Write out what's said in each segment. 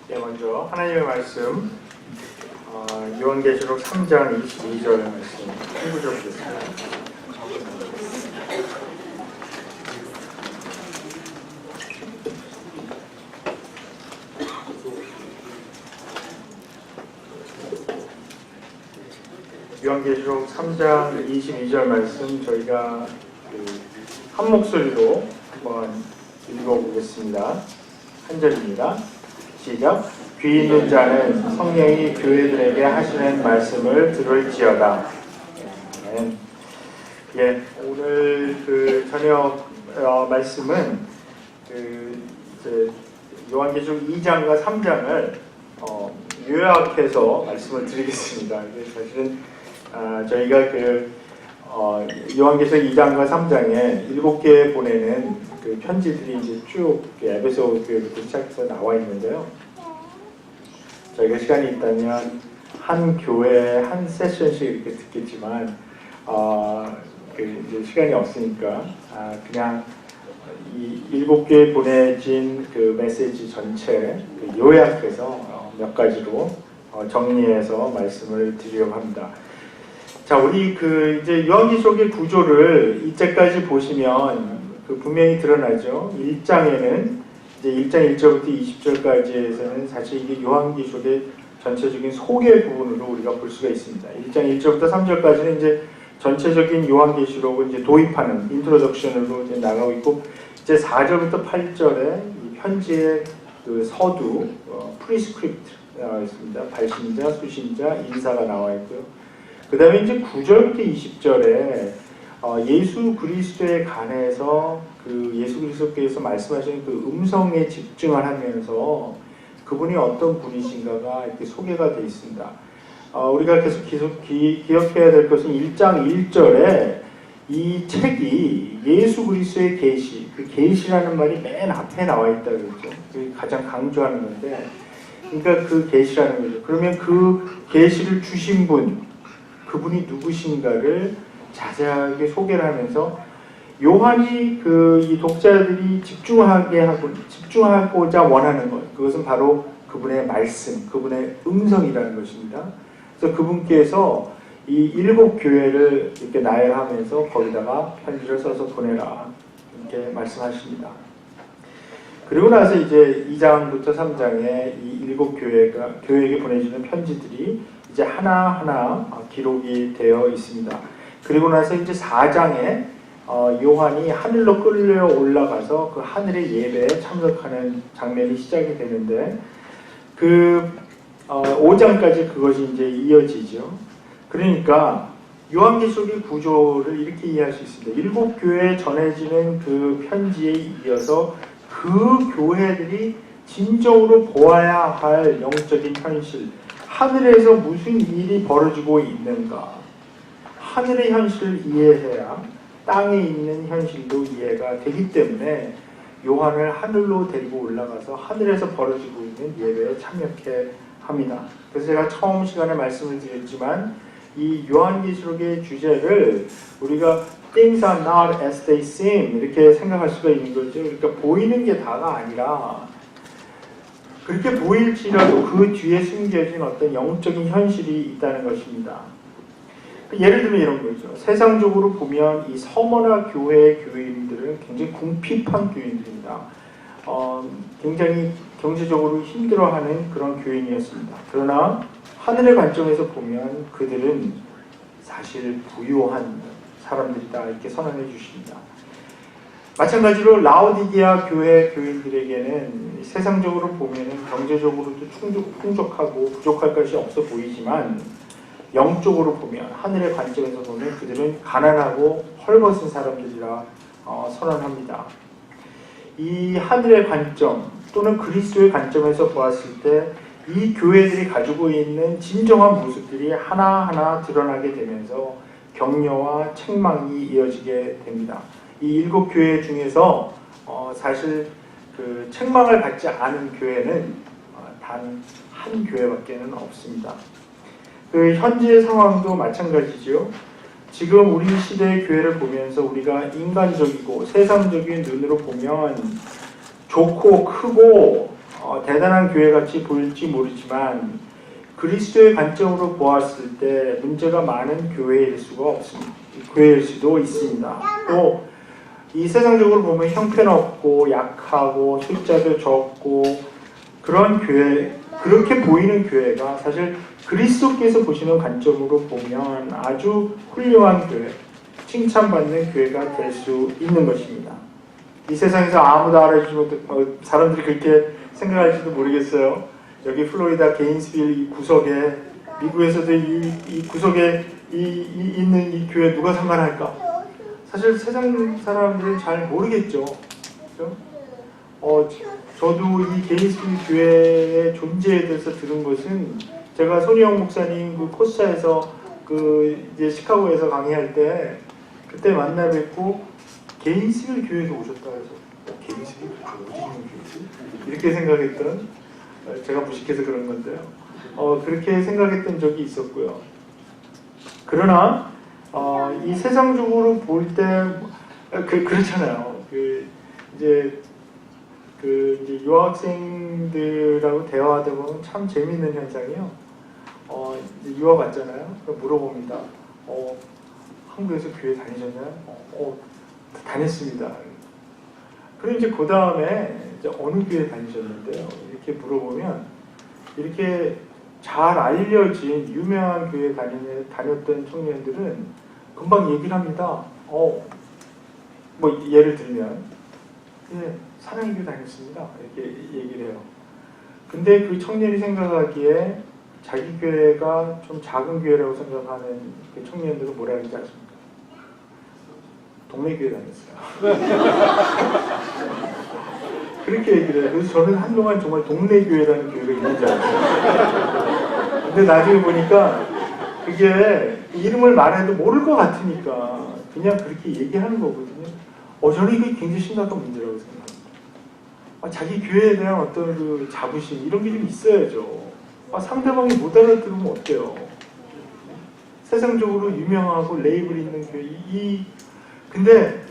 네, 먼저 하나님의 말씀 요한계시록 3장 22절 말씀 읽어보겠습니다. 요한계시록 3장 22절 말씀 저희가 한 목소리로 한번 읽어보겠습니다. 한 절입니다. 시작. 귀 있는 자는 성령이 교회들에게 하시는 말씀을 들을지어다. 예, 오늘 저녁 말씀은 이제 요한계시록 2장과 3장을 요약해서 말씀을 드리겠습니다. 사실은 저희가 요한계시록 2장과 3장에 7개 보내는 편지들이 이제 쭉 에베소 교회부터 시작해서 나와 있는데요. 저희가 시간이 있다면 한 교회에 한 세션씩 이렇게 듣겠지만 이제 시간이 없으니까 그냥 이 7개에 보내진 메시지 전체 요약해서 몇 가지로 정리해서 말씀을 드리려고 합니다. 자, 우리 이제 요한계시록의 구조를 이때까지 보시면 분명히 드러나죠. 1장에는 이제 1장 1절부터 20절까지에서는 사실 이게 요한계시록의 전체적인 소개 부분으로 우리가 볼 수가 있습니다. 1장 1절부터 3절까지는 이제 전체적인 요한계시록을 이제 도입하는 인트로덕션으로 이제 나가고 있고, 이제 4절부터 8절에 이 편지의 서두, 프리스크립트 나와 있습니다. 발신자, 수신자, 인사가 나와 있고요. 그 다음에 이제 9절부터 20절에 예수 그리스도에 관해서 예수 그리스도께서 말씀하시는 음성에 집중을 하면서 그분이 어떤 분이신가가 이렇게 소개가 되어 있습니다. 우리가 계속 기억해야 될 것은 1장 1절에 이 책이 예수 그리스도의 계시, 계시라는 말이 맨 앞에 나와 있다 그랬죠. 가장 강조하는 건데, 그러니까 계시라는 거죠. 그러면 계시를 주신 분, 그분이 누구신가를 자세하게 소개를 하면서 요한이 이 독자들이 집중하고자 원하는 것, 그것은 바로 그분의 말씀, 그분의 음성이라는 것입니다. 그래서 그분께서 이 7교회를 이렇게 나열하면서 거기다가 편지를 써서 보내라 이렇게 말씀하십니다. 그리고 나서 이제 2장부터 3장에 이 7교회에게 보내주는 편지들이 이제 하나하나 기록이 되어 있습니다. 그리고 나서 이제 4장에 요한이 하늘로 끌려 올라가서 그 하늘의 예배에 참석하는 장면이 시작이 되는데 5장까지 그것이 이제 이어지죠. 그러니까 요한계시록의 구조를 이렇게 이해할 수 있습니다. 7교회에 전해지는 그 편지에 이어서 그 교회들이 진정으로 보아야 할 영적인 현실, 하늘에서 무슨 일이 벌어지고 있는가, 하늘의 현실을 이해해야 땅에 있는 현실도 이해가 되기 때문에 요한을 하늘로 데리고 올라가서 하늘에서 벌어지고 있는 예배에 참여케 합니다. 그래서 제가 처음 시간에 말씀을 드렸지만 이 요한계시록의 주제를 우리가 Things are not as they seem 이렇게 생각할 수가 있는 거죠. 그러니까 보이는 게 다가 아니라 그렇게 보일지라도 그 뒤에 숨겨진 어떤 영적인 현실이 있다는 것입니다. 예를 들면 이런 거죠. 세상적으로 보면 이 서머나 교회의 교인들은 굉장히 궁핍한 교인들입니다. 굉장히 경제적으로 힘들어하는 그런 교인이었습니다. 그러나 하늘의 관점에서 보면 그들은 사실 부유한 사람들이다 이렇게 선언해 주십니다. 마찬가지로 라오디게아 교회 교인들에게는 세상적으로 보면 경제적으로도 풍족하고 부족할 것이 없어 보이지만 영적으로 보면 하늘의 관점에서 보면 그들은 가난하고 헐벗은 사람들이라 선언합니다. 이 하늘의 관점 또는 그리스도의 관점에서 보았을 때 이 교회들이 가지고 있는 진정한 모습들이 하나하나 드러나게 되면서 격려와 책망이 이어지게 됩니다. 이 7교회 중에서 사실 책망을 받지 않은 교회는 단 한 교회밖에는 없습니다. 현재의 상황도 마찬가지죠. 지금 우리 시대의 교회를 보면서 우리가 인간적이고 세상적인 눈으로 보면 좋고 크고 대단한 교회같이 보일지 모르지만 그리스도의 관점으로 보았을 때 문제가 많은 교회일 수가 없습니다. 교회일 수도 있습니다. 또 이 세상적으로 보면 형편없고 약하고 숫자도 적고 그런 교회, 그렇게 보이는 교회가 사실 그리스도께서 보시는 관점으로 보면 아주 훌륭한 교회, 칭찬받는 교회가 될 수 있는 것입니다. 이 세상에서 아무도 알아주지 못해 사람들이 그렇게 생각할지도 모르겠어요. 여기 플로리다 게인스빌 이 구석에 미국에서도 이 구석에 있는 이 교회 누가 상관할까? 사실 세상 사람들은 잘 모르겠죠. 그렇죠? 저도 이 게인스빌 교회의 존재에 대해서 들은 것은 제가 손희영 목사님 그 코스타에서 이제 시카고에서 강의할 때 그때 만나 뵙고 게인스빌 교회에서 오셨다 해서 게인스빌 어디 있는 교회지? 이렇게 생각했던 제가 무식해서 그런 건데요. 그렇게 생각했던 적이 있었고요. 그러나 이 세상적으로 볼 때 그렇잖아요. 이제 유학생들하고 대화하다 보면 참 재미있는 현상이요. 유학 왔잖아요. 물어봅니다. 한국에서 교회 다니셨나요? 다녔습니다. 그리고 이제 그 다음에 어느 교회 다니셨는데요? 이렇게 물어보면 이렇게 잘 알려진 유명한 교회 다녔던 청년들은 금방 얘기를 합니다. 뭐 예를 들면 사랑의 교회 다녔습니다. 이렇게 얘기를 해요. 근데 그 청년이 생각하기에 자기 교회가 좀 작은 교회라고 생각하는 그 청년들은 뭐라 하는지 아십니까? 동네 교회 다녔어요. 그렇게 얘기를 해요. 그래서 저는 한동안 정말 동네 교회라는 교회가 있는 줄 알았어요. 근데 나중에 보니까 그게 이름을 말해도 모를 것 같으니까 그냥 그렇게 얘기하는 거거든요. 저는 이게 굉장히 심각한 문제라고 생각합니다. 자기 교회에 대한 어떤 그 자부심 이런 게 좀 있어야죠. 상대방이 못 알아들으면 어때요? 세상적으로 유명하고 레이블 있는 교회 근데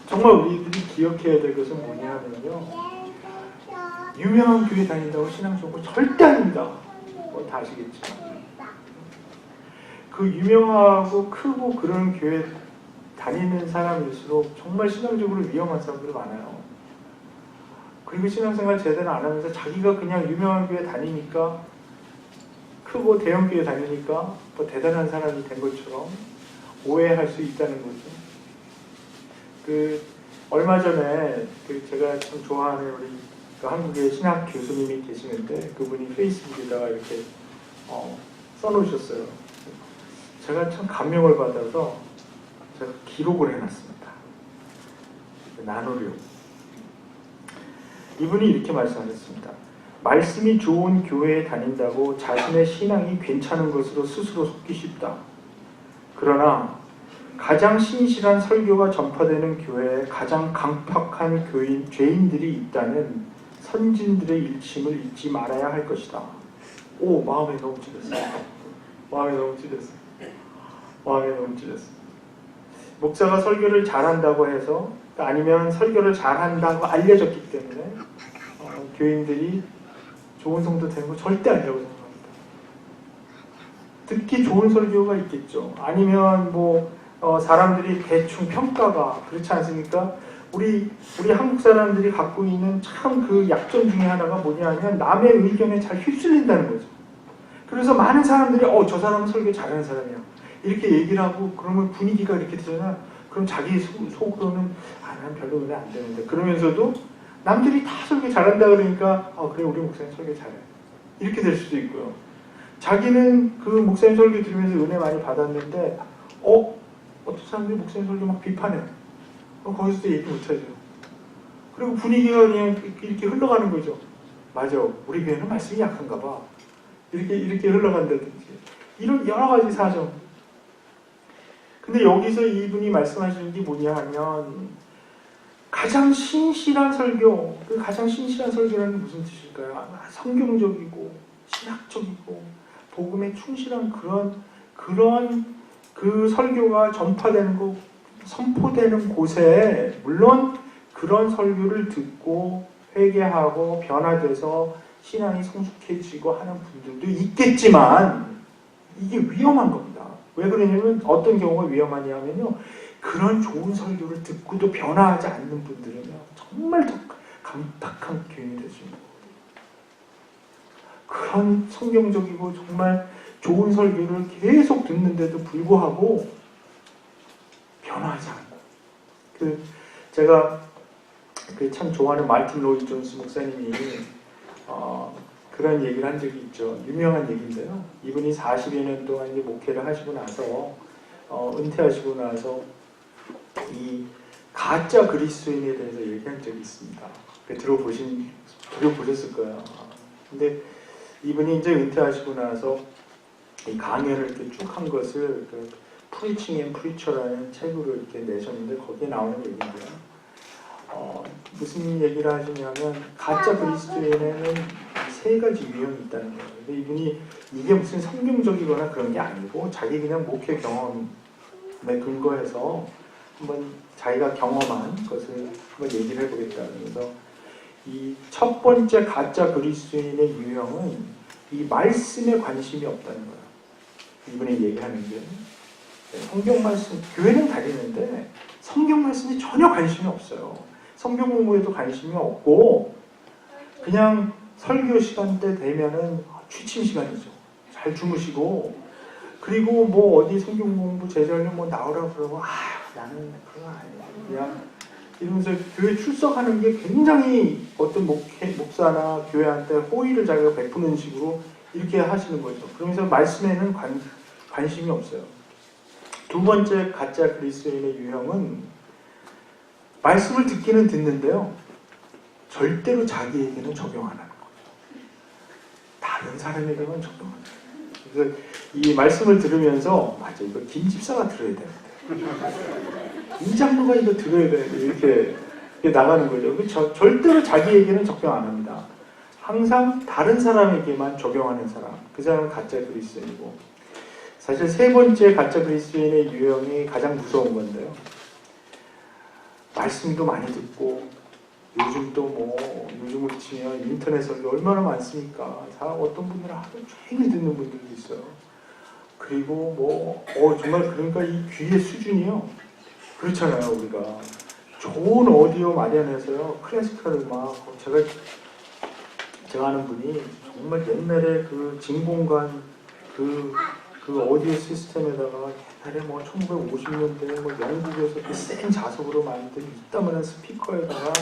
정말 우리들이 기억해야 될 것은 뭐냐면요. 유명한 교회 다닌다고 신앙적으로 절대 아닙니다. 다 아시겠지만. 그 유명하고 크고 그런 교회 다니는 사람일수록 정말 신앙적으로 위험한 사람들이 많아요. 그리고 신앙생활 제대로 안 하면서 자기가 그냥 유명한 교회 다니니까 크고 대형 교회 다니니까 뭐 대단한 사람이 된 것처럼 오해할 수 있다는 거죠. 얼마 전에 제가 참 좋아하는 우리 한국의 신학 교수님이 계시는데 그분이 페이스북에다가 이렇게 써놓으셨어요. 제가 참 감명을 받아서 제가 기록을 해놨습니다. 나누려. 이분이 이렇게 말씀하셨습니다. 말씀이 좋은 교회에 다닌다고 자신의 신앙이 괜찮은 것으로 스스로 속기 쉽다. 그러나 가장 신실한 설교가 전파되는 교회에 가장 강팍한 죄인들이 있다는 선진들의 일침을 잊지 말아야 할 것이다. 마음에 너무 찔렸어요. 마음에 너무 찔렸어요. 목사가 설교를 잘한다고 해서 아니면 설교를 잘한다고 알려졌기 때문에 교인들이 좋은 성도 되는 거 절대 아니라고 생각합니다. 듣기 좋은 설교가 있겠죠. 아니면 사람들이 대충 평가가 그렇지 않습니까? 우리 한국 사람들이 갖고 있는 참 그 약점 중에 하나가 뭐냐면 남의 의견에 잘 휩쓸린다는 거죠. 그래서 많은 사람들이 저 사람은 설교 잘하는 사람이야 이렇게 얘기를 하고 그러면 분위기가 이렇게 되잖아. 그럼 자기 속으로는 난 별로 은혜 안 되는데 그러면서도 남들이 다 설교 잘한다 그러니까 그래 우리 목사님 설교 잘해 이렇게 될 수도 있고요. 자기는 그 목사님 설교 들으면서 은혜 많이 받았는데 어떤 사람들이 목사님 설교 막 비판해. 거기서도 얘기 못하죠. 그리고 분위기가 그냥 이렇게 흘러가는 거죠. 맞아, 우리 교회는 말씀이 약한가 봐. 이렇게 흘러간다든지 이런 여러 가지 사정. 근데 여기서 이분이 말씀하시는 게 뭐냐 하면 가장 신실한 설교, 그 가장 신실한 설교라는 게 무슨 뜻일까요? 성경적이고 신학적이고 복음에 충실한 그런 그 설교가 전파되는 거, 선포되는 곳에 물론 그런 설교를 듣고 회개하고 변화돼서 신앙이 성숙해지고 하는 분들도 있겠지만 이게 위험한 겁니다. 왜 그러냐면 어떤 경우가 위험하냐면요. 그런 좋은 설교를 듣고도 변화하지 않는 분들은요. 정말 더 감탁한 교인이 될 수 있는 거예요. 그런 성경적이고 정말 좋은 설교를 계속 듣는데도 불구하고 변화하지 않고 제가 참 좋아하는 마틴 로이드 존스 목사님이 그런 얘기를 한 적이 있죠. 유명한 얘기인데요. 이분이 40여 년 동안 이제 목회를 하시고 나서 은퇴하시고 나서 이 가짜 그리스도인에 대해서 얘기한 적이 있습니다. 들어보셨을 거예요. 근데 이분이 이제 은퇴하시고 나서 이 강연을 이렇게 쭉 한 것을 프리칭 앤 프리처라는 책으로 이렇게 내셨는데 거기에 나오는 얘기인데요. 무슨 얘기를 하시냐면 가짜 그리스도인에는 세 가지 유형이 있다는 거예요. 근데 이분이 이게 무슨 성경적이거나 그런 게 아니고 자기 그냥 목회 경험에 근거해서 한번 자기가 경험한 것을 한번 얘기를 해보겠다는 거죠. 이 첫 번째 가짜 그리스도인의 유형은 이 말씀에 관심이 없다는 거예요. 이분이 얘기하는 게 성경 말씀, 교회는 다니는데 성경 말씀에 전혀 관심이 없어요. 성경 공부에도 관심이 없고 그냥 설교 시간 때 되면은 취침 시간이죠. 잘 주무시고 그리고 뭐 어디 성경 공부 제자료 뭐 나오라 그러고 나는 그거 아니야. 그냥 이러면서 교회 출석하는 게 굉장히 어떤 목사나 교회한테 호의를 자기가 베푸는 식으로 이렇게 하시는 거죠. 그러면서 말씀에는 관심이 없어요. 두 번째 가짜 그리스도인의 유형은 말씀을 듣기는 듣는데요. 절대로 자기에게는 적용 안 하는 거죠. 다른 사람에게만 적용하는 거예요. 그래서 이 말씀을 들으면서 맞아 이거 김 집사가 들어야 되는데 이 장로가 이거 들어야 돼 이렇게 나가는 거죠. 그렇죠? 절대로 자기에게는 적용 안 합니다. 항상 다른 사람에게만 적용하는 사람. 그 사람은 가짜 그리스도인이고 사실 세 번째 가짜 그리스도인의 유형이 가장 무서운 건데요. 말씀도 많이 듣고 요즘 또 요즘을 치면 인터넷 설교 얼마나 많습니까? 어떤 분들은 하루 종일 듣는 분들도 있어요. 그리고 정말 그러니까 이 귀의 수준이요. 그렇잖아요. 우리가 좋은 오디오 마련해서요. 클래시컬 음악 제가 아는 분이 정말 옛날에 그 진공관 그 오디오 시스템에다가 옛날에 1950년대 영국에서 그 센 자석으로 만든 이따만한 스피커에다가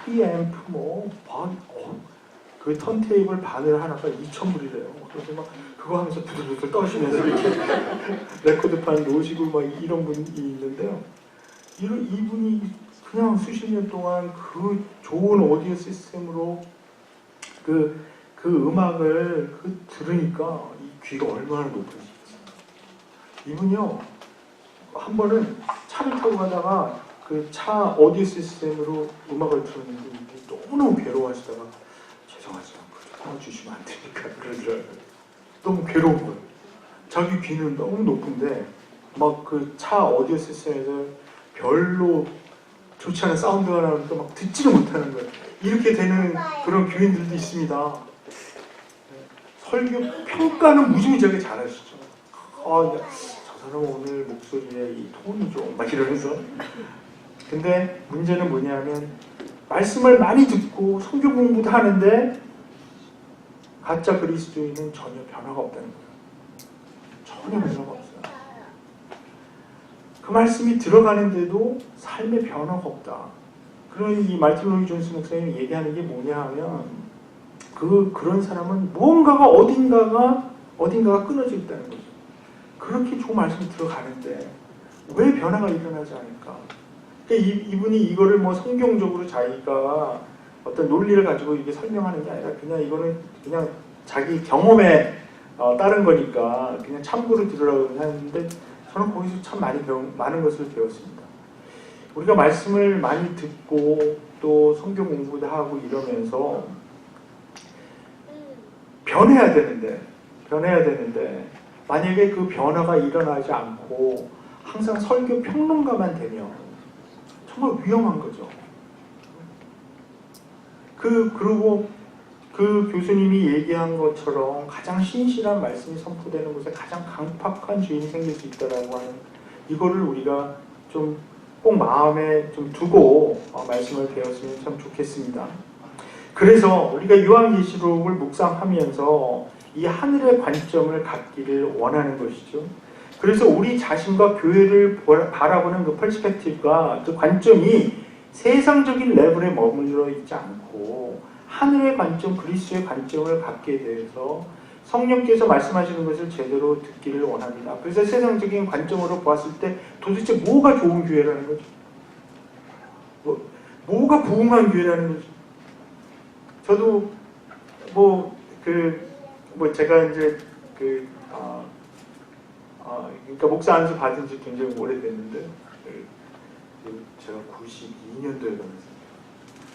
프리앰프 그 턴테이블 바늘 하나가 2,000불이래요. 그래서 그거 하면서 부들부들 떠시면서 이렇게 레코드판 놓으시고 이런 분이 있는데요. 이분이 그냥 수십 년 동안 그 좋은 오디오 시스템으로 그 음악을 들으니까 이 귀가 얼마나 높은지. 이분이요, 한 번은 차를 타고 가다가 그 차 오디오 시스템으로 음악을 들었는데 너무너무 괴로워하시다가 죄송하지만 그거 주시면 안 되니까 그러더라고요. 너무 괴로운 거예요. 자기 귀는 너무 높은데 그 차 오디오 시스템에서 별로 좋지 않은 사운드가 나오니까 듣지를 못하는 거예요. 이렇게 되는 그런 교인들도 있습니다. 설교 평가는 무지무지하게 잘하시죠. 저 사람 오늘 목소리에 이 톤이 좀 이러면서. 근데 문제는 뭐냐면 말씀을 많이 듣고 성경 공부도 하는데 가짜 그리스도인은 전혀 변화가 없다는 거예요. 전혀 변화가 없어요. 그 말씀이 들어가는데도 삶의 변화가 없다. 그런 이 마틴 로이드 존스 목사님이 얘기하는 게 뭐냐 하면 그런 사람은 무언가가 어딘가가 끊어져 있다는 거죠. 그렇게 좋은 말씀이 들어가는데 왜 변화가 일어나지 않을까? 그러니까 이분이 이거를 성경적으로 자기가 어떤 논리를 가지고 이게 설명하는 게 아니라 그냥 이거는 그냥 자기 경험에 따른 거니까 그냥 참고로 들으라고 하는데 저는 거기서 참 많은 것을 배웠습니다. 우리가 말씀을 많이 듣고 또 성경 공부도 하고 이러면서 변해야 되는데 만약에 그 변화가 일어나지 않고 항상 설교 평론가만 되면 정말 위험한 거죠. 그리고 그 교수님이 얘기한 것처럼 가장 신실한 말씀이 선포되는 곳에 가장 강팍한 주인이 생길 수 있다라고 하는 이거를 우리가 좀 꼭 마음에 좀 두고 말씀을 배웠으면 참 좋겠습니다. 그래서 우리가 요한계시록을 묵상하면서 이 하늘의 관점을 갖기를 원하는 것이죠. 그래서 우리 자신과 교회를 바라보는 그 퍼스펙티브가 그 관점이 세상적인 레벨에 머물러 있지 않고 하늘의 관점, 그리스도의 관점을 갖게 돼서 성령께서 말씀하시는 것을 제대로 듣기를 원합니다. 그래서 세상적인 관점으로 보았을 때 도대체 뭐가 좋은 교회라는 거죠? 뭐가 부흥한 교회라는 거죠? 저도 제가 이제 그러니까 목사 안수 받은 지 굉장히 오래됐는데 제가 92년도에 받았어요.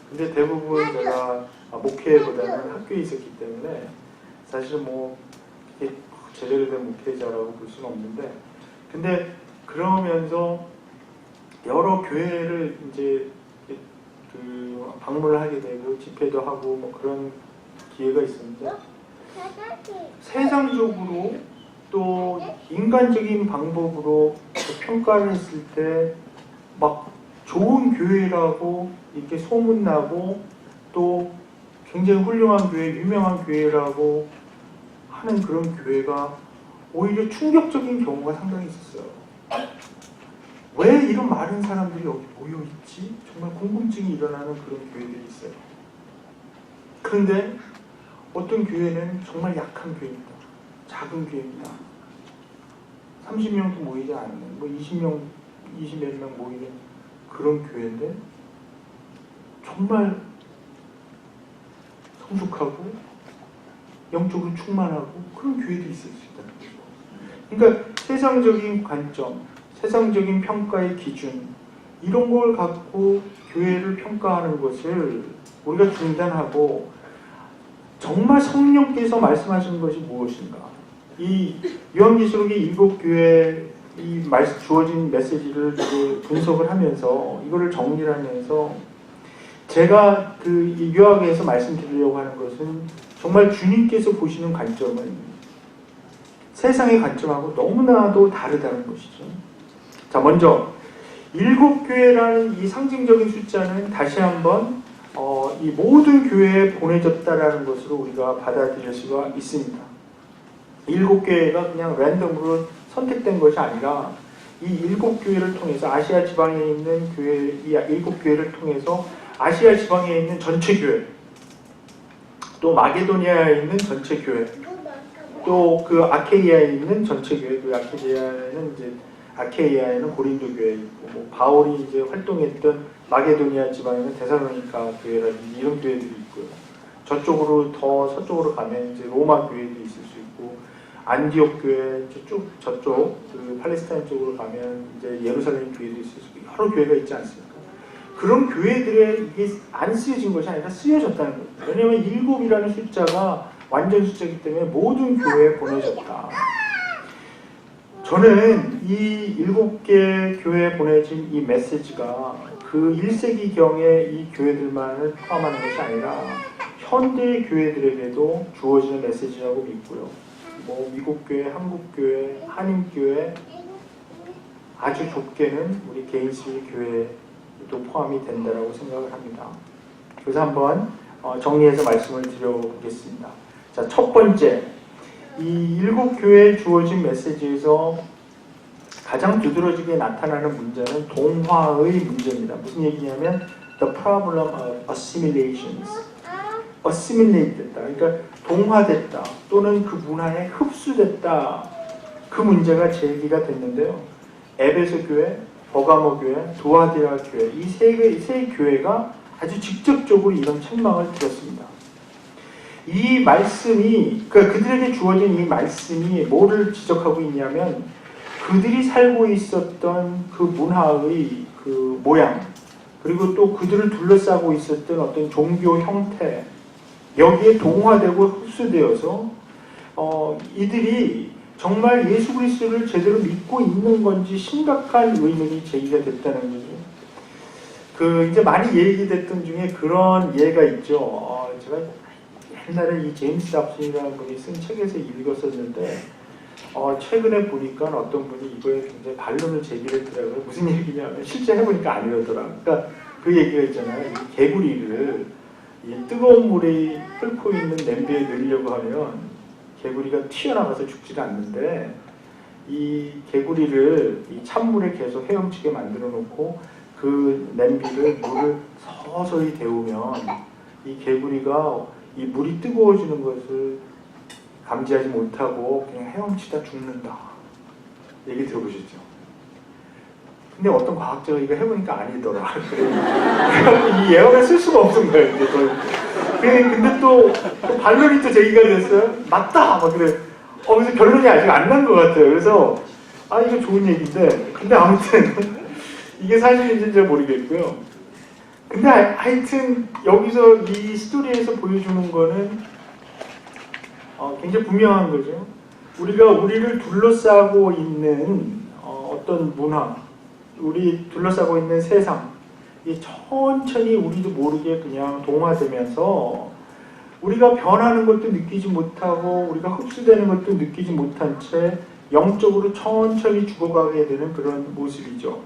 근데 대부분 제가 목회보다는 학교에 있었기 때문에 사실은 이렇게 제대로 된 목회자라고 볼 수는 없는데, 근데 그러면서 여러 교회를 이제 방문을 하게 되고 집회도 하고 그런 기회가 있었는데, 세상적으로 또 인간적인 방법으로 평가를 했을 때 막 좋은 교회라고 이렇게 소문나고 또 굉장히 훌륭한 교회, 유명한 교회라고 하는 그런 교회가 오히려 충격적인 경우가 상당히 있었어요. 왜 이런 많은 사람들이 여기 모여있지? 정말 궁금증이 일어나는 그런 교회들이 있어요. 그런데 어떤 교회는 정말 약한 교회입니다. 작은 교회입니다. 30명도 모이지 않는, 20몇 명 모이는 그런 교회인데 정말 성숙하고 영적으로 충만하고 그런 교회들이 있을 수 있다는 거죠. 그러니까 세상적인 관점, 세상적인 평가의 기준, 이런 걸 갖고 교회를 평가하는 것을 우리가 중단하고 정말 성령께서 말씀하시는 것이 무엇인가, 이 요한계시록의 7교회에 이 주어진 메시지를 분석을 하면서 이거를 정리를 하면서 제가 이 요약에서 말씀드리려고 하는 것은 정말 주님께서 보시는 관점은 세상의 관점하고 너무나도 다르다는 것이죠. 자, 먼저 7교회라는 이 상징적인 숫자는 다시 한번 이 모든 교회에 보내졌다라는 것으로 우리가 받아들일 수가 있습니다. 7교회가 그냥 랜덤으로 선택된 것이 아니라 이 7교회를 통해서 아시아 지방에 있는 교회, 이 7교회를 통해서 아시아 지방에 있는 전체 교회, 또 마게도니아에 있는 전체 교회, 또 그 아케이아에 있는 전체 교회, 그 아케이아에는 고린도 교회 있고, 바울이 이제 활동했던 마게도니아 지방에는 데살로니가 교회라든지 이런 교회들이 있고요. 저쪽으로 더 서쪽으로 가면 이제 로마 교회도 있을 수 있고, 안디옥 교회 저쪽 그 팔레스타인 쪽으로 가면 이제 예루살렘 교회도 있을 수 있고 여러 교회가 있지 않습니까? 그런 교회들에 이게 안 쓰여진 것이 아니라 쓰여졌다는 거예요. 왜냐하면 7이라는 숫자가 완전 숫자이기 때문에 모든 교회에 보내졌다. 저는 이 7개 교회에 보내진 이 메시지가 그 1세기경의 이 교회들만을 포함하는 것이 아니라 현대 교회들에게도 주어지는 메시지라고 믿고요. 미국교회, 한국교회, 한인교회, 아주 좁게는 우리 개인수의 교회도 포함이 된다고 생각을 합니다. 그래서 한번 정리해서 말씀을 드려보겠습니다. 자, 첫 번째, 이 7교회에 주어진 메시지에서 가장 두드러지게 나타나는 문제는 동화의 문제입니다. 무슨 얘기냐면 the problem of assimilations. assimilate 됐다. 그러니까 동화됐다. 또는 그 문화에 흡수됐다. 그 문제가 제기가 됐는데요. 에베소 교회, 버가모 교회, 두아디라 교회, 이 세 교회가 아주 직접적으로 이런 책망을 들었습니다. 이 말씀이, 그러니까 그들에게 주어진 이 말씀이 뭐를 지적하고 있냐면 그들이 살고 있었던 그 문화의 그 모양, 그리고 또 그들을 둘러싸고 있었던 어떤 종교 형태, 여기에 동화되고 흡수되어서 이들이 정말 예수 그리스도를 제대로 믿고 있는 건지 심각한 의문이 제기가 됐다는 거죠. 이제 많이 얘기됐던 중에 그런 예가 있죠. 제가 옛날에 이 제임스 답슨이라는 분이 쓴 책에서 읽었었는데 최근에 보니까 어떤 분이 이거에 굉장히 반론을 제기했더라고요. 무슨 얘기냐면 실제 해보니까 아니더라. 그러니까 그 얘기가 있잖아요. 이 개구리를 이 뜨거운 물이 끓고 있는 냄비에 넣으려고 하면 개구리가 튀어나가서 죽지 않는데 이 개구리를 이 찬물에 계속 헤엄치게 만들어 놓고 그 냄비를 물을 서서히 데우면 이 개구리가 이 물이 뜨거워지는 것을 감지하지 못하고 그냥 헤엄치다 죽는다. 얘기 들어보셨죠? 근데 어떤 과학자가 이거 해보니까 아니더라. 그래서 이 예언을 쓸 수가 없는 거예요. 이제 근데 또 반론이 또 제기가 됐어요. 맞다! 막 그래. 그래서 결론이 아직 안 난 것 같아요. 그래서 이거 좋은 얘기인데 근데 아무튼 이게 사실인지는 잘 모르겠고요. 근데 하여튼 여기서 이 스토리에서 보여주는 거는 굉장히 분명한 거죠. 우리가 우리를 둘러싸고 있는 어떤 문화, 우리 둘러싸고 있는 세상, 이 천천히 우리도 모르게 그냥 동화되면서 우리가 변하는 것도 느끼지 못하고 우리가 흡수되는 것도 느끼지 못한 채 영적으로 천천히 죽어가게 되는 그런 모습이죠.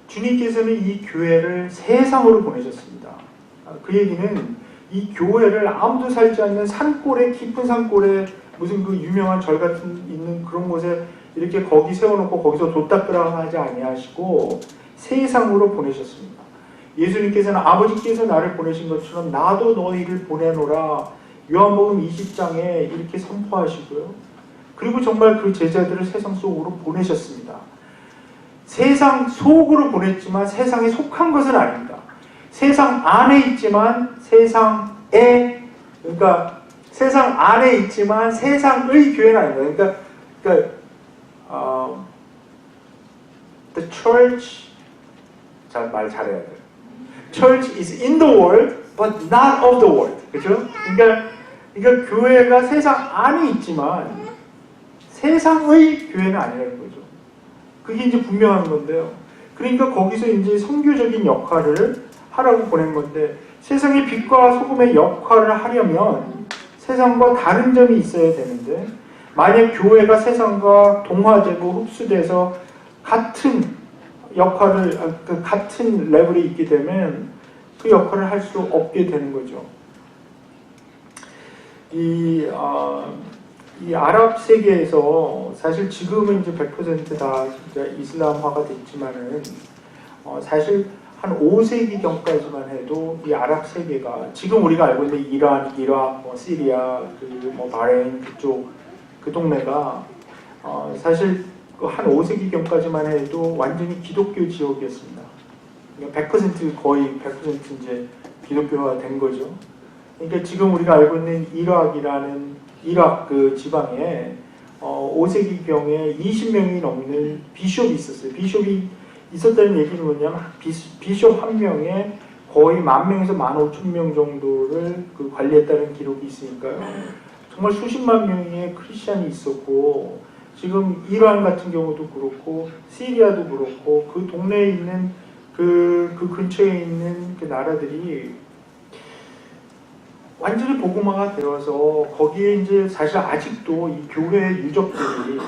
주님께서는 이 교회를 세상으로 보내셨습니다. 그 얘기는 이 교회를 아무도 살지 않는 산골에, 깊은 산골에 무슨 그 유명한 절 같은 있는 그런 곳에 이렇게 거기 세워놓고 거기서 돛 닦으라 하지 아니하시고 세상으로 보내셨습니다. 예수님께서는 아버지께서 나를 보내신 것처럼 나도 너희를 보내노라 요한복음 20장에 이렇게 선포하시고요. 그리고 정말 그 제자들을 세상 속으로 보내셨습니다. 세상 속으로 보냈지만 세상에 속한 것은 아닙니다. 세상 안에 있지만 그러니까 세상 안에 있지만 세상의 교회는 아닙니다. 그러니까 the church 말 잘해야 돼요. Church is in the world, but not of the world. 그렇죠? 그러니까 교회가 세상 안에 있지만 세상의 교회는 아니라는 거죠. 그게 이제 분명한 건데요. 그러니까 거기서 이제 선교적인 역할을 하라고 보낸 건데 세상의 빛과 소금의 역할을 하려면 세상과 다른 점이 있어야 되는데 만약 교회가 세상과 동화되고 흡수돼서 같은 역할을 같은 레벨에 있게 되면 그 역할을 할 수 없게 되는 거죠. 이 아랍 세계에서 사실 지금은 이제 100% 다 진짜 이슬람화가 됐지만은 사실 한 5세기 경까지만 해도 이 아랍 세계가 지금 우리가 알고 있는 이란, 이라크, 시리아, 바레인 그쪽 그 동네가 사실 한 5세기 경까지만 해도 완전히 기독교 지역이었습니다. 100% 거의 100% 이제 기독교화 된 거죠. 그러니까 지금 우리가 알고 있는 이라크 그 지방에 5세기 경에 20명이 넘는 비숍이 있었어요. 비숍이 있었다는 얘기는 뭐냐면 비숍 한 명에 거의 10,000명에서 15,000명 정도를 관리했다는 기록이 있으니까요. 정말 수십만 명의 크리스찬이 있었고 지금 이란 같은 경우도 그렇고 시리아도 그렇고 그 동네에 있는 그 근처에 있는 그 나라들이 완전히 복음화가 되어서 거기에 이제 사실 아직도 이 교회 유적들이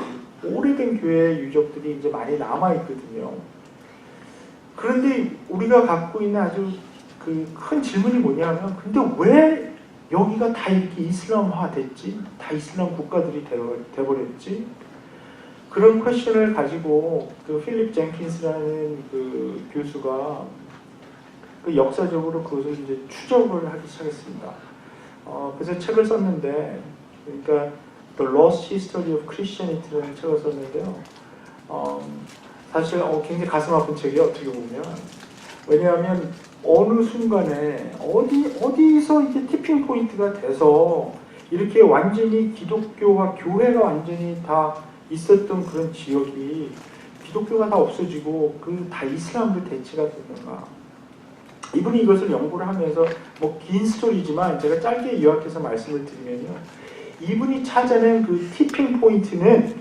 오래된 교회 유적들이 이제 많이 남아 있거든요. 그런데 우리가 갖고 있는 아주 그 큰 질문이 뭐냐면 근데 왜 여기가 다 이렇게 이슬람화 됐지? 다 이슬람 국가들이 돼버렸지? 그런 퀘션을 가지고 그 필립 젠킨스라는 그 교수가 그 역사적으로 그것을 이제 추적을 하기 시작했습니다. 그래서 책을 썼는데, 그러니까 The Lost History of Christianity라는 책을 썼는데요. 사실 굉장히 가슴 아픈 책이에요, 어떻게 보면. 왜냐하면 어느 순간에 어디서 이게 티핑 포인트가 돼서 이렇게 완전히 기독교와 교회가 완전히 다 있었던 그런 지역이 기독교가 다 없어지고 그 다 이슬람으로 대체가 됐는가. 이분이 이것을 연구를 하면서 긴 스토리지만 제가 짧게 요약해서 말씀을 드리면요. 이분이 찾아낸 그 티핑 포인트는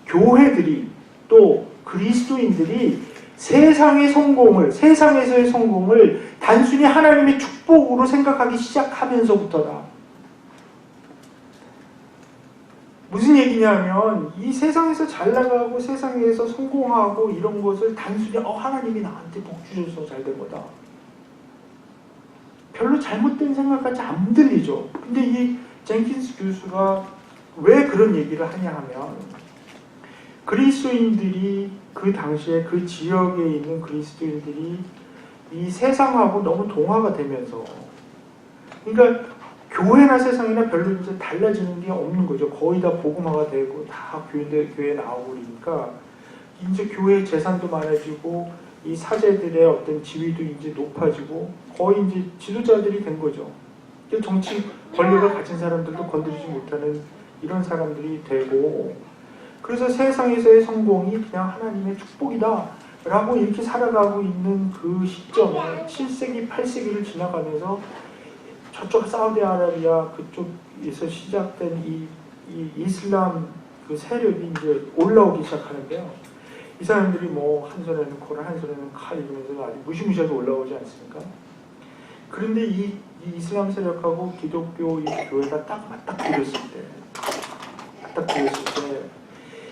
교회들이 또 그리스도인들이 세상의 성공을, 세상에서의 성공을 단순히 하나님의 축복으로 생각하기 시작하면서부터다. 무슨 얘기냐면 이 세상에서 잘 나가고 세상에서 성공하고 이런 것을 단순히 하나님이 나한테 복 주셔서 잘 된 거다. 별로 잘못된 생각까지 안 들리죠. 근데 이 젠킨스 교수가 왜 그런 얘기를 하냐 하면 그리스도인들이 그 당시에 그 지역에 있는 그리스도인들이 이 세상하고 너무 동화가 되면서 그러니까 교회나 세상이나 별로 이제 달라지는 게 없는 거죠. 거의 다 복음화가 되고 다 교회 나오고 그러니까 이제 교회 재산도 많아지고 이 사제들의 어떤 지위도 이제 높아지고 거의 이제 지도자들이 된 거죠. 정치 권력을 가진 사람들도 건드리지 못하는 이런 사람들이 되고 그래서 세상에서의 성공이 그냥 하나님의 축복이다 라고 이렇게 살아가고 있는 그 시점에 7세기, 8세기를 지나가면서 저쪽 사우디아라비아 그쪽에서 시작된 이 이슬람 그 세력이 이제 올라오기 시작하는데요. 이 사람들이 뭐 한 손에는 코란, 한 손에는 칼 이러면서 아주 무시무시하게 올라오지 않습니까? 그런데 이 이슬람 세력하고 기독교 이 교회가 딱 맞닥뜨렸을 때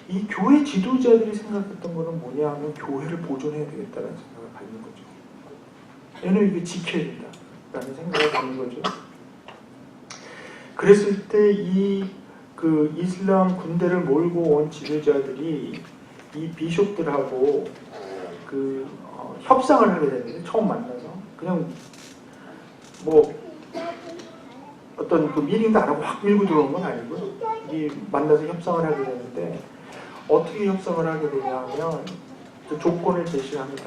이 교회 지도자들이 생각했던 거는 뭐냐 하면 교회를 보존해야 되겠다는 생각을 갖는 거죠. 얘는 이게 지켜야 된다라는 생각을 갖는 거죠. 그랬을 때 그 이슬람 군대를 몰고 온 지도자들이 이 비숍들하고 협상을 하게 되는데 처음 만나서 그냥 뭐 어떤 그 미팅도 안 하고 확 밀고 들어온 건 아니고요. 이 만나서 협상을 하게 되는데 어떻게 협상을 하게 되냐면 조건을 제시합니다.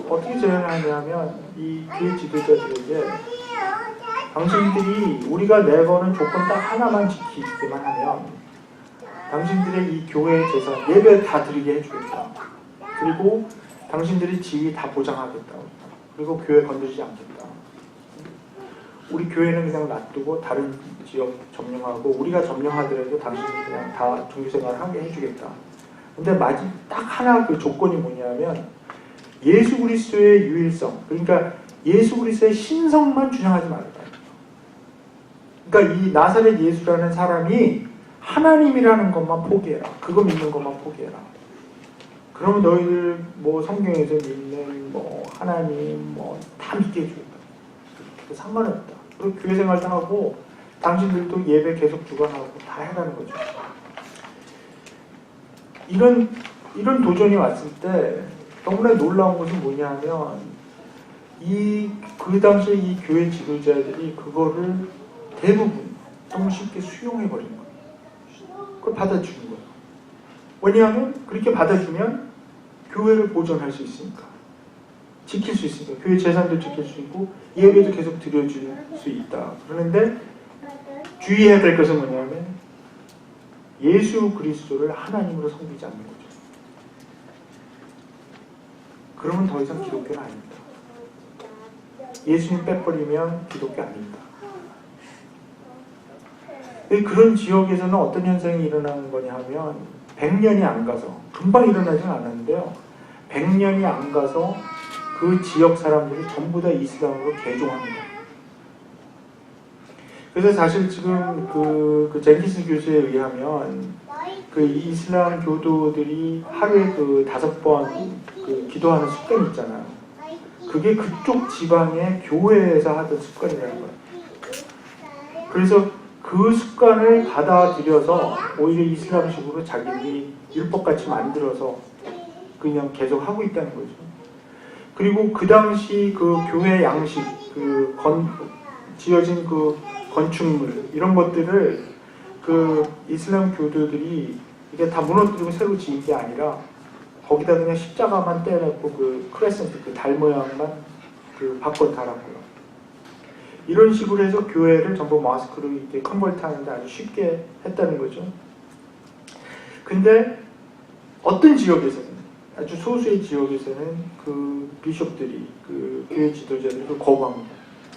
어떻게 제안을 하냐면 이 교회 지도자들에게 당신들이 우리가 내거는 조건 딱 하나만 지키기만 하면 당신들의 이 교회 재산 예배 다 드리게 해주겠다. 그리고 당신들의 지위 다 보장하겠다. 그리고 교회 건드리지 않겠다. 우리 교회는 그냥 놔두고 다른 지역 점령하고 우리가 점령하더라도 당신들이 그냥 다 종교생활을 하게 해주겠다. 근데 딱 하나 그 조건이 뭐냐면 예수 그리스도의 유일성, 그러니까 예수 그리스도의 신성만 주장하지 말라. 그러니까 이 나사렛 예수라는 사람이 하나님이라는 것만 포기해라. 그거 믿는 것만 포기해라. 그러면 너희들 뭐 성경에서 믿는 뭐 하나님 뭐 다 믿게 해주겠다. 상관없다. 그리고 교회 생활도 하고 당신들도 예배 계속 주관하고 다 해라는 거죠. 이런 도전이 왔을 때 너무나 놀라운 것은 뭐냐면 그 당시에 이 교회 지도자들이 그거를 대부분 너무 쉽게 수용해버린 거예요. 그걸 받아주는 거예요. 왜냐하면 그렇게 받아주면 교회를 보존할 수 있으니까. 지킬 수 있으니까. 교회 재산도 지킬 수 있고 예배도 계속 드려줄 수 있다. 그런데 주의해야 될 것은 뭐냐면 예수 그리스도를 하나님으로 섬기지 않는 거죠. 그러면 더 이상 기독교는 아닙니다. 예수님 빼버리면 기독교 아닙니다. 그런 지역에서는 어떤 현상이 일어나는 거냐 하면 100년이 안 가서 금방 일어나지는 않았는데요. 100년이 안 가서 그 지역 사람들이 전부 다 이슬람으로 개종합니다. 그래서 사실 지금 그 젠키스 교수에 의하면 그 이슬람 교도들이 하루에 5번 기도하는 습관이 있잖아요. 그게 그쪽 지방의 교회에서 하던 습관이라는 거예요. 그래서 그 습관을 받아들여서 오히려 이슬람식으로 자기들이 율법같이 만들어서 그냥 계속 하고 있다는 거죠. 그리고 그 당시 그 교회 양식, 지어진 그 건축물, 이런 것들을 그 이슬람 교도들이 이게 다 무너뜨리고 새로 지은 게 아니라 거기다 그냥 십자가만 떼어놓고 그 크레센트, 그 달 모양만 바꿔 달았고요. 이런 식으로 해서 교회를 전부 마스크로 이렇게 컨버트 하는데 아주 쉽게 했다는 거죠. 근데 어떤 지역에서는, 아주 소수의 지역에서는 그 비숍들이, 그 교회 지도자들이 거부합니다.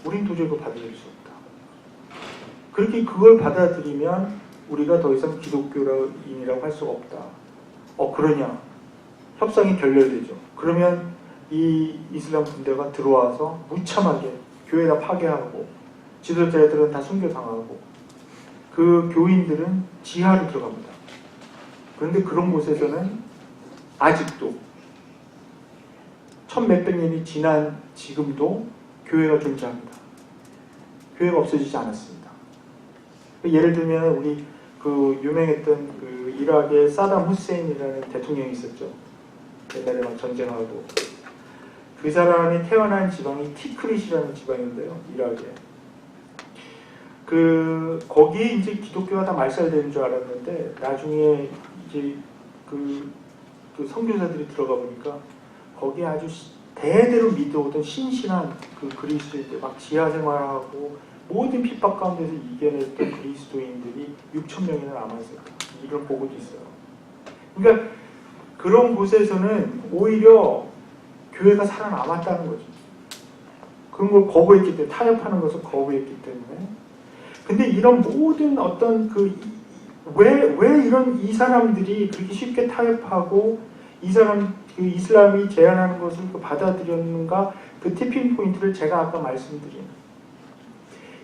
우린 도저히 그거 받아들일 수 없다. 그렇게 그걸 받아들이면 우리가 더 이상 기독교인이라고 할 수가 없다. 그러냐? 협상이 결렬되죠. 그러면 이 이슬람 군대가 들어와서 무참하게 교회다 파괴하고 지도자들은 다 순교당하고 그 교인들은 지하로 들어갑니다. 그런데 그런 곳에서는 아직도 천몇백 년이 지난 지금도 교회가 존재합니다. 교회가 없어지지 않았습니다. 예를 들면 우리 그 유명했던 그 이라크의 사담 후세인이라는 대통령이 있었죠. 옛날에 막 전쟁하고 그 사람이 태어난 지방이 티크릿이라는 지방인데요, 이라크에. 그 거기에 이제 기독교가 다 말살되는 줄 알았는데 나중에 이제 그 선교사들이 들어가 보니까 거기에 아주 대대로 믿어오던 신실한 그 그리스도인들 막 지하 생활하고 모든 핍박 가운데서 이겨냈던 그리스도인들이 6천 명이나 남아있어요. 이런 보고도 있어요. 그러니까 그런 곳에서는 오히려 교회가 살아남았다는 거죠. 그런 걸 거부했기 때문에, 타협하는 것을 거부했기 때문에. 근데 이런 모든 어떤 왜 이런 이 사람들이 그렇게 쉽게 타협하고 이 사람 그 이슬람이 제안하는 것을 받아들였는가, 그 티핑 포인트를 제가 아까 말씀드린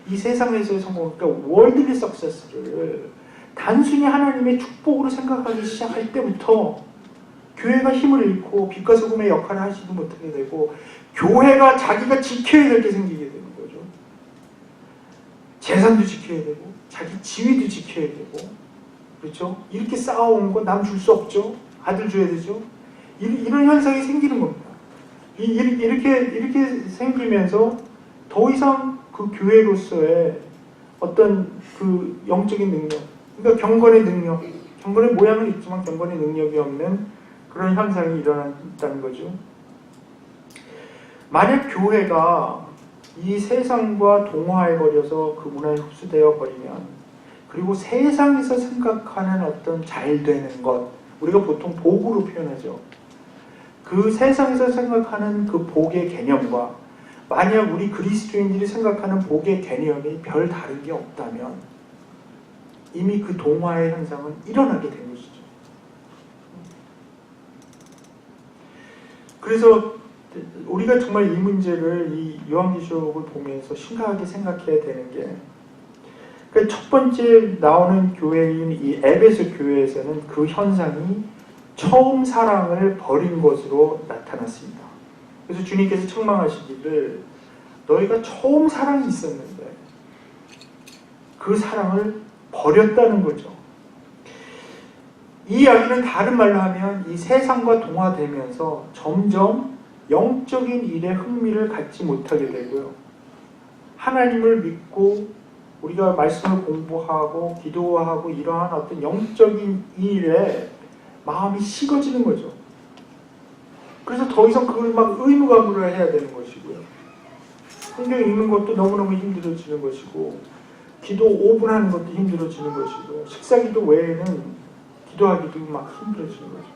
이 세상에서의 성공, 그러니까 월드리 석세스를 단순히 하나님의 축복으로 생각하기 시작할 때부터 교회가 힘을 잃고 빛과 소금의 역할을 하지도 못하게 되고 교회가 자기가 지켜야 될 게 생기게 되는 거죠. 재산도 지켜야 되고 자기 지위도 지켜야 되고, 그렇죠? 이렇게 쌓아온 거 남 줄 수 없죠. 아들 줘야 되죠. 이런 현상이 생기는 겁니다. 이렇게 생기면서 더 이상 그 교회로서의 어떤 그 영적인 능력, 그러니까 경건의 능력, 경건의 모양은 있지만 경건의 능력이 없는 그런 현상이 일어난다는 거죠. 만약 교회가 이 세상과 동화해버려서 그 문화에 흡수되어 버리면, 그리고 세상에서 생각하는 어떤 잘 되는 것, 우리가 보통 복으로 표현하죠. 그 세상에서 생각하는 그 복의 개념과 만약 우리 그리스도인들이 생각하는 복의 개념이 별 다른 게 없다면 이미 그 동화의 현상은 일어나게 된 것이죠. 그래서 우리가 정말 이 문제를 이 요한계시록을 보면서 심각하게 생각해야 되는 게, 그러니까 첫 번째 나오는 교회인 이 에베소 교회에서는 그 현상이 처음 사랑을 버린 것으로 나타났습니다. 그래서 주님께서 책망하시기를 너희가 처음 사랑이 있었는데 그 사랑을 버렸다는 거죠. 이 이야기는 다른 말로 하면 이 세상과 동화되면서 점점 영적인 일에 흥미를 갖지 못하게 되고요. 하나님을 믿고 우리가 말씀을 공부하고 기도하고 이러한 어떤 영적인 일에 마음이 식어지는 거죠. 그래서 더 이상 그걸 막 의무감으로 해야 되는 것이고요. 성경 읽는 것도 너무너무 힘들어지는 것이고, 기도 5분 하는 것도 힘들어지는 것이고요. 식사기도 외에는 기도하기도 막 힘들어지는 거죠.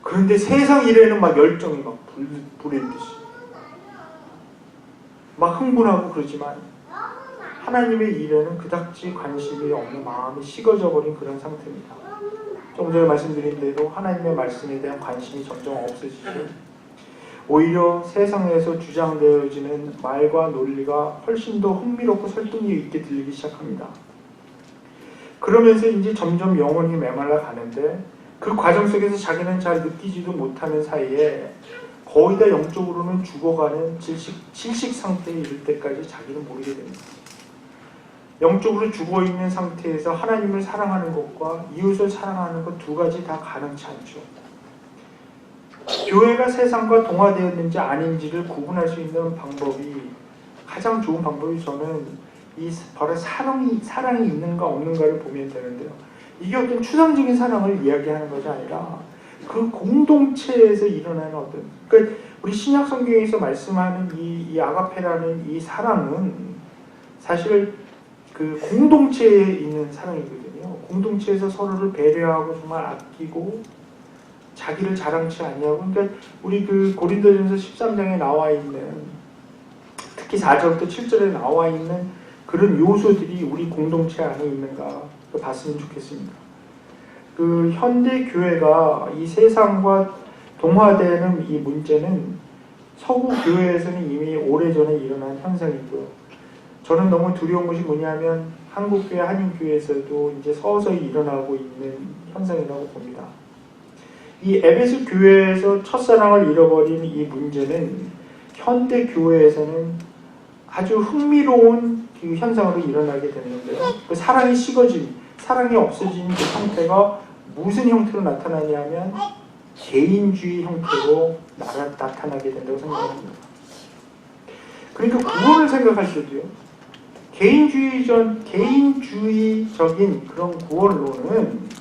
그런데 세상 일에는 막 열정이 막 불일듯이 막 흥분하고 그러지만 하나님의 일에는 그닥지 관심이 없는 마음이 식어져 버린 그런 상태입니다. 좀 전에 말씀드린 대로 하나님의 말씀에 대한 관심이 점점 없어지죠. 오히려 세상에서 주장되어지는 말과 논리가 훨씬 더 흥미롭고 설득력 있게 들리기 시작합니다. 그러면서 이제 점점 영혼이 메말라 가는데, 그 과정 속에서 자기는 잘 느끼지도 못하는 사이에 거의 다 영적으로는 죽어가는 질식 상태에 이를 때까지 자기는 모르게 됩니다. 영적으로 죽어있는 상태에서 하나님을 사랑하는 것과 이웃을 사랑하는 것 두 가지 다 가능치 않죠. 교회가 세상과 동화되었는지 아닌지를 구분할 수 있는 방법이, 가장 좋은 방법이 저는 바로 사랑이 있는가 없는가를 보면 되는데요. 이게 어떤 추상적인 사랑을 이야기하는 것이 아니라 그 공동체에서 일어나는 어떤, 그러니까 우리 신약 성경에서 말씀하는 이 아가페라는 이 사랑은 사실 그 공동체에 있는 사랑이거든요. 공동체에서 서로를 배려하고 정말 아끼고 자기를 자랑치 아니하고, 그러니까 우리 그 고린도전서 13장에 나와 있는, 특히 4절부터 7절에 나와 있는 그런 요소들이 우리 공동체 안에 있는가 봤으면 좋겠습니다. 그 현대 교회가 이 세상과 동화되는 이 문제는 서구 교회에서는 이미 오래전에 일어난 현상이고요. 저는 너무 두려운 것이 뭐냐면 한국교회, 한인교회에서도 이제 서서히 일어나고 있는 현상이라고 봅니다. 이 에베소 교회에서 첫사랑을 잃어버린 이 문제는 현대 교회에서는 아주 흥미로운 그 현상으로 일어나게 됐는데요. 그 사랑이 식어진, 사랑이 없어진 그 상태가 무슨 형태로 나타나냐면 개인주의 형태로 나타나게 된다고 생각합니다. 그러니까 구원을 생각할 때도요. 개인주의적인 그런 구원론은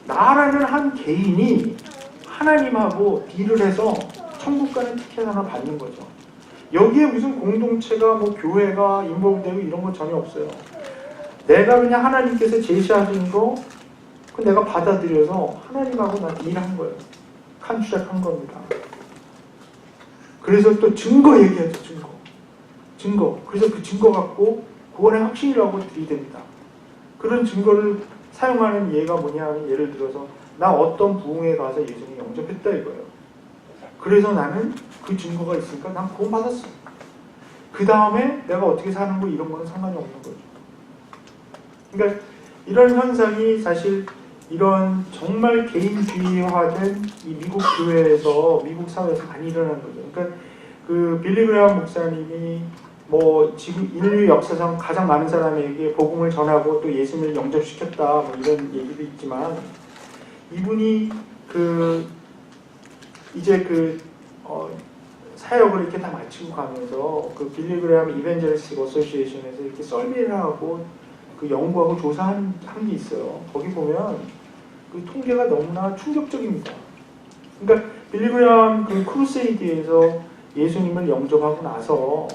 나라는 한 개인이 하나님하고 딜을 해서 천국 가는 티켓 하나 받는 거죠. 여기에 무슨 공동체가 뭐 교회가 인volve되고 이런 건 전혀 없어요. 내가 그냥 하나님께서 제시하신 거 내가 받아들여서 하나님하고 나 딜한 거예요. 컨트랙한 겁니다. 그래서 또 증거 얘기하죠. 증거. 그래서 그 증거 갖고 구원의 확신이라고 들이댑니다. 그런 증거를 사용하는 예가 뭐냐 하면 예를 들어서 나 어떤 부흥에 가서 예수님 영접했다 이거예요. 그래서 나는 그 증거가 있으니까 난 구원 받았어. 그 다음에 내가 어떻게 사는 거 이런 거는 상관이 없는 거죠. 그러니까 이런 현상이 사실 이런 정말 개인주의화된 이 미국 교회에서 미국 사회에서 많이 일어나는 거죠. 그러니까 그 빌리 그레이엄 목사님이 뭐 지금 인류 역사상 가장 많은 사람에게 복음을 전하고 또 예수님을 영접시켰다 뭐 이런 얘기도 있지만 이분이 이제 사역을 이렇게 다 마치고 가면서 그 빌리 그레이엄 이벤젤리스틱 어소시에이션에서 이렇게 설비를 하고 그 연구하고 조사한 게 있어요. 거기 보면 그 통계가 너무나 충격적입니다. 그러니까 빌리 그레이엄 그 크루세이드에서 예수님을 영접하고 나서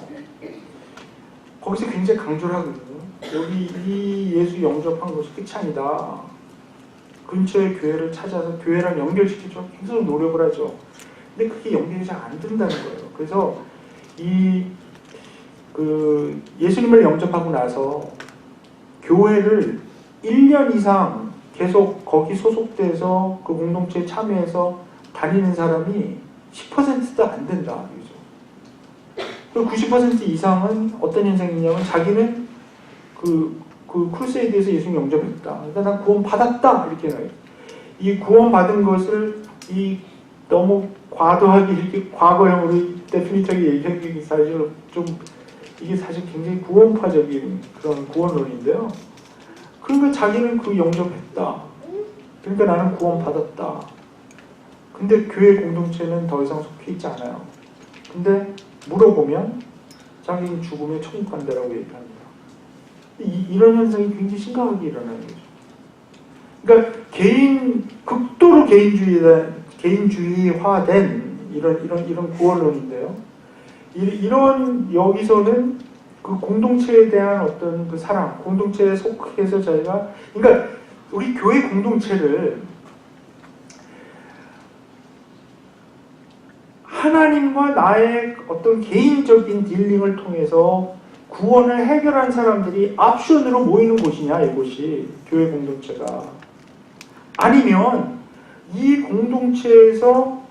거기서 굉장히 강조를 하거든요. 여기 이 예수 영접한 것이 끝이 아니다. 근처의 교회를 찾아서 교회랑 연결시키죠. 계속 노력을 하죠. 근데 그게 연결이 잘 안 된다는 거예요. 그래서 예수님을 영접하고 나서 교회를 1년 이상 계속 거기 소속돼서 그 공동체에 참여해서 다니는 사람이 10%도 안 된다. 그리고 90% 이상은 어떤 현상이냐면 자기는 그 크루세이드에서 예수님 영접했다. 그러니까 난 구원 받았다. 이렇게 나요. 이 구원 받은 것을 너무 과도하게 이렇게 과거형으로 데피니트하게 얘기하기 사실 이게 사실 굉장히 구원파적인 그런 구원론인데요. 그러니까 자기는 그 영접했다. 그러니까 나는 구원 받았다. 근데 교회 공동체는 더 이상 속해 있지 않아요. 근데 물어보면 자기는 죽으면 천국 간다라고 얘기합니다. 이런 현상이 굉장히 심각하게 일어나는 거죠. 그러니까 극도로 개인주의화된 이런 구원론인데요. 이런 여기서는 그 공동체에 대한 어떤 그 사랑, 공동체에 속해서 그러니까 우리 교회 공동체를 하나님과 나의 어떤 개인적인 딜링을 통해서 구원을 해결한 사람들이 옵션으로 모이는 곳이냐 이곳이 교회 공동체가 아니면 이 공동체에서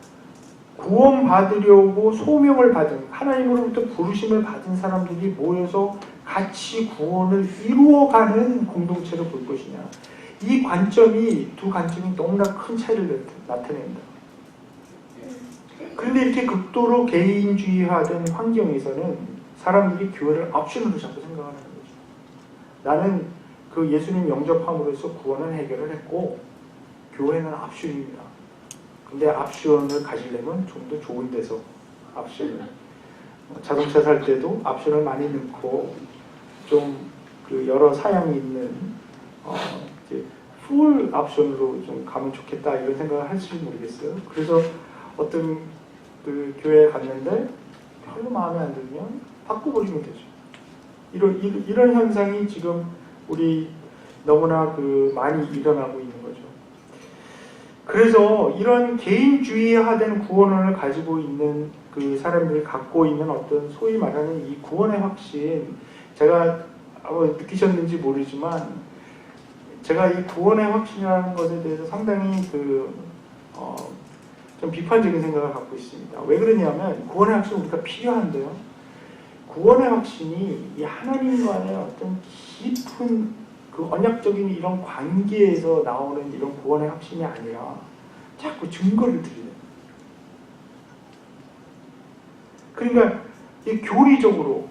구원받으려고 소명을 받은 하나님으로부터 부르심을 받은 사람들이 모여서 같이 구원을 이루어가는 공동체로 볼 것이냐 이 두 관점이 너무나 큰 차이를 나타냅니다. 그런데 이렇게 극도로 개인주의화된 환경에서는 사람들이 교회를 옵션으로 자꾸 생각하는 거죠. 나는 그 예수님 영접함으로써 구원을 해결을 했고 교회는 옵션입니다. 근데 옵션을 가지려면 좀 더 좋은 데서 옵션을 자동차 살 때도 옵션을 많이 넣고 좀 그 여러 사양이 있는 이제 풀 옵션으로 좀 가면 좋겠다 이런 생각을 할지 모르겠어요. 그래서 어떤 그 교회에 갔는데 별로 마음에 안 들면 바꿔버리면 되죠. 이런 현상이 지금 우리 너무나 많이 일어나고 있는 거죠. 그래서 이런 개인주의화된 구원론을 가지고 있는 그 사람들이 갖고 있는 어떤 소위 말하는 이 구원의 확신, 제가 느끼셨는지 모르지만 제가 이 구원의 확신이라는 것에 대해서 상당히 좀 좀 비판적인 생각을 갖고 있습니다. 왜 그러냐면 구원의 확신 우리가 필요한데요. 구원의 확신이 이 하나님과의 어떤 깊은 그 언약적인 이런 관계에서 나오는 이런 구원의 확신이 아니라 자꾸 증거를 드리는. 그러니까 이 교리적으로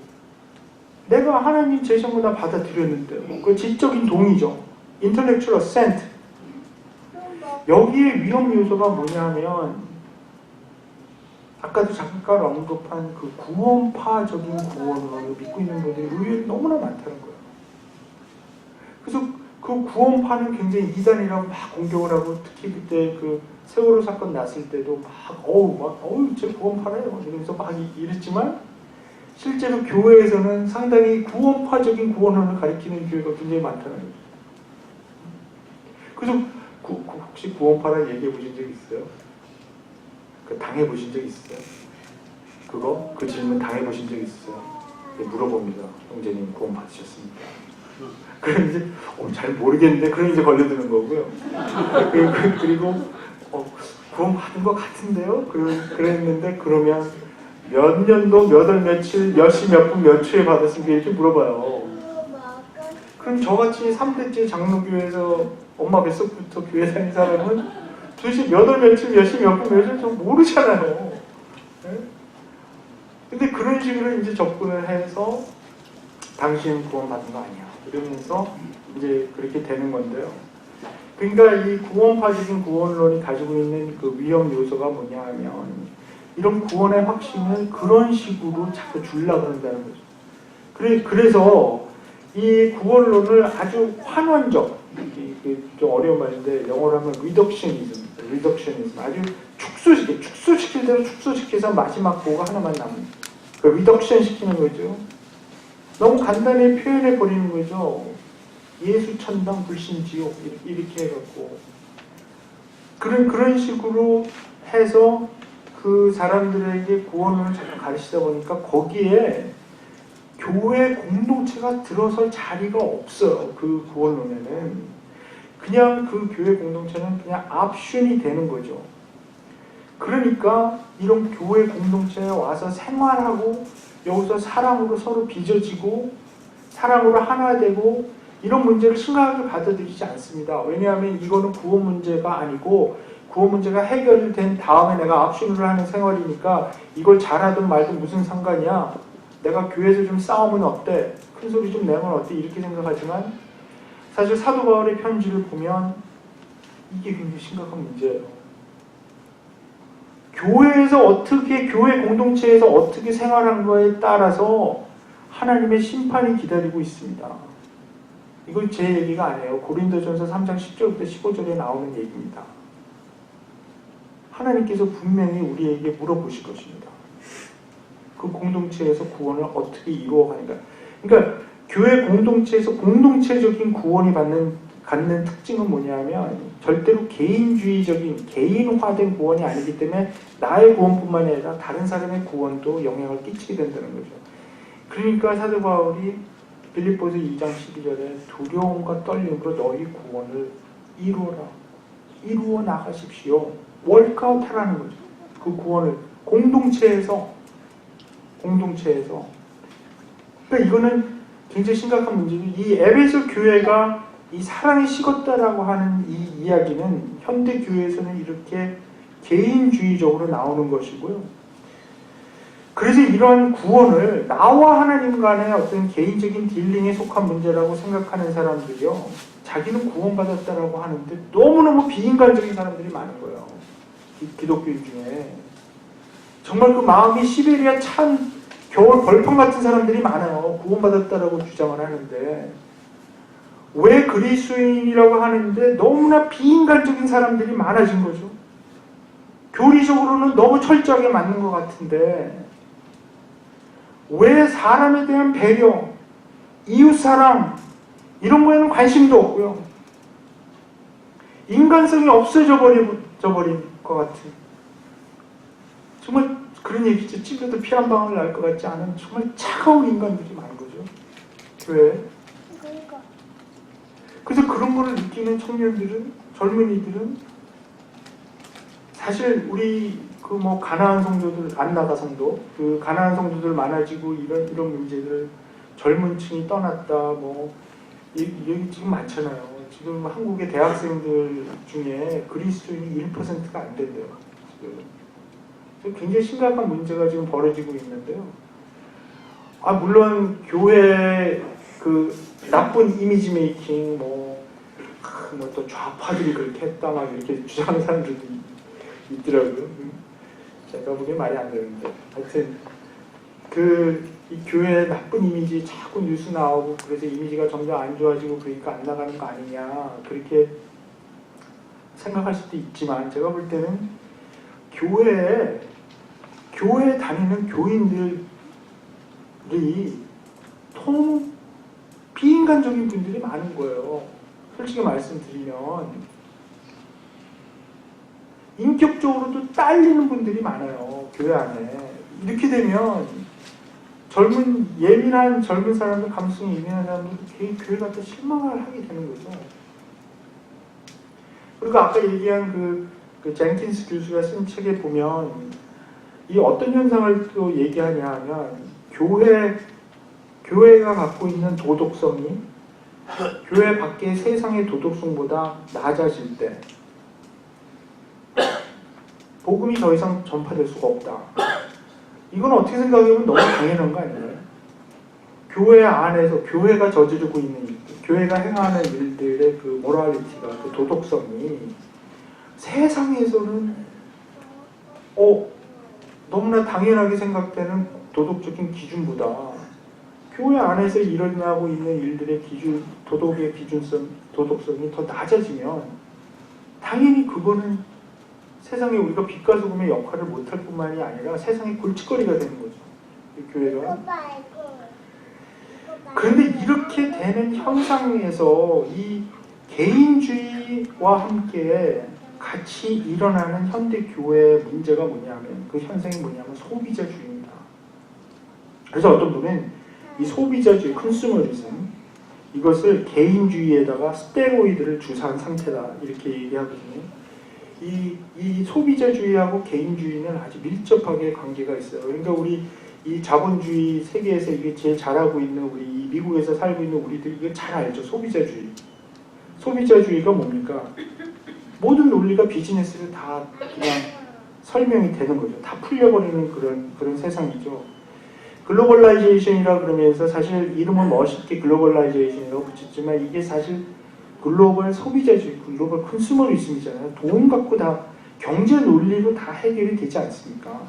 내가 하나님 제시한 거 다 받아들였는데 그 지적인 동의죠. intellectual assent. 여기에 위험 요소가 뭐냐면 아까도 잠깐 언급한 그 구원파적인 구원론을 믿고 있는 분들이 의외로 너무나 많다는 거예요. 그래서 그 구원파는 굉장히 이단이라고 막 공격을 하고 특히 그때 그 세월호 사건 났을 때도 제 구원파래요 이러면서 막 이랬지만 실제로 교회에서는 상당히 구원파적인 구원론을 가리키는 교회가 굉장히 많다는 거죠. 그래서 혹시 구원파라 얘기해 보신 적 있어요? 당해 보신 적 있어요? 그 질문 당해 보신 적 있어요? 물어봅니다. 형제님 구원 받으셨습니까? 그럼 이제 잘 모르겠는데 그럼 이제 걸려드는 거고요. 그리고 구원 받은 것 같은데요? 그랬는데 그러면 몇 년도 몇 월 며칠 몇 시 몇 분 몇 초에 받았습니까? 이렇게 물어봐요. 그럼 저같이 3대째 장로교회에서 엄마 뱃속부터 교회 다닌 사람은 도대체 몇 월 며칠 몇 시 몇 분 몇 초를 좀 모르잖아요. 네? 근데 그런 식으로 이제 접근을 해서 당신 구원받은 거 아니야. 이러면서 이제 그렇게 되는 건데요. 그러니까 이 구원파적인 구원론이 가지고 있는 그 위험 요소가 뭐냐 하면 이런 구원의 확신을 그런 식으로 자꾸 주려고 한다는 거죠. 그래서 이 구원론을 아주 환원적, 좀 어려운 말인데 영어로 하면 리덕셔니즘 아주 축소시킬 대로 축소시켜서 마지막 보가 하나만 남은 그 리덕션 시키는 거죠. 너무 간단히 표현해 버리는 거죠. 예수 천당 불신 지옥 이렇게 해갖고 그런 식으로 해서 그 사람들에게 구원을 자꾸 가르치다 보니까 거기에 교회 공동체가 들어설 자리가 없어요. 그 구원론에는 그냥 그 교회 공동체는 그냥 압슌이 되는 거죠. 그러니까 이런 교회 공동체에 와서 생활하고 여기서 사랑으로 서로 빚어지고 사랑으로 하나 되고 이런 문제를 심각하게 받아들이지 않습니다. 왜냐하면 이거는 구원 문제가 아니고 구원 문제가 해결된 다음에 내가 압순을 하는 생활이니까 이걸 잘하든 말든 무슨 상관이야. 내가 교회에서 좀 싸우면 어때? 큰 소리 좀 내면 어때? 이렇게 생각하지만 사실 사도 바울의 편지를 보면 이게 굉장히 심각한 문제예요. 교회에서 어떻게 교회 공동체에서 어떻게 생활한 거에 따라서 하나님의 심판이 기다리고 있습니다. 이건 제 얘기가 아니에요. 고린도전서 3장 10절부터 15절에 나오는 얘기입니다. 하나님께서 분명히 우리에게 물어보실 것입니다. 그 공동체에서 구원을 어떻게 이루어가는가. 그러니까 교회 공동체에서 공동체적인 구원이 갖는 특징은 뭐냐면 절대로 개인주의적인 개인화된 구원이 아니기 때문에 나의 구원뿐만 아니라 다른 사람의 구원도 영향을 끼치게 된다는 거죠. 그러니까 사도 바울이 빌립보서 2장 12절에 두려움과 떨림으로 너희 구원을 이루어 나가십시오. 월크아웃 하라는 거죠. 그 구원을 공동체에서 그러니까 이거는 굉장히 심각한 문제죠. 이 에베소 교회가 이 사랑이 식었다라고 하는 이 이야기는 현대 교회에서는 이렇게 개인주의적으로 나오는 것이고요. 그래서 이러한 구원을 나와 하나님 간의 어떤 개인적인 딜링에 속한 문제라고 생각하는 사람들이요. 자기는 구원받았다라고 하는데 너무너무 비인간적인 사람들이 많은 거예요. 기독교인 중에. 정말 그 마음이 시베리아 찬 겨울 벌판 같은 사람들이 많아요. 구원받았다라고 주장을 하는데 왜 그리스도인이라고 하는데 너무나 비인간적인 사람들이 많아진 거죠. 교리적으로는 너무 철저하게 맞는 것 같은데 왜 사람에 대한 배려, 이웃사랑 이런 거에는 관심도 없고요. 인간성이 없어져 버린 것 같은 정말 그런 얘기죠. 찔려도 피 한 방울 날 것 같지 않은 정말 차가운 인간들이 많은 거죠. 교회에. 그래서 그런 거를 느끼는 청년들은 젊은이들은 사실 우리 그 뭐 가난한 성도들, 안나가 성도, 그 가난한 성도들 많아지고 이런 문제들, 젊은 층이 떠났다, 뭐 이게 지금 많잖아요. 지금 한국의 대학생들 중에 그리스도인이 1%가 안 된대요. 지금 굉장히 심각한 문제가 지금 벌어지고 있는데요. 물론 교회 그 나쁜 이미지 메이킹 또 좌파들이 그렇게 했다 막 이렇게 주장하는 사람들도 있더라고요. 제가 보기엔 말이 안 되는데 하여튼 이 교회의 나쁜 이미지 자꾸 뉴스 나오고 그래서 이미지가 점점 안 좋아지고 그러니까 안 나가는 거 아니냐 그렇게 생각할 수도 있지만 제가 볼 때는 교회에 다니는 교인들이 너무 비인간적인 분들이 많은 거예요. 솔직히 말씀드리면 인격적으로도 딸리는 분들이 많아요. 교회 안에. 이렇게 되면 예민한 젊은 사람들, 감성이 예민한 사람들도 교회 갖다 실망을 하게 되는 거죠. 그리고 아까 얘기한 그 젠킨스 교수가 쓴 책에 보면 이 어떤 현상을 또 얘기하냐 하면 교회가 갖고 있는 도덕성이 교회 밖의 세상의 도덕성보다 낮아질 때 복음이 더 이상 전파될 수가 없다. 이건 어떻게 생각하면 너무 당연한 거 아니에요? 교회 안에서 교회가 저지르고 있는 일들, 교회가 행하는 일들의 그 모랄리티가, 그 도덕성이 세상에서는 너무나 당연하게 생각되는 도덕적인 기준보다 교회 안에서 일어나고 있는 일들의 도덕의 도덕성이 더 낮아지면 당연히 그거는 세상에 우리가 빛과 소금의 역할을 못할 뿐만이 아니라 세상의 골칫거리가 되는 거죠. 이 교회가. 그런데 이렇게 되는 현상에서 이 개인주의와 함께 같이 일어나는 현대 교회의 문제가 뭐냐면 그 현상이 뭐냐면 소비자주의입니다. 그래서 어떤 분은 이 소비자주의, 컨슈머리즘 이것을 개인주의에다가 스테로이드를 주사한 상태다 이렇게 얘기하거든요. 이 소비자주의하고 개인주의는 아주 밀접하게 관계가 있어요. 그러니까 우리 이 자본주의 세계에서 이게 제일 잘하고 있는 우리 미국에서 살고 있는 우리들 이거 잘 알죠. 소비자주의. 소비자주의가 뭡니까? 모든 논리가 비즈니스를 다 그냥 설명이 되는 거죠. 다 풀려버리는 그런 세상이죠. 글로벌라이제이션이라 그러면서 사실 이름은 멋있게 글로벌라이제이션이라고 붙였지만 이게 사실 글로벌 소비자주의, 글로벌 컨슈머리즘이잖아요. 돈 갖고 다 경제 논리로 다 해결이 되지 않습니까?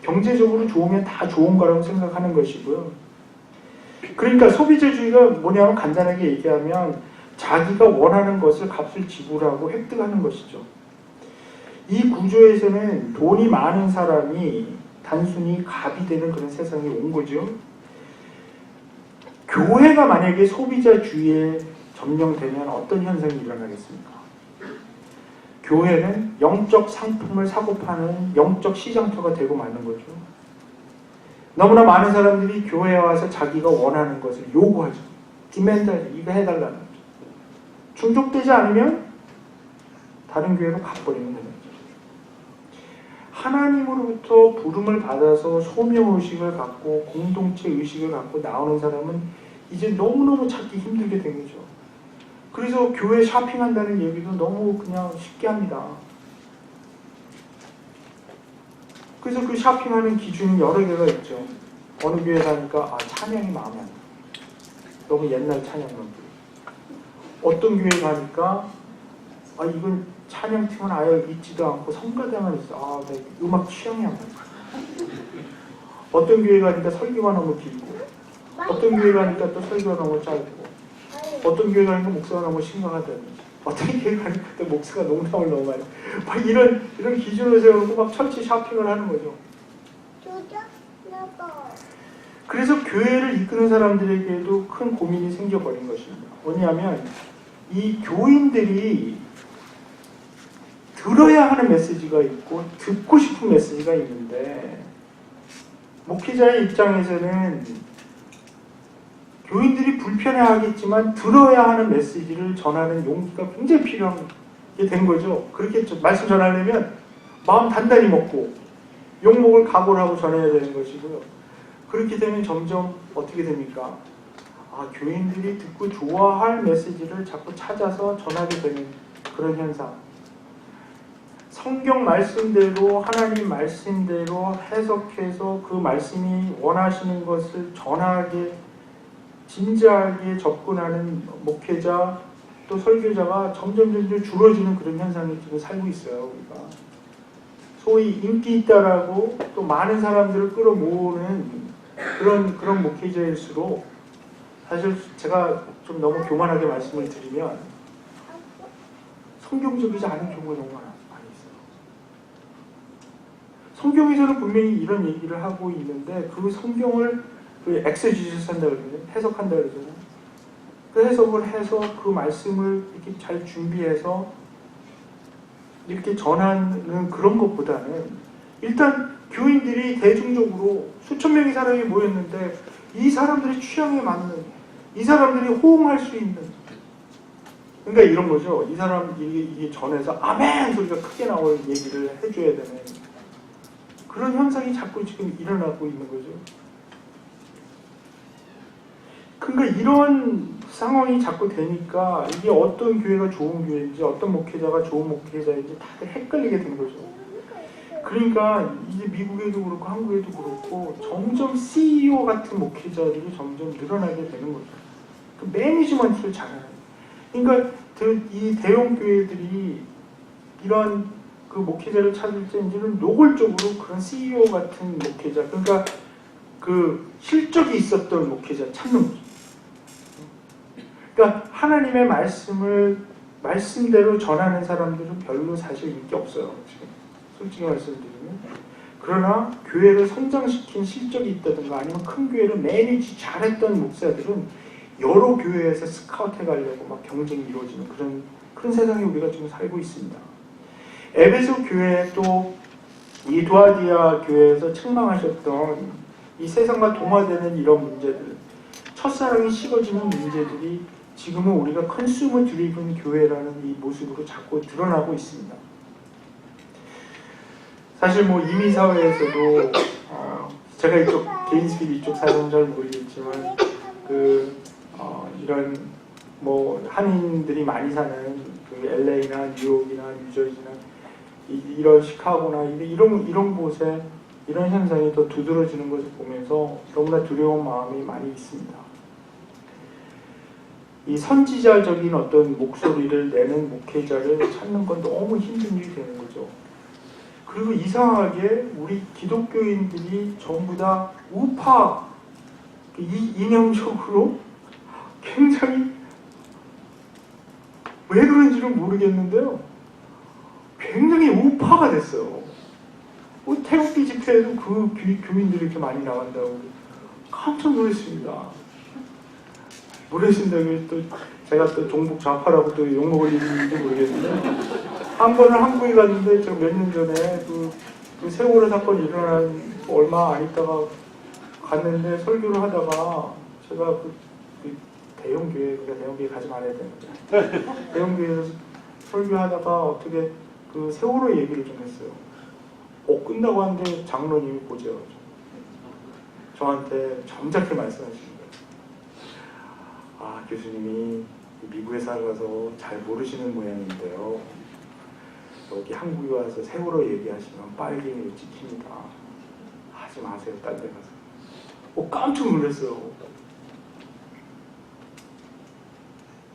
경제적으로 좋으면 다 좋은 거라고 생각하는 것이고요. 그러니까 소비자주의가 뭐냐면 간단하게 얘기하면 자기가 원하는 것을 값을 지불하고 획득하는 것이죠. 이 구조에서는 돈이 많은 사람이 단순히 갑이 되는 그런 세상이 온 거죠. 교회가 만약에 소비자주의에 점령되면 어떤 현상이 일어나겠습니까? 교회는 영적 상품을 사고 파는 영적 시장터가 되고 마는 거죠. 너무나 많은 사람들이 교회에 와서 자기가 원하는 것을 요구하죠. 디맨드, 이거 해달라는 거죠. 충족되지 않으면 다른 교회로 가버리는 거죠. 하나님으로부터 부름을 받아서 소명의식을 갖고 공동체 의식을 갖고 나오는 사람은 이제 너무너무 찾기 힘들게 된 거죠. 그래서 교회 쇼핑한다는 얘기도 너무 그냥 쉽게 합니다. 그래서 그 쇼핑하는 기준이 여러 개가 있죠. 어느 교회 가니까 찬양이 마음에 안 들어. 너무 옛날 찬양만 부르고. 어떤 교회 가니까 이건 찬양팀은 아예 있지도 않고 성가대만 있어. 내 음악 취향이 안 맞아. 어떤 교회 가니까 설교가 너무 길고 어떤 교회 가니까 또 설교가 너무 짧고 어떤 교회 가니까 목사가 너무 심각하다니 어떤 교회 가니까 또 목사가 농담을 너무 많이 막 이런 기준을 세우고 막 철저히 쇼핑을 하는 거죠. 그래서 교회를 이끄는 사람들에게도 큰 고민이 생겨버린 것입니다. 뭐냐면 이 교인들이 들어야 하는 메시지가 있고 듣고 싶은 메시지가 있는데 목회자의 입장에서는 교인들이 불편해하겠지만 들어야 하는 메시지를 전하는 용기가 굉장히 필요하게 된 거죠. 그렇게 말씀 전하려면 마음 단단히 먹고 욕먹을 각오를 하고 전해야 되는 것이고요. 그렇게 되면 점점 어떻게 됩니까? 교인들이 듣고 좋아할 메시지를 자꾸 찾아서 전하게 되는 그런 현상. 성경 말씀대로 하나님 말씀대로 해석해서 그 말씀이 원하시는 것을 전하게 진지하게 접근하는 목회자 또 설교자가 점점 줄어지는 그런 현상이 지금 살고 있어요. 우리가 소위 인기 있다라고 또 많은 사람들을 끌어모으는 그런 목회자일수록 사실 제가 좀 너무 교만하게 말씀을 드리면 성경적이지 않은 경우가 너무 많이 있어요. 성경에서는 분명히 이런 얘기를 하고 있는데 그 성경을 엑세지시스 한다 그러잖아요. 해석한다 그러잖아요. 그 해석을 해서 그 말씀을 이렇게 잘 준비해서 이렇게 전하는 그런 것보다는 일단 교인들이 대중적으로 수천 명의 사람이 모였는데 이 사람들의 취향에 맞는 이 사람들이 호응할 수 있는 그러니까 이런 거죠. 이 사람 이게 전해서 아멘 소리가 크게 나올 얘기를 해줘야 되는 그런 현상이 자꾸 지금 일어나고 있는 거죠. 그러니까 이런 상황이 자꾸 되니까 이게 어떤 교회가 좋은 교회인지 어떤 목회자가 좋은 목회자인지 다들 헷갈리게 된 거죠. 그러니까 이제 미국에도 그렇고 한국에도 그렇고 점점 CEO 같은 목회자들이 점점 늘어나게 되는 거죠. 그 매니지먼트를 잘하는. 그러니까 이 대형 교회들이 이런 그 목회자를 찾을 때 이제는 노골적으로 그런 CEO 같은 목회자, 그러니까 그 실적이 있었던 목회자 찾는 거죠. 그러니까 하나님의 말씀을 말씀대로 전하는 사람들은 별로 사실 인기 없어요. 지금 솔직히 말씀드리면. 그러나 교회를 성장시킨 실적이 있다든가 아니면 큰 교회를 매니지 잘했던 목사들은 여러 교회에서 스카우트 해가려고 막 경쟁이 이루어지는 그런 세상에 우리가 지금 살고 있습니다. 에베소 교회 또 이 두아디아 교회에서 책망하셨던 이 세상과 동화되는 이런 문제들, 첫사랑이 식어지는 문제들이 지금은 우리가 컨슈머 드리븐 교회라는 이 모습으로 자꾸 드러나고 있습니다. 사실 뭐 이민사회에서도 제가 이쪽 게인스빌 이쪽 사람은 잘 모르겠지만 이런 뭐 한인들이 많이 사는 그 LA나 뉴욕이나 뉴저지나 이런 시카고나 이런 곳에 이런 현상이 더 두드러지는 것을 보면서 너무나 두려운 마음이 많이 있습니다. 이 선지자적인 어떤 목소리를 내는 목회자를 찾는 건 너무 힘든 일이 되는 거죠. 그리고 이상하게 우리 기독교인들이 전부 다 우파 이념적으로 굉장히 왜 그런지는 모르겠는데요. 굉장히 우파가 됐어요. 태극기 집회에도 그 교인들이 이렇게 많이 나간다고 깜짝 놀랐습니다. 놀라신다고 또 제가 또 종북 좌파라고 또 욕먹을 일인지 모르겠는데 한 번은 한국에 갔는데 제가 몇 년 전에 그 세월호 사건이 일어난 얼마 안 있다가 갔는데 설교를 하다가 제가 그 대형 교회, 그러니까 대형 교회 가지 말아야 되는 거죠. 대형 교회에서 설교하다가 어떻게 그 세월호 얘기를 좀 했어요. 끝나고 하는데 장로님이 보죠. 저한테 점잖게 말씀하시는 거예요. 교수님이 미국에 살아서 잘 모르시는 모양인데요. 여기 한국에 와서 세월호 얘기하시면 빨갱이로 찍힙니다. 하지 마세요. 딴 데 가서. 깜짝 놀랐어요.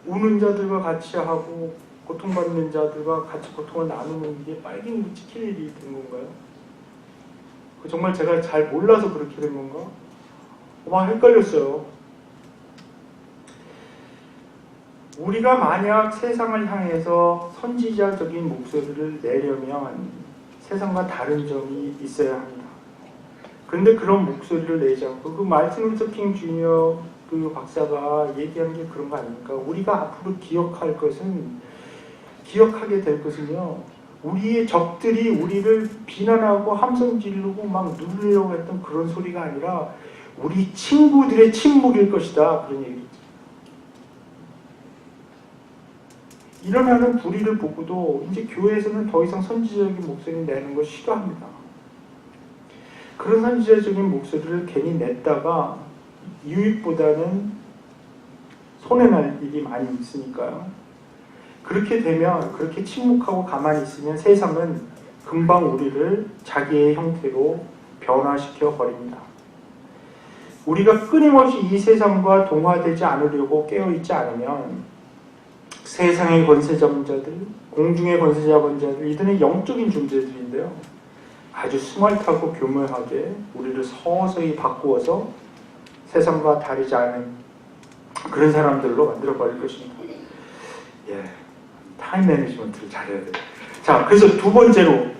우는 자들과 같이 하고 고통받는 자들과 같이 고통을 나누는 게 빨갱이로 찍힐 일이 된 건가요? 정말 제가 잘 몰라서 그렇게 된 건가? 막 헷갈렸어요. 우리가 만약 세상을 향해서 선지자적인 목소리를 내려면 세상과 다른 점이 있어야 합니다. 그런데 그런 목소리를 내지 않고 그 마틴 루터 킹 주니어 그 박사가 얘기하는 게 그런 거 아닙니까? 우리가 앞으로 기억하게 될 것은요. 우리의 적들이 우리를 비난하고 함성 지르고 막 누르려고 했던 그런 소리가 아니라 우리 친구들의 침묵일 것이다. 그런 얘기죠. 일어나는 불의를 보고도 이제 교회에서는 더 이상 선지자적인 목소리를 내는 걸 싫어합니다. 그런 선지자적인 목소리를 괜히 냈다가 유익보다는 손해날 일이 많이 있으니까요. 그렇게 되면, 그렇게 침묵하고 가만히 있으면 세상은 금방 우리를 자기의 형태로 변화시켜 버립니다. 우리가 끊임없이 이 세상과 동화되지 않으려고 깨어있지 않으면 세상의 권세자분자들, 공중의 권세자분자들, 이들은 영적인 존재들인데요. 아주 스마트하고 교묘하게 우리를 서서히 바꾸어서 세상과 다르지 않은 그런 사람들로 만들어버릴 것입니다. 예, 타임 매니지먼트를 잘해야 돼요. 자, 그래서 두 번째로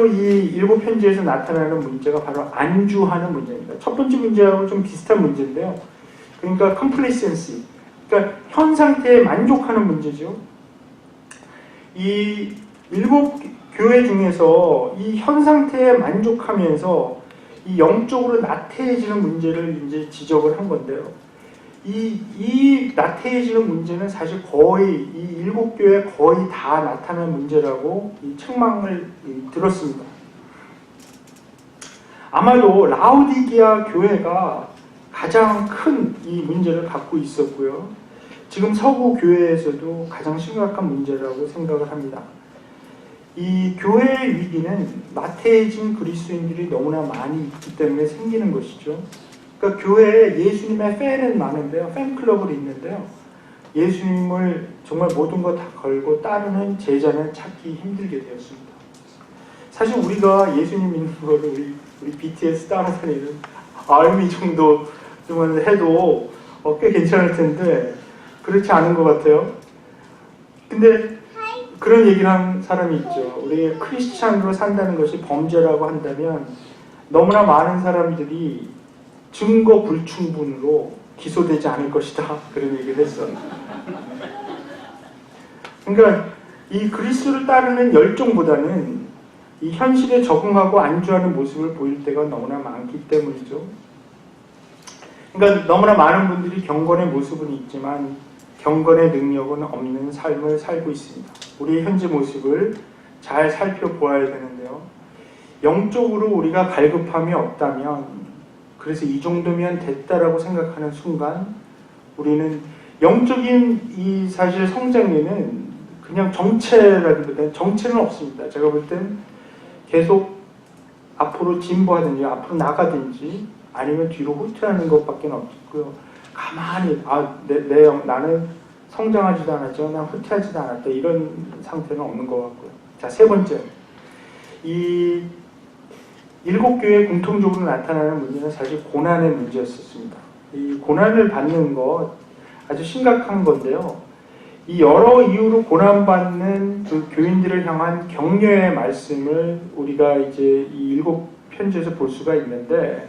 이 7편지에서 나타나는 문제가 바로 안주하는 문제입니다. 첫 번째 문제하고 좀 비슷한 문제인데요. 그러니까 complacency, 그러니까 현 상태에 만족하는 문제죠. 이 7교회 중에서 이 현 상태에 만족하면서 이 영적으로 나태해지는 문제를 이제 지적을 한 건데요. 이 나태해지는 문제는 사실 거의 이 7교회 거의 다 나타나는 문제라고 이 책망을 들었습니다. 아마도 라오디게아 교회가 가장 큰 이 문제를 갖고 있었고요. 지금 서구 교회에서도 가장 심각한 문제라고 생각을 합니다. 이 교회의 위기는 나태해진 그리스도인들이 너무나 많이 있기 때문에 생기는 것이죠. 그러니까 교회에 예수님의 팬은 많은데요. 팬클럽을 있는데요. 예수님을 정말 모든 거 다 걸고 따르는 제자는 찾기 힘들게 되었습니다. 사실 우리가 예수님 믿는 거를 우리 BTS 따라다니는 아미 정도만 해도 꽤 괜찮을 텐데 그렇지 않은 것 같아요. 근데 그런 얘기를 한 사람이 있죠. 우리 크리스찬으로 산다는 것이 범죄라고 한다면 너무나 많은 사람들이 증거 불충분으로 기소되지 않을 것이다. 그런 얘기를 했어요. 그러니까 이 그리스도를 따르는 열정보다는 이 현실에 적응하고 안주하는 모습을 보일 때가 너무나 많기 때문이죠. 그러니까 너무나 많은 분들이 경건의 모습은 있지만 경건의 능력은 없는 삶을 살고 있습니다. 우리의 현재 모습을 잘 살펴보아야 되는데요. 영적으로 우리가 갈급함이 없다면, 그래서 이 정도면 됐다라고 생각하는 순간 우리는 영적인 이 사실 성장에는 그냥 정체라기보다는 정체는 없습니다. 제가 볼 땐 계속 앞으로 진보하든지 앞으로 나가든지 아니면 뒤로 후퇴하는 것밖에 없고요. 가만히 나는 성장하지도 않았죠. 난 후퇴하지도 않았다. 이런 상태는 없는 것 같고요. 자, 세 번째. 이 7교회 공통적으로 나타나는 문제는 사실 고난의 문제였었습니다. 이 고난을 받는 것 아주 심각한 건데요. 이 여러 이유로 고난받는 그 교인들을 향한 격려의 말씀을 우리가 이제 이 7편지에서 볼 수가 있는데,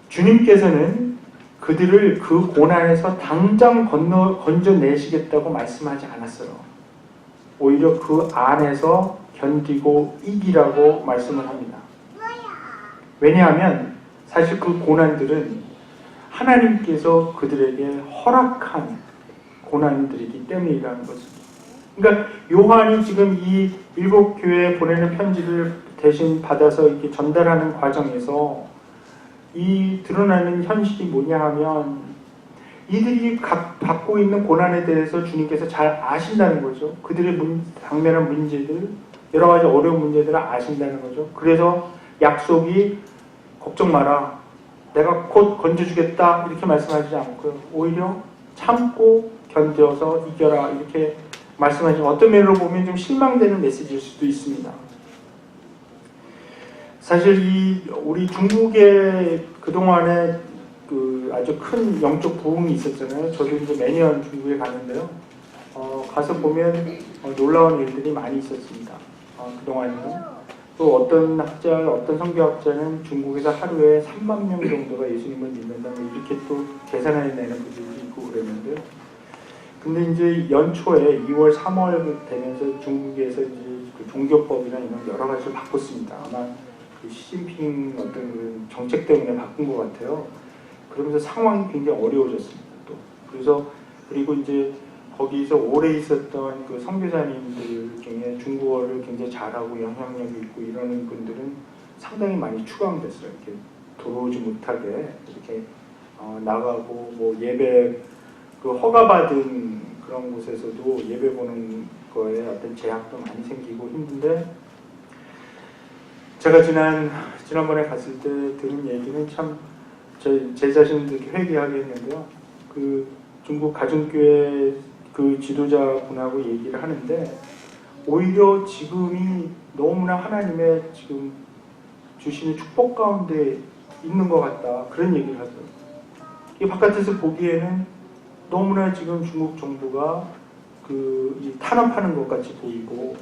주님께서는 그들을 그 고난에서 당장 건져내시겠다고 말씀하지 않았어요. 오히려 그 안에서 견디고 이기라고 말씀을 합니다. 왜냐하면 사실 그 고난들은 하나님께서 그들에게 허락한 고난들이기 때문이라는 것입니다. 그러니까 요한이 지금 이 7교회에 보내는 편지를 대신 받아서 이렇게 전달하는 과정에서 이 드러나는 현실이 뭐냐 하면 이들이 받고 있는 고난에 대해서 주님께서 잘 아신다는 거죠. 그들의 당면한 문제들, 여러 가지 어려운 문제들을 아신다는 거죠. 그래서 약속이 걱정 마라, 내가 곧 건져주겠다 이렇게 말씀하지 않고요. 오히려 참고 견뎌서 이겨라 이렇게 말씀하시면 어떤 면으로 보면 좀 실망되는 메시지일 수도 있습니다. 사실 우리 중국에 그동안에 그 아주 큰 영적 부흥이 있었잖아요. 저도 이제 매년 중국에 가는데요. 가서 보면 놀라운 일들이 많이 있었습니다. 그동안에는. 또 어떤 성교학자는 중국에서 하루에 3만 명 정도가 예수님을 믿는다면 이렇게 또 계산해내는 분들이 있고 그랬는데요. 근데 이제 연초에 2월, 3월 되면서 중국에서 이제 그 종교법이나 이런 여러 가지를 바꿨습니다. 아마 시진핑 어떤 그 정책 때문에 바꾼 것 같아요. 그러면서 상황이 굉장히 어려워졌습니다. 또 그리고 이제 거기서 오래 있었던 그 선교사님들 중에 중국어를 굉장히 잘하고 영향력이 있고 이러는 분들은 상당히 많이 추방됐어요. 이렇게 들어오지 못하게 이렇게 나가고 뭐 예배 그 허가받은 그런 곳에서도 예배 보는 거에 어떤 제약도 많이 생기고 힘든데 제가 지난번에 갔을 때 들은 얘기는 참 제 자신도 이렇게 회개하게 했는데요. 그 중국 가정교회 그 지도자분하고 얘기를 하는데 오히려 지금이 너무나 하나님의 지금 주시는 축복 가운데 있는 것 같다. 그런 얘기를 하더라고요. 이 바깥에서 보기에는 너무나 지금 중국 정부가 이 탄압하는 것 같이 보이고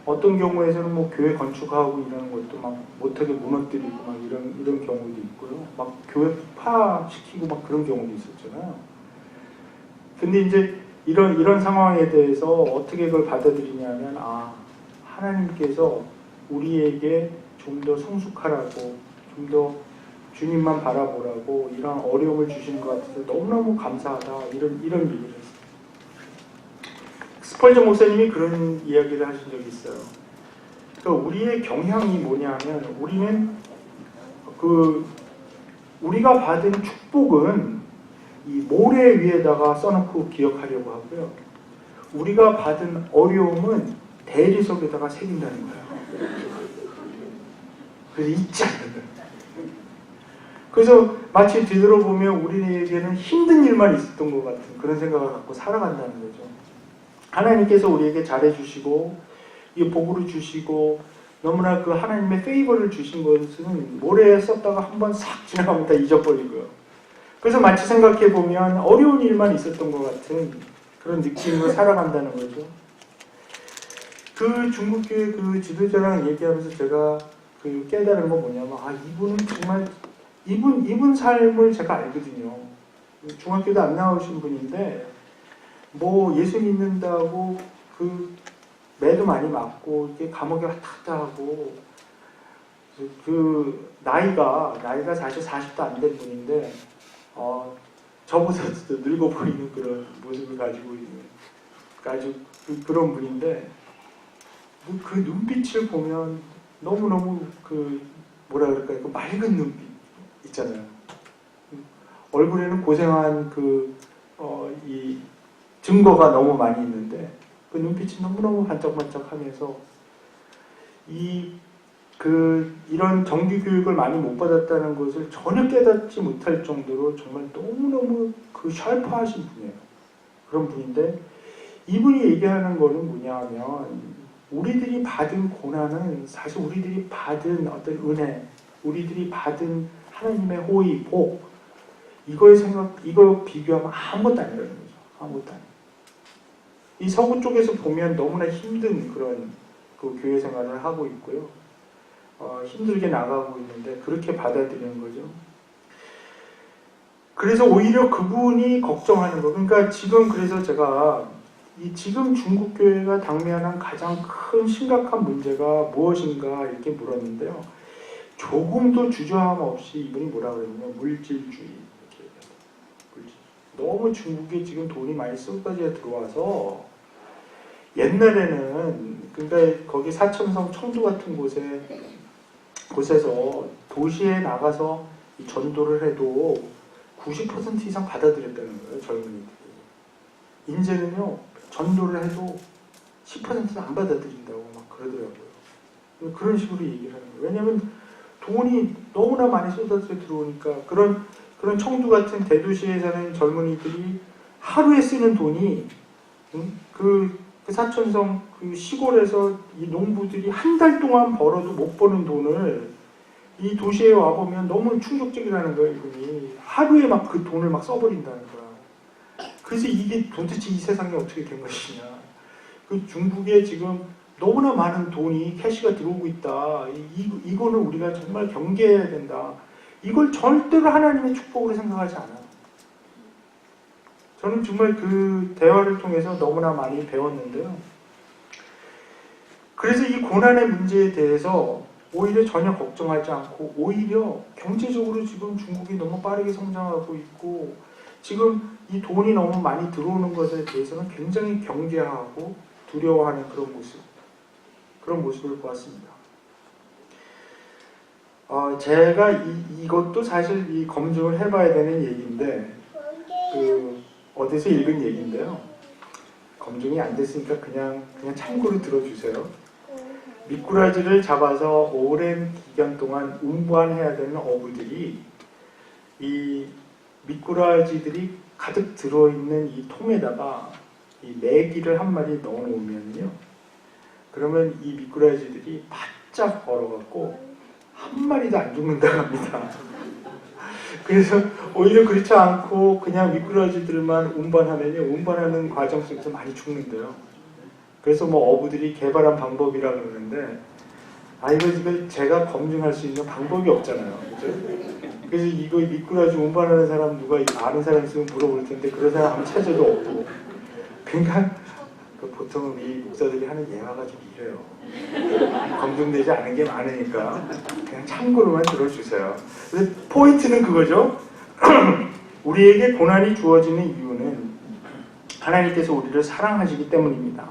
어떤 경우에서는 뭐 교회 건축하고 이러는 것도 막 못하게 무너뜨리고 막 이런 경우도 있고요. 막 교회 폭파시키고 막 그런 경우도 있었잖아요. 근데 이제 이런 상황에 대해서 어떻게 그걸 받아들이냐면 하나님께서 우리에게 좀 더 성숙하라고 좀 더 주님만 바라보라고 이런 어려움을 주시는 것 같아서 너무너무 감사하다 이런 얘기를 했어요. 스펄전 목사님이 그런 이야기를 하신 적이 있어요. 그러니까 우리의 경향이 뭐냐면 우리는 우리가 받은 축복은 이 모래 위에다가 써놓고 기억하려고 하고요. 우리가 받은 어려움은 대리석에다가 새긴다는 거예요. 그래서 잊지 않는다. 그래서 마치 뒤돌아보면 우리에게는 힘든 일만 있었던 것 같은 그런 생각을 갖고 살아간다는 거죠. 하나님께서 우리에게 잘해주시고 이 복으로 주시고 너무나 그 하나님의 페이버를 주신 것은 모래에 썼다가 한번 싹 지나가면 다 잊어버리고요. 그래서 마치 생각해보면 어려운 일만 있었던 것 같은 그런 느낌으로 살아간다는 거죠. 그 중국교회 그 지도자랑 얘기하면서 제가 그 깨달은 건 뭐냐면 이분은 정말 이분 삶을 제가 알거든요. 중학교도 안 나오신 분인데 뭐 예수 믿는다고 그 매도 많이 맞고 이렇게 감옥에 왔다 갔다 하고 그 나이가 사실 40도 안 된 분인데 저보다도 늙어 보이는 그런 모습을 가지고 있는 아주 그런 분인데 그 눈빛을 보면 너무너무 뭐라 그럴까요? 그 맑은 눈빛 있잖아요. 얼굴에는 고생한 이 증거가 너무 많이 있는데 그 눈빛이 너무너무 반짝반짝하면서 이런 정규 교육을 많이 못 받았다는 것을 전혀 깨닫지 못할 정도로 정말 너무너무 샤프하신 분이에요. 그런 분인데 이분이 얘기하는 거는 뭐냐 하면 우리들이 받은 고난은 사실 우리들이 받은 어떤 은혜, 우리들이 받은 하나님의 호의, 복 이거 비교하면 아무것도 아니라는 거죠. 아무것도 아니에요. 이 서구 쪽에서 보면 너무나 힘든 그런 교회 생활을 하고 있고요. 힘들게 나가고 있는데 그렇게 받아들이는 거죠. 그래서 오히려 그분이 걱정하는 거. 그러니까 지금 그래서 제가 지금 중국 교회가 당면한 가장 큰 심각한 문제가 무엇인가 이렇게 물었는데요. 조금도 주저함 없이 이분이 뭐라 그러냐면 물질주의 이렇게 물질. 너무 중국에 지금 돈이 많이 쏟아져 들어와서 옛날에는 그러니까 거기 사천성 청도 같은 곳에서 도시에 나가서 전도를 해도 90% 이상 받아들였다는 거예요. 젊은이들이. 이제는요. 전도를 해도 10%는 안 받아들인다고 막 그러더라고요. 그런 식으로 얘기를 하는 거예요. 왜냐하면 돈이 너무나 많이 쏟아져 들어오니까 그런 청두 같은 대도시에 사는 젊은이들이 하루에 쓰는 돈이 그 사천성 그 시골에서 이 농부들이 한 달 동안 벌어도 못 버는 돈을 이 도시에 와보면 너무 충격적이라는 거예요. 이분이 하루에 막 그 돈을 막 써버린다는 거야. 그래서 이게 도대체 이 세상에 어떻게 된 것이냐. 그 중국에 지금 너무나 많은 돈이 캐시가 들어오고 있다. 이거는 우리가 정말 경계해야 된다. 이걸 절대로 하나님의 축복으로 생각하지 않아요. 저는 정말 그 대화를 통해서 너무나 많이 배웠는데요. 그래서 이 고난의 문제에 대해서 오히려 전혀 걱정하지 않고 오히려 경제적으로 지금 중국이 너무 빠르게 성장하고 있고 지금 이 돈이 너무 많이 들어오는 것에 대해서는 굉장히 경계하고 두려워하는 그런 모습을 보았습니다. 제가 이것도 사실 이 검증을 해봐야 되는 얘기인데, 어디서 읽은 얘기인데요. 검증이 안 됐으니까 그냥 참고로 들어주세요. 미꾸라지를 잡아서 오랜 기간 동안 운반해야 되는 어부들이 이 미꾸라지들이 가득 들어있는 이 통에다가 이 메기를 한 마리 넣어놓으면요, 그러면 이 미꾸라지들이 바짝 얼어갖고 한 마리도 안 죽는다고 합니다. 그래서 오히려 그렇지 않고 그냥 미꾸라지들만 운반하면요, 운반하는 과정 속에서 많이 죽는데요. 그래서 뭐 어부들이 개발한 방법이라 그러는데, 이거 제가 검증할 수 있는 방법이 없잖아요. 그죠? 그래서 이거 미꾸라지 운반하는 사람 누가 아는 사람 있으면 물어볼 텐데 그런 사람 아무 찾아도 없고, 그러니까 보통은 이 목사들이 하는 예화가 좀 이래요. 검증되지 않은 게 많으니까 그냥 참고로만 들어주세요. 근데 포인트는 그거죠. 우리에게 고난이 주어지는 이유는 하나님께서 우리를 사랑하시기 때문입니다.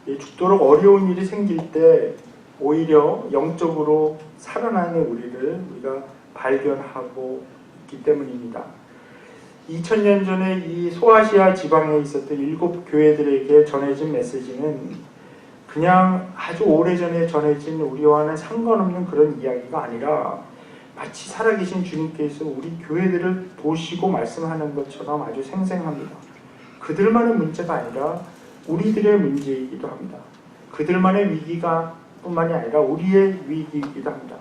죽도록 어려운 일이 생길 때 오히려 영적으로 살아나는 우리가 발견하고 있기 때문입니다. 2000년 전에 이 소아시아 지방에 있었던 7 교회들에게 전해진 메시지는 그냥 아주 오래전에 전해진 우리와는 상관없는 그런 이야기가 아니라 마치 살아계신 주님께서 우리 교회들을 보시고 말씀하는 것처럼 아주 생생합니다. 그들만의 문제가 아니라 우리들의 문제이기도 합니다. 그들만의 위기가 뿐만이 아니라 우리의 위기이기도 합니다.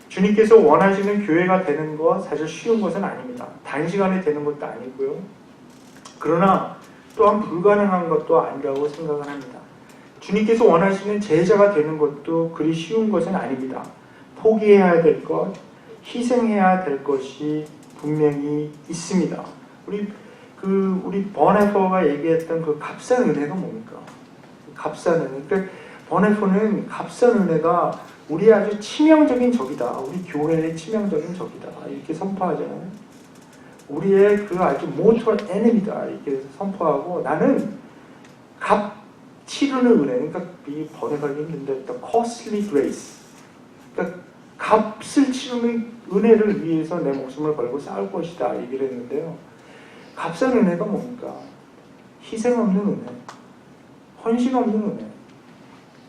주님께서 원하시는 교회가 되는 것 사실 쉬운 것은 아닙니다. 단시간에 되는 것도 아니고요. 그러나 또한 불가능한 것도 아니라고 생각을 합니다. 주님께서 원하시는 제자가 되는 것도 그리 쉬운 것은 아닙니다. 포기해야 될 것, 희생해야 될 것이 분명히 있습니다. 우리 버네퍼가 얘기했던 그 값싼 은혜가 뭡니까? 값싼 은혜. 그러니까 버네퍼는 값싼 은혜가 우리의 아주 치명적인 적이다. 우리 교회의 치명적인 적이다. 이렇게 선포하잖아요. 우리의 그 아주 모토 에너미다. 이렇게 선포하고, 나는 값 치르는 은혜. 그러니까 이 번역하기 힘든데, the costly grace. 그러니까 값을 치르는 은혜를 위해서 내 목숨을 걸고 싸울 것이다. 얘기를 했는데요. 값싼 은혜가 뭡니까? 희생 없는 은혜, 헌신 없는 은혜,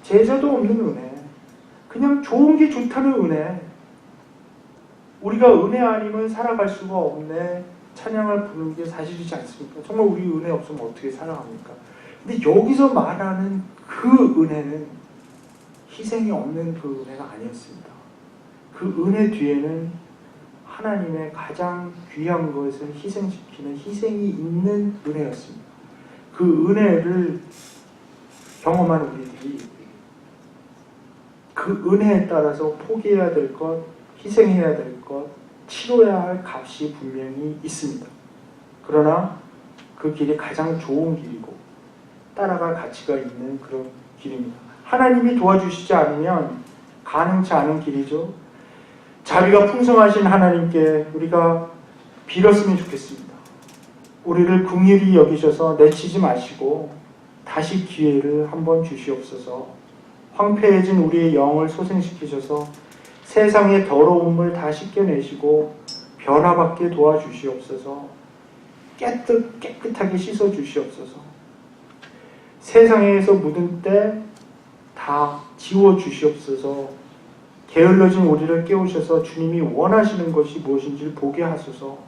제자도 없는 은혜, 그냥 좋은 게 좋다는 은혜. 우리가 은혜 아니면 살아갈 수가 없네. 찬양을 부르는 게 사실이지 않습니까? 정말 우리 은혜 없으면 어떻게 살아갑니까? 근데 여기서 말하는 그 은혜는 희생이 없는 그 은혜가 아니었습니다. 그 은혜 뒤에는 하나님의 가장 귀한 것을 희생시키는 희생이 있는 은혜였습니다. 그 은혜를 경험한 우리들이 그 은혜에 따라서 포기해야 될 것, 희생해야 될 것, 치러야 할 값이 분명히 있습니다. 그러나 그 길이 가장 좋은 길이고 따라갈 가치가 있는 그런 길입니다. 하나님이 도와주시지 않으면 가능치 않은 길이죠. 자비가 풍성하신 하나님께 우리가 빌었으면 좋겠습니다. 우리를 긍휼히 여기셔서 내치지 마시고 다시 기회를 한번 주시옵소서. 황폐해진 우리의 영을 소생시키셔서 세상의 더러움을 다 씻겨내시고 변화받게 도와주시옵소서. 깨끗하게 씻어주시옵소서. 세상에서 묻은 때 다 지워주시옵소서. 게을러진 우리를 깨우셔서 주님이 원하시는 것이 무엇인지를 보게 하소서.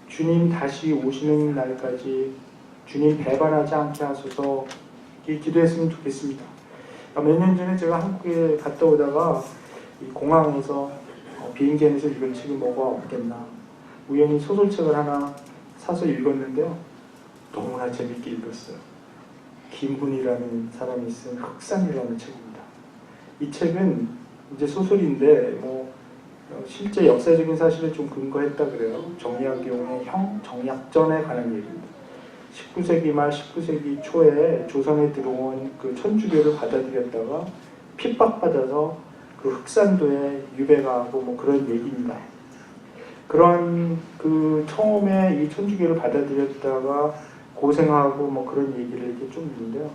주님 다시 오시는 날까지 주님 배반하지 않게 하소서. 기도했으면 좋겠습니다. 몇 년 전에 제가 한국에 갔다 오다가 이 공항에서 비행기 안에서 읽은 책이 뭐가 없겠나 우연히 소설책을 하나 사서 읽었는데요. 너무나 재밌게 읽었어요. 김훈이라는 사람이 쓴 흑산이라는 책입니다. 이 책은 이제 소설인데 실제 역사적인 사실에 좀 근거했다 그래요. 정약용의 형 정약전에 관한 얘기입니다. 19세기 말 19세기 초에 조선에 들어온 그 천주교를 받아들였다가 핍박받아서 그 흑산도에 유배가고 그런 얘기입니다. 그런 그 처음에 이 천주교를 받아들였다가 고생하고 뭐 그런 얘기를 이렇게 좀 있는데요.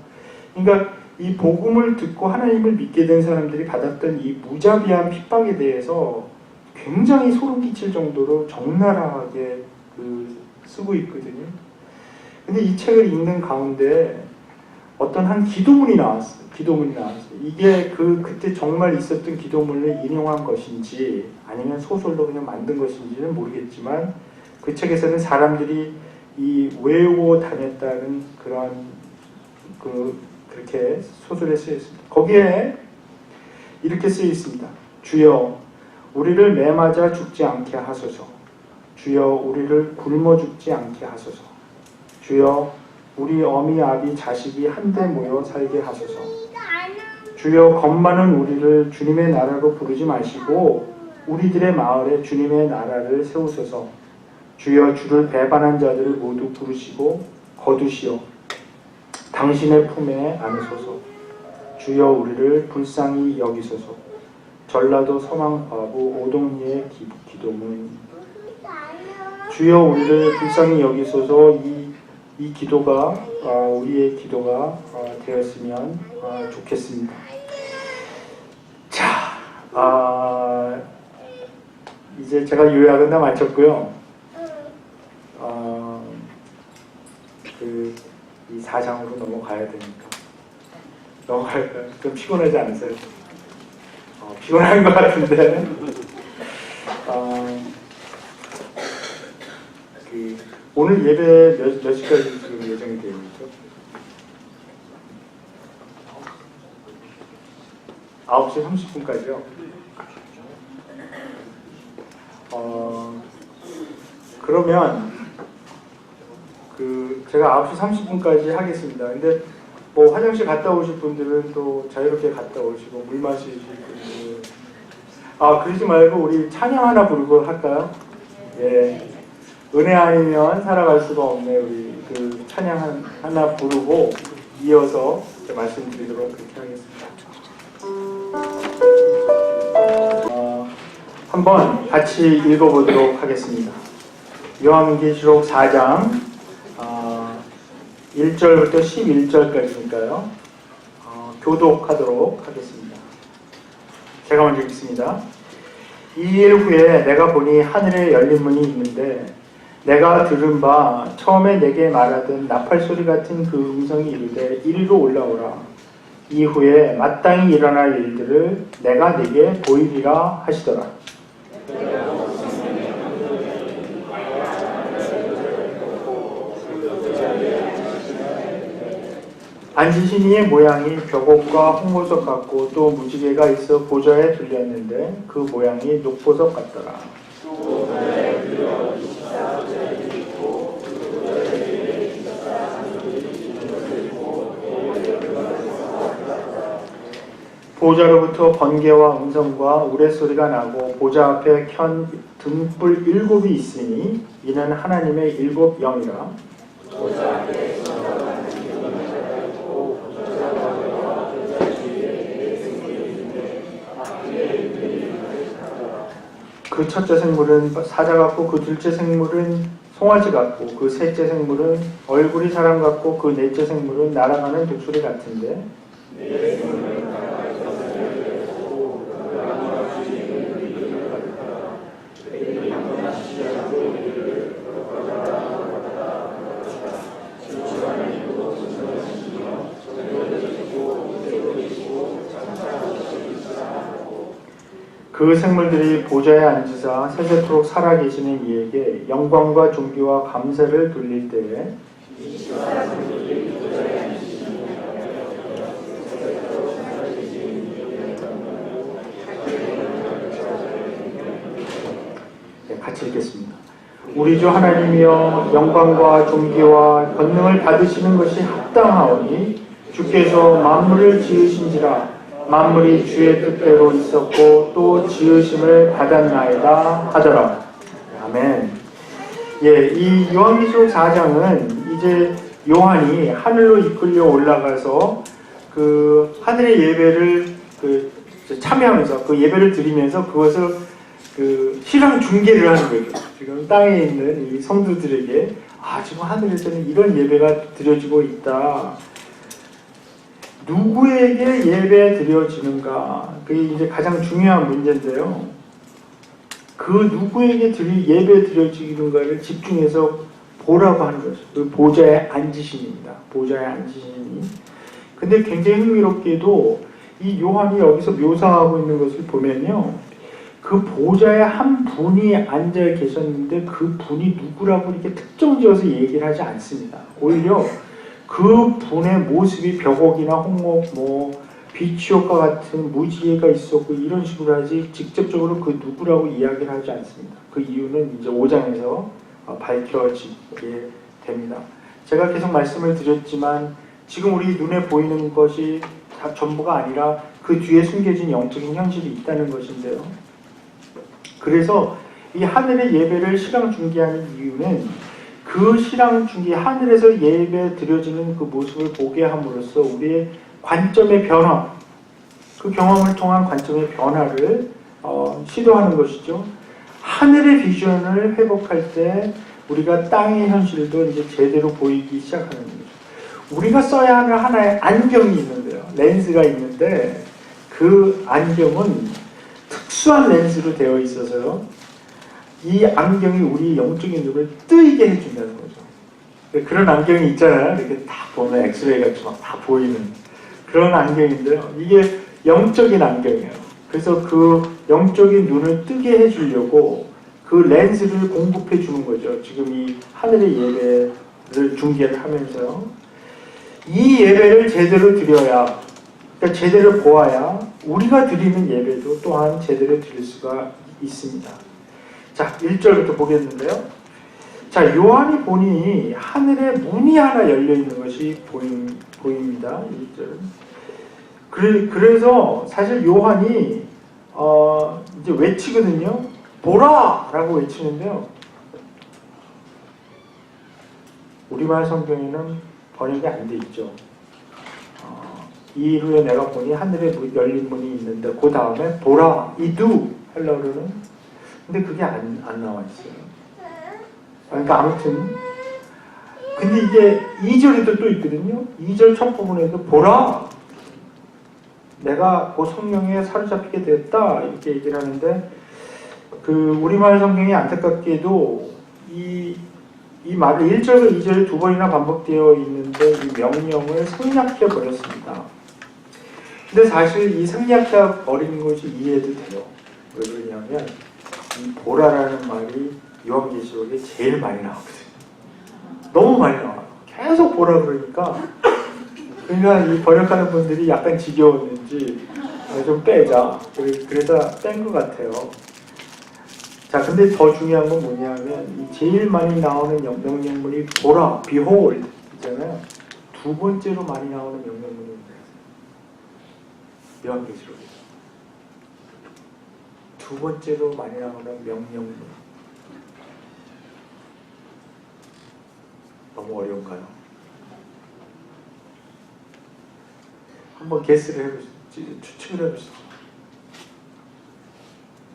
그러니까 이 복음을 듣고 하나님을 믿게 된 사람들이 받았던 이 무자비한 핍박에 대해서 굉장히 소름 끼칠 정도로 적나라하게 쓰고 있거든요. 근데 이 책을 읽는 가운데 어떤 한 기도문이 나왔어요. 이게 그때 정말 있었던 기도문을 인용한 것인지 아니면 소설로 그냥 만든 것인지는 모르겠지만 그 책에서는 사람들이 이 외우고 다녔다는 그런 그렇게 소설에 쓰여 있습니다. 거기에 이렇게 쓰여 있습니다. 주여 우리를 매맞아 죽지 않게 하소서. 주여 우리를 굶어 죽지 않게 하소서. 주여 우리 어미 아비 자식이 한데 모여 살게 하소서. 주여 겁 많은 우리를 주님의 나라로 부르지 마시고 우리들의 마을에 주님의 나라를 세우소서. 주여 주를 배반한 자들을 모두 부르시고 거두시어 당신의 품에 안으소서. 주여 우리를 불쌍히 여기소서. 전라도 서망과부 오동리의 기도문. 주여 우리를 불쌍히 여기소서. 이 기도가 우리의 기도가 되었으면 좋겠습니다. 자, 이제 제가 요약은 다 마쳤고요. 이 4장으로 넘어가야 되니까 넘어갈까요? 좀 피곤하지 않으세요? 피곤한 것 같은데. 오늘 예배 몇 시까지 지금 예정이 되어 있죠? 9시 30분까지요? 그러면 제가 9시 30분까지 하겠습니다. 근데 뭐 화장실 갔다 오실 분들은 또 자유롭게 갔다 오시고 물 마시실 분들 그러지 말고 우리 찬양 하나 부르고 할까요? 예. 은혜 아니면 살아갈 수가 없네. 우리 찬양 하나 부르고 이어서 말씀드리도록 그렇게 하겠습니다. 한번 같이 읽어보도록 하겠습니다. 요한계시록 4장 1절부터 11절까지니까요. 교독하도록 하겠습니다. 제가 먼저 읽습니다. 이 일 후에 내가 보니 하늘에 열린 문이 있는데 내가 들은 바 처음에 내게 말하던 나팔소리 같은 그 음성이 이르되 이리로 올라오라. 이후에 마땅히 일어날 일들을 내가 내게 보이리라 하시더라. 앉으신 이의 모양이 벽옥과 홍보석 같고 또 무지개가 있어 보좌에 들렸는데 그 모양이 녹보석 같더라. 보좌로부터 번개와 음성과 우레소리가 나고 보좌 앞에 켠 등불 7이 있으니 이는 하나님의 7 영이라. 그 첫째 생물은 사자 같고 그 둘째 생물은 송아지 같고 그 셋째 생물은 얼굴이 사람 같고 그 넷째 생물은 날아가는 독수리 같은데 그 생물들이 보좌에 앉으사 세세토록 살아계시는 이에게 영광과 존귀와 감사를 돌릴 때에 같이 읽겠습니다. 우리 주 하나님이여 영광과 존귀와 권능을 받으시는 것이 합당하오니 주께서 만물을 지으신지라 만물이 주의 뜻대로 있었고 또 지으심을 받았나이다 하더라. 아멘. 예, 이 요한계시록 4장은 이제 요한이 하늘로 이끌려 올라가서 그 하늘의 예배를 참여하면서 그 예배를 드리면서 그것을 그 신앙 중계를 하는 거죠. 지금 땅에 있는 이 성도들에게 지금 하늘에서는 이런 예배가 드려지고 있다. 누구에게 예배 드려지는가? 그게 이제 가장 중요한 문제인데요. 그 누구에게 예배 드려지는가를 집중해서 보라고 하는 거죠. 그 보좌에 앉으심입니다. 보좌에 앉으심이. 근데 굉장히 흥미롭게도 이 요한이 여기서 묘사하고 있는 것을 보면요. 그 보좌에 한 분이 앉아 계셨는데 그 분이 누구라고 이렇게 특정 지어서 얘기를 하지 않습니다. 오히려 그 분의 모습이 벽옥이나 홍옥, 비치옥과 같은 무지개가 있었고 이런 식으로 하지 직접적으로 그 누구라고 이야기를 하지 않습니다. 그 이유는 이제 5장에서 밝혀지게 됩니다. 제가 계속 말씀을 드렸지만 지금 우리 눈에 보이는 것이 다 전부가 아니라 그 뒤에 숨겨진 영적인 현실이 있다는 것인데요. 그래서 이 하늘의 예배를 실황 중계하는 이유는 그 실황 중계, 하늘에서 예배 드려지는 그 모습을 보게 함으로써 우리의 관점의 변화, 그 경험을 통한 관점의 변화를 시도하는 것이죠. 하늘의 비전을 회복할 때 우리가 땅의 현실도 이제 제대로 보이기 시작하는 거죠. 우리가 써야 하는 하나의 안경이 있는데요. 렌즈가 있는데 그 안경은 특수한 렌즈로 되어 있어서요. 이 안경이 우리 영적인 눈을 뜨이게 해준다는 거죠. 그런 안경이 있잖아요. 이렇게 딱 보면 엑스레이 같이 막 다 보이는 그런 안경인데요. 이게 영적인 안경이에요. 그래서 그 영적인 눈을 뜨게 해주려고 그 렌즈를 공급해 주는 거죠. 지금 이 하늘의 예배를 중계를 하면서요. 이 예배를 제대로 드려야, 그러니까 제대로 보아야 우리가 드리는 예배도 또한 제대로 드릴 수가 있습니다. 자, 1절부터 보겠는데요. 자, 요한이 보니 하늘에 문이 하나 열려 있는 것이 보입니다. 1절. 그래서 사실 요한이 이제 외치거든요. 보라! 라고 외치는데요. 우리말 성경에는 번역이 안 돼 있죠. 이후에 내가 보니 하늘에 열린 문이 있는데 그 다음에 보라! 이두! 하려고 그러는. 근데 그게 안 나와 있어요. 그러니까 아무튼 근데 이게 2절에도 또 있거든요. 2절 첫 부분에도 보라! 내가 그 성령에 사로잡히게 됐다 이렇게 얘기를 하는데 그 우리말 성경이 안타깝게도 이 말을 1절과 2절에 두 번이나 반복되어 있는데 이 명령을 생략해 버렸습니다. 근데 사실 이 생략해 버리는 것이 이해도 돼요. 왜 그러냐면 이 보라라는 말이 요한계시록에 제일 많이 나오거든요. 너무 많이 나와요. 계속 보라 그러니까 이 번역하는 분들이 약간 지겨웠는지 좀 빼자. 그래서 뺀 것 같아요. 자, 근데 더 중요한 건 뭐냐면 이 제일 많이 나오는 명령문이 보라, behold 있잖아요. 두 번째로 많이 나오는 명령문입니다. 요한계시록에 두 번째로 많이 나오는 명령문. 너무 어려운가요? 한번 게스를 해보시죠. 추측을 해보시죠.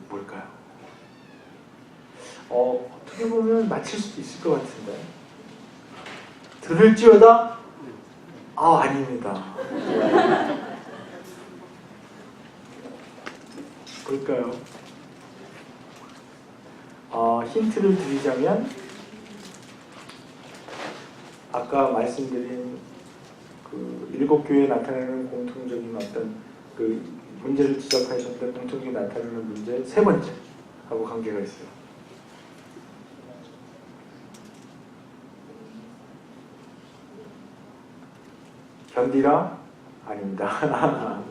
뭘까요? 어떻게 보면 맞힐 수도 있을 것 같은데. 들을지어다? 아닙니다. 뭘까요? 힌트를 드리자면 아까 말씀드린 그 7교회에 나타나는 공통적인 어떤 그 문제를 지적하셨는데 공통적인 나타나는 문제 세 번째하고 관계가 있어요. 견디라? 아닙니다.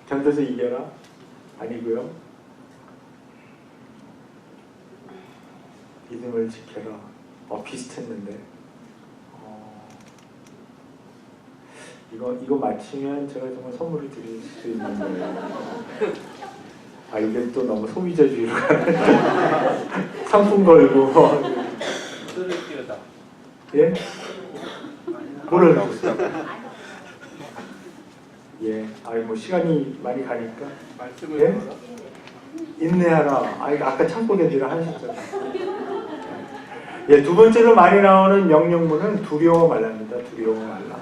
견뎌서 이겨라? 아니고요. 믿음을 지켜라. 비슷했는데. 이거 맞히면 제가 정말 선물을 드릴 수 있는 거예요. 이게 또 너무 소비자주의로 가는 상품 걸고. 들을지어다. 예? 뭐라고 했어요? 예. 뭐 시간이 많이 가니까. 말씀을 예? 들어라. 인내하라. 아까 창고견디라 하셨잖아요. 예, 두 번째로 많이 나오는 명령문은 두려워 말라입니다. 두려워 말라.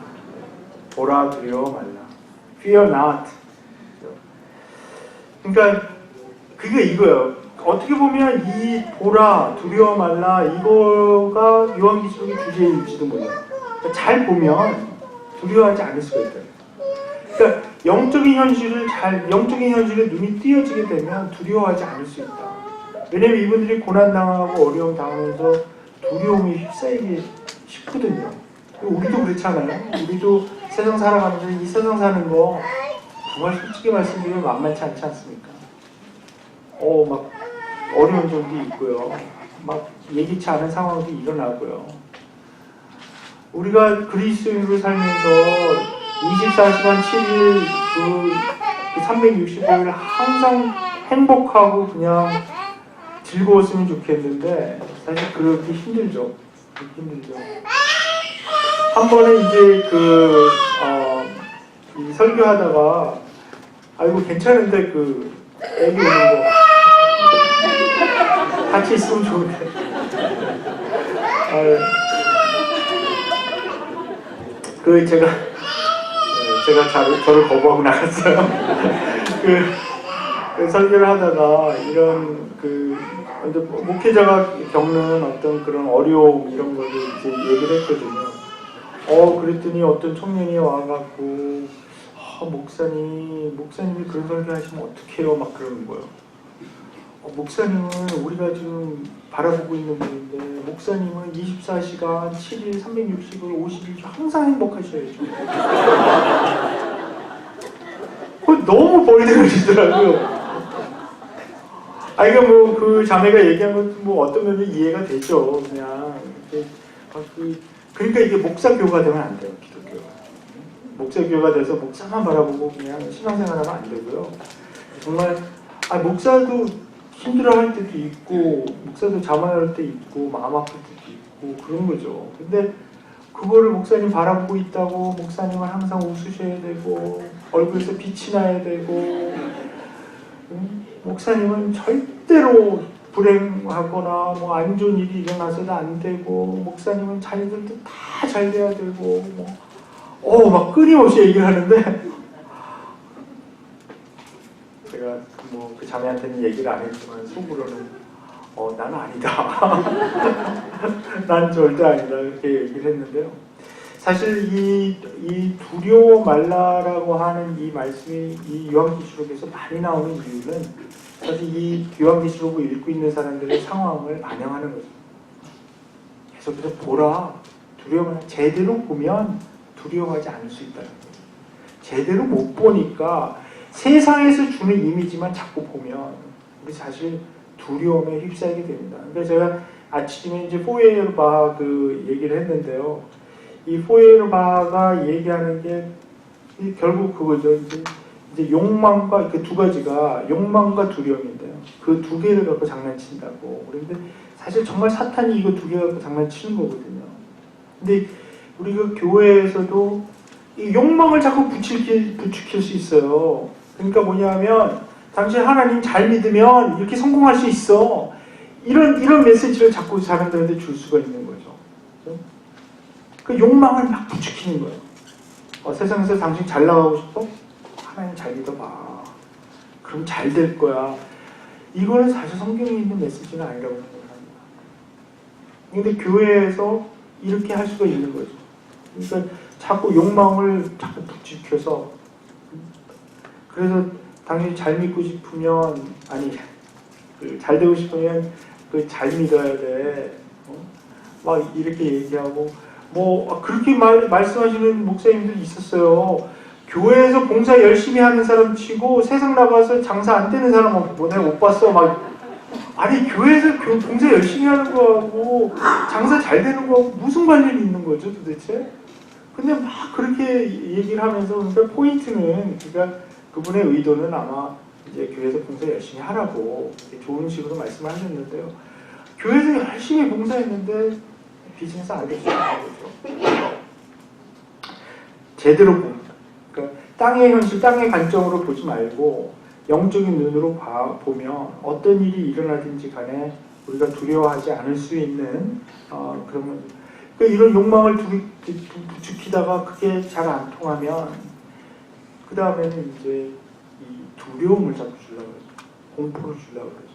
보라 두려워 말라. Fear not. 그러니까 그게 이거예요. 어떻게 보면 이 보라 두려워 말라 이거가 요한계시록의 주제일지도 몰라요. 그러니까 잘 보면 두려워하지 않을 수가 있어요. 그러니까 영적인 현실에 눈이 띄어지게 되면 두려워하지 않을 수 있다. 왜냐면 이분들이 고난 당하고 어려움 당하면서 두려움이 휩싸이기 쉽거든요. 우리도 그렇잖아요. 우리도 세상 살아가면서 이 세상 사는 거 정말 솔직히 말씀드리면 만만치 않지 않습니까? 막 어려운 점도 있고요. 막 예기치 않은 상황도 일어나고요. 우리가 그리스도인으로 살면서 24시간 7일 그 365일 항상 행복하고 그냥 즐거웠으면 좋겠는데 사실 그렇게 힘들죠. 한 번은 이제 이 설교하다가 아이고 괜찮은데 애기 오는 거 같이 있으면 좋은데 제가 저를 거부하고 나갔어요. 그 설교를 하다가 이런 목회자가 겪는 어떤 그런 어려움 이런 거를 이제 얘기를 했거든요. 그랬더니 어떤 청년이 와갖고 목사님이 그런 설교 하시면 어떡해요? 막 그러는 거예요. 목사님은 우리가 지금 바라보고 있는 분인데 목사님은 24시간 7일 360일 50일 항상 행복하셔야죠. 너무 벌떼가시더라고요. 그러니까 그 자매가 얘기한 것도 어떤 면에 이해가 되죠. 그냥 그러니까 이게 목사교가 되면 안 돼요. 기독교가. 목사교가 돼서 목사만 바라보고 그냥 신앙생활하면 안 되고요. 정말 목사도 힘들어할 때도 있고 목사도 자만할 때 있고 마음 아플 때도 있고 그런 거죠. 근데 그거를 목사님 바라보고 있다고 목사님은 항상 웃으셔야 되고 얼굴에서 빛이 나야 되고 목사님은 절대로 불행하거나 안 좋은 일이 일어나서도 안 되고 목사님은 자녀들도 다 잘 돼야 되고 막 끊임없이 얘기를 하는데 제가 그 자매한테는 얘기를 안 했지만 속으로는 나는 아니다. 난 절대 아니다. 이렇게 얘기를 했는데요. 사실 이 두려워 말라라고 하는 이 말씀이 이 요한계시록에서 많이 나오는 이유는 사실 이 요한계시록을 읽고 있는 사람들의 상황을 반영하는 거죠. 계속해서 보라, 제대로 보면 두려워하지 않을 수 있다는 거죠. 제대로 못 보니까 세상에서 주는 이미지만 자꾸 보면 우리 사실 두려움에 휩싸이게 됩니다. 그러니까 제가 아침에 이제 포에르바 얘기를 했는데요. 이 포에르바가 얘기하는 게 결국 그거죠. 이제 욕망과 그 두 가지가 욕망과 두려움인데요. 그 두 개를 갖고 장난친다고. 그런데 사실 정말 사탄이 이거 두 개 갖고 장난치는 거거든요. 근데 우리가 교회에서도 이 욕망을 자꾸 부추길 수 있어요. 그러니까 뭐냐면 당신 하나님 잘 믿으면 이렇게 성공할 수 있어. 이런 메시지를 자꾸 사람들한테 줄 수가 있는 거죠. 그 욕망을 막 부추기는 거예요. 세상에서 당신 잘 나가고 싶어? 하나님 잘 믿어봐. 그럼 잘 될 거야. 이거는 사실 성경에 있는 메시지는 아니라고 생각합니다. 근데 교회에서 이렇게 할 수가 있는 거죠. 그러니까 자꾸 욕망을 자꾸 부추겨서 그래서 당신이 잘 믿고 싶으면 잘 되고 싶으면 잘 믿어야 돼. 막 이렇게 얘기하고 그렇게 말씀하시는 목사님들이 있었어요. 교회에서 봉사 열심히 하는 사람 치고 세상 나가서 장사 안 되는 사람 내가 못 봤어. 교회에서 봉사 열심히 하는 거하고 장사 잘 되는 거하고 무슨 관련이 있는 거죠 도대체? 근데 막 그렇게 얘기를 하면서 그러니까 포인트는 그분의 의도는 아마 이제 교회에서 봉사 열심히 하라고 좋은 식으로 말씀을 하셨는데요. 교회에서 열심히 봉사했는데 비즈니스 안 됐다는 거죠. 제대로 그러니까 땅의 현실, 땅의 관점으로 보지 말고 영적인 눈으로 보면 어떤 일이 일어나든지 간에 우리가 두려워하지 않을 수 있는 그런 이런 욕망을 부추기다가 그게 잘 안 통하면 그 다음에는 이제 이 두려움을 자꾸 주려고 그러죠. 공포를 주려고 그러죠.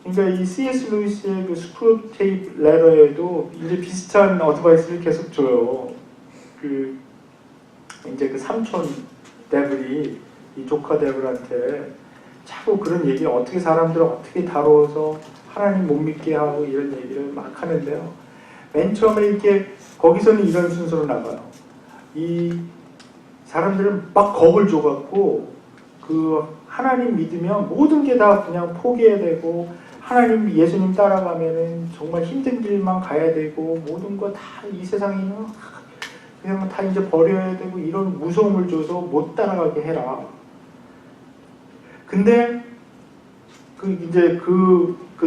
그러니까 이 C.S. 루이스의 그 스크루테이프 레터에도 이제 비슷한 어드바이스를 계속 줘요. 그 이제 그 삼촌 데블이 이 조카 데블한테 자꾸 그런 얘기, 어떻게 사람들을 어떻게 다뤄서 하나님 못 믿게 하고 이런 얘기를 막 하는데요. 맨 처음에 이렇게 거기서는 이런 순서로 나가요. 이 사람들은 막 겁을 줘갖고 그 하나님 믿으면 모든 게 다 그냥 포기해야 되고 하나님 예수님 따라가면은 정말 힘든 길만 가야 되고 모든 거 다 이 세상에는 그냥 다 이제 버려야 되고 이런 무서움을 줘서 못 따라가게 해라. 근데 그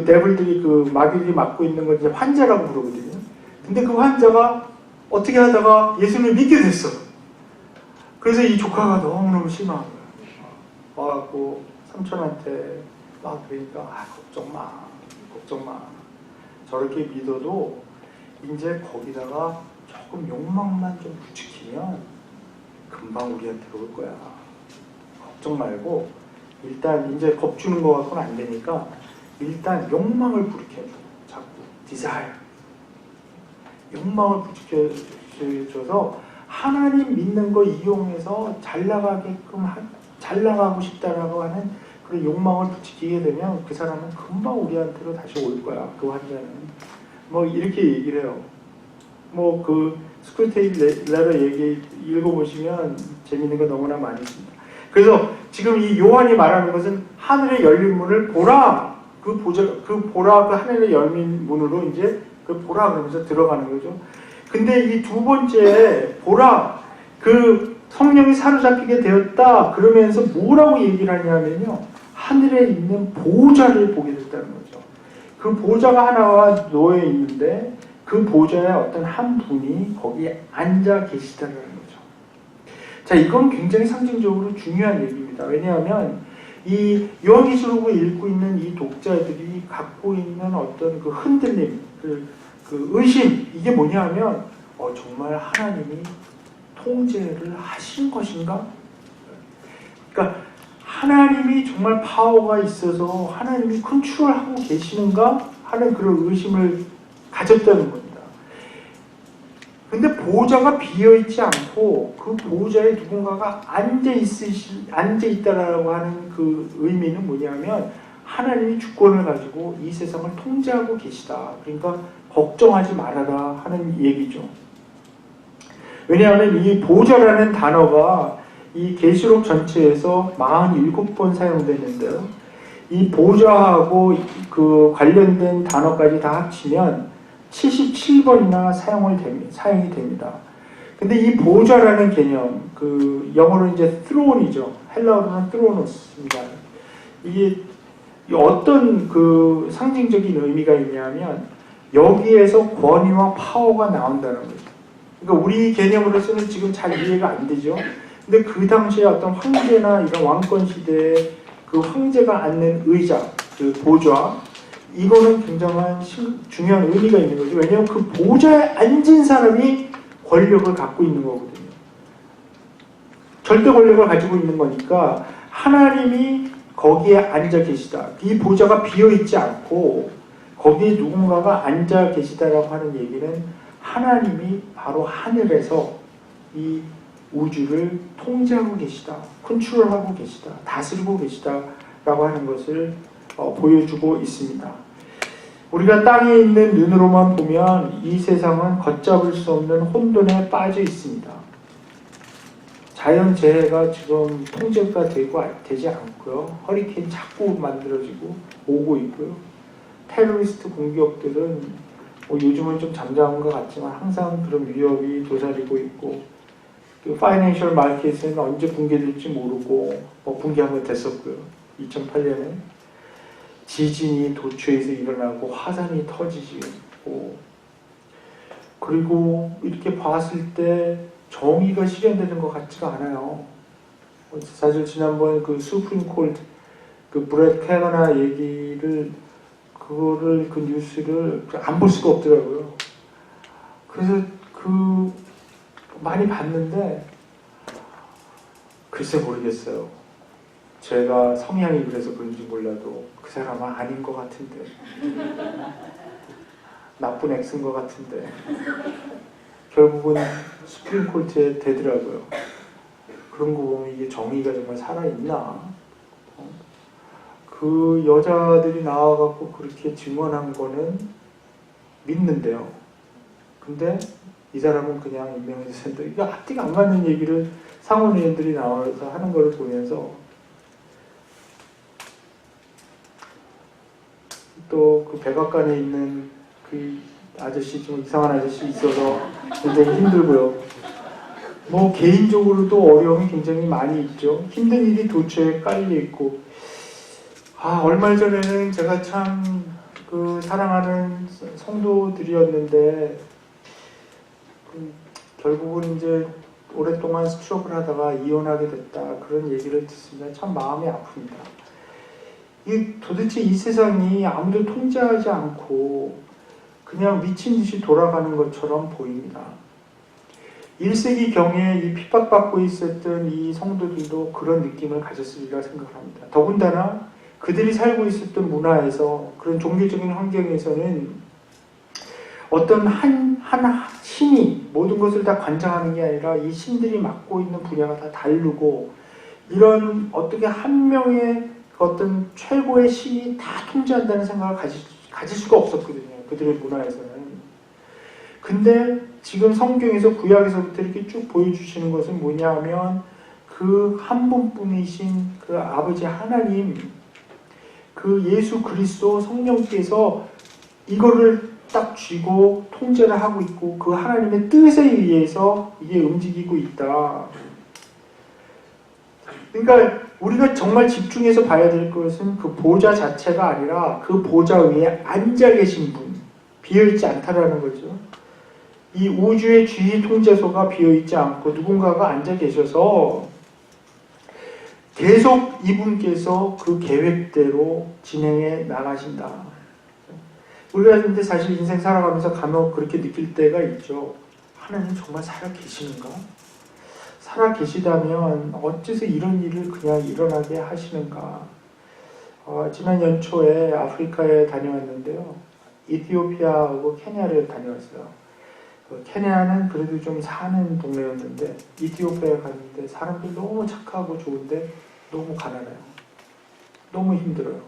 데블들이 그 마귀들이 맡고 있는 걸 이제 환자라고 부르거든요. 근데 그 환자가 어떻게 하다가 예수님을 믿게 됐어. 그래서 이 조카가 너무너무 심한 거야. 와갖고 삼촌한테 막 그러니까 걱정 마. 저렇게 믿어도 이제 거기다가 조금 욕망만 좀 부추기면 금방 우리한테 올 거야. 걱정 말고 일단 이제 겁주는 거 갖고는 안 되니까 일단 욕망을 불쾌해줘. 자꾸 desire. 욕망을 부추겨줘서 하나님 믿는 거 이용해서 잘 나가고 싶다라고 하는 그런 욕망을 부추기게 되면 그 사람은 금방 우리한테로 다시 올 거야. 그 환자는. 뭐 이렇게 얘기를 해요. 뭐 그 스크루테이프 레터 얘기 읽어보시면 재밌는 거 너무나 많이 있습니다. 그래서 지금 이 요한이 말하는 것은 하늘의 열린 문을 보라. 그 하늘의 열린 문으로 이제 그 보라 그러면서 들어가는 거죠. 근데 이 두 번째 보라, 그 성령이 사로잡히게 되었다 그러면서 뭐라고 얘기를 하냐면요, 하늘에 있는 보좌를 보게 됐다는 거죠. 그 보좌가 하나가 놓여 있는데 그 보좌에 어떤 한 분이 거기에 앉아 계시다는 거죠. 자, 이건 굉장히 상징적으로 중요한 얘기입니다. 왜냐하면 이 요한계시록을 읽고 있는 이 독자들이 갖고 있는 어떤 그 흔들림, 그 의심, 이게 뭐냐면 정말 하나님이 통제를 하신 것인가? 그러니까 하나님이 정말 파워가 있어서 하나님이 컨트롤하고 계시는가 하는 그런 의심을 가졌다는 겁니다. 근데 보좌가 비어있지 않고 그 보좌에 누군가가 앉아있다라고 하는 그 의미는 뭐냐면 하나님이 주권을 가지고 이 세상을 통제하고 계시다. 그러니까 걱정하지 말아라 하는 얘기죠. 왜냐하면 이 보좌라는 단어가 이 계시록 전체에서 47번 사용되는데요. 이 보좌하고 그 관련된 단어까지 다 합치면 77번이나 사용이 됩니다. 근데 이 보좌라는 개념, 그 영어로 이제 throne이죠. 헬라어로는 thronos입니다. 이게 어떤 그 상징적인 의미가 있냐면 여기에서 권위와 파워가 나온다는 거죠. 그러니까 우리 개념으로서는 지금 잘 이해가 안 되죠. 근데 그 당시에 어떤 황제나 이런 왕권 시대에 그 황제가 앉는 의자, 그 보좌, 이거는 굉장한 중요한 의미가 있는 거죠. 왜냐하면 그 보좌에 앉은 사람이 권력을 갖고 있는 거거든요. 절대 권력을 가지고 있는 거니까 하나님이 거기에 앉아 계시다. 이 보좌가 비어있지 않고 거기에 누군가가 앉아 계시다라고 하는 얘기는 하나님이 바로 하늘에서 이 우주를 통제하고 계시다, 컨트롤하고 계시다, 다스리고 계시다라고 하는 것을 보여주고 있습니다. 우리가 땅에 있는 눈으로만 보면 이 세상은 걷잡을 수 없는 혼돈에 빠져 있습니다. 자연재해가 지금 통제가 되지 않고요. 허리케인 자꾸 만들어지고 오고 있고요. 테러리스트 공격들은 요즘은 좀 잠잠한 것 같지만 항상 그런 위협이 도사리고 있고, 그 파이낸셜 마켓은 언제 붕괴될지 모르고 붕괴한 건 됐었고요. 2008년에 지진이 도처에서 일어나고 화산이 터지고, 그리고 이렇게 봤을 때 정의가 실현되는 것 같지가 않아요. 사실 지난번 그 수프림 콜트 그 브렛 캐거나 얘기를 그거를 그 뉴스를 안 볼 수가 없더라고요. 그래서 그 많이 봤는데 글쎄 모르겠어요. 제가 성향이 그래서 그런지 몰라도 그 사람은 아닌 것 같은데 나쁜 엑스인 것 같은데 결국은 수프림 콜트에 되더라고요. 그런 거 보면 이게 정의가 정말 살아있나? 그 여자들이 나와갖고 그렇게 증언한 거는 믿는데요. 근데 이 사람은 그냥 임명재 센터 이거 앞뒤가 안 맞는 얘기를 상원의원들이 나와서 하는 걸 보면서 또 그 백악관에 있는 그 아저씨 좀 이상한 아저씨 있어서 굉장히 힘들고요. 뭐 개인적으로도 어려움이 굉장히 많이 있죠. 힘든 일이 도처에 깔려 있고 얼마 전에는 제가 참 그 사랑하는 성도들이었는데 결국은 이제 오랫동안 스트로크를 하다가 이혼하게 됐다 그런 얘기를 듣습니다. 참 마음이 아픕니다. 도대체 이 세상이 아무도 통제하지 않고 그냥 미친 듯이 돌아가는 것처럼 보입니다. 1세기 경에 이 핍박받고 있었던 이 성도들도 그런 느낌을 가졌으리라 생각합니다. 더군다나 그들이 살고 있었던 문화에서 그런 종교적인 환경에서는 어떤 한 신이 모든 것을 다 관장하는 게 아니라 이 신들이 맡고 있는 분야가 다 다르고 이런 어떻게 한 명의 어떤 최고의 신이 다 통제한다는 생각을 가질 수가 없었거든요. 그들의 문화에서는. 근데 지금 성경에서 구약에서부터 이렇게 쭉 보여주시는 것은 뭐냐 하면 그 한 분뿐이신 그 아버지 하나님 그 예수 그리스도 성령께서 이거를 딱 쥐고 통제를 하고 있고 그 하나님의 뜻에 의해서 이게 움직이고 있다. 그러니까 우리가 정말 집중해서 봐야 될 것은 그 보좌 자체가 아니라 그 보좌 위에 앉아 계신 분, 비어있지 않다라는 거죠. 이 우주의 지휘 통제소가 비어있지 않고 누군가가 앉아 계셔서 계속 이분께서 그 계획대로 진행해 나가신다. 우리가 근데 사실 인생 살아가면서 간혹 그렇게 느낄 때가 있죠. 하나님 정말 살아 계시는가? 살아 계시다면 어째서 이런 일을 그냥 일어나게 하시는가? 지난 연초에 아프리카에 다녀왔는데요. 이티오피아하고 케냐를 다녀왔어요. 케냐는 그래도 좀 사는 동네였는데 이티오피아에 갔는데 사람들 너무 착하고 좋은데 너무 가난해요. 너무 힘들어요.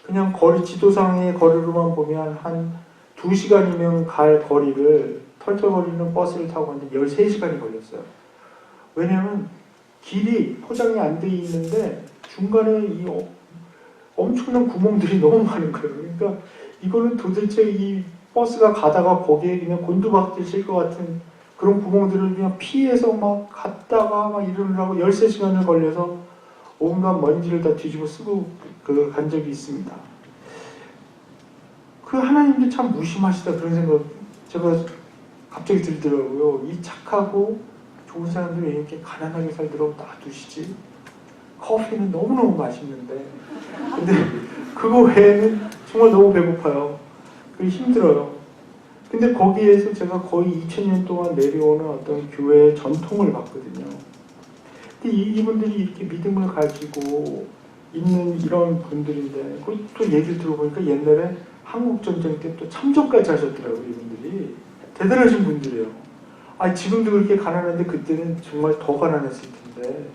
그냥 지도상의 거리로만 보면 한 2시간이면 갈 거리를 털털거리는 버스를 타고 갔는데 13시간이 걸렸어요. 왜냐하면 길이 포장이 안 돼 있는데 중간에 이 엄청난 구멍들이 너무 많은 거예요. 그러니까 이거는 도대체 이 버스가 가다가 거기에 그냥 곤두박질 칠 것 같은 그런 구멍들을 그냥 피해서 막 갔다가 막 이러느라고 13시간을 걸려서 온갖 먼지를 다 뒤집어 쓰고 간 적이 있습니다. 그 하나님도 참 무심하시다 그런 생각 제가 갑자기 들더라고요. 이 착하고 좋은 사람들이 왜 이렇게 가난하게 살도록 놔두시지? 커피는 너무너무 맛있는데 근데 그거 외에는 정말 너무 배고파요. 그게 힘들어요. 근데 거기에서 제가 거의 2000년 동안 내려오는 어떤 교회의 전통을 봤거든요. 근데 이분들이 이렇게 믿음을 가지고 있는 이런 분들인데 또 얘기를 들어보니까 옛날에 한국전쟁 때 또 참전까지 하셨더라고요. 이분들이 대단하신 분들이에요. 지금도 그렇게 가난한데 그때는 정말 더 가난했을 텐데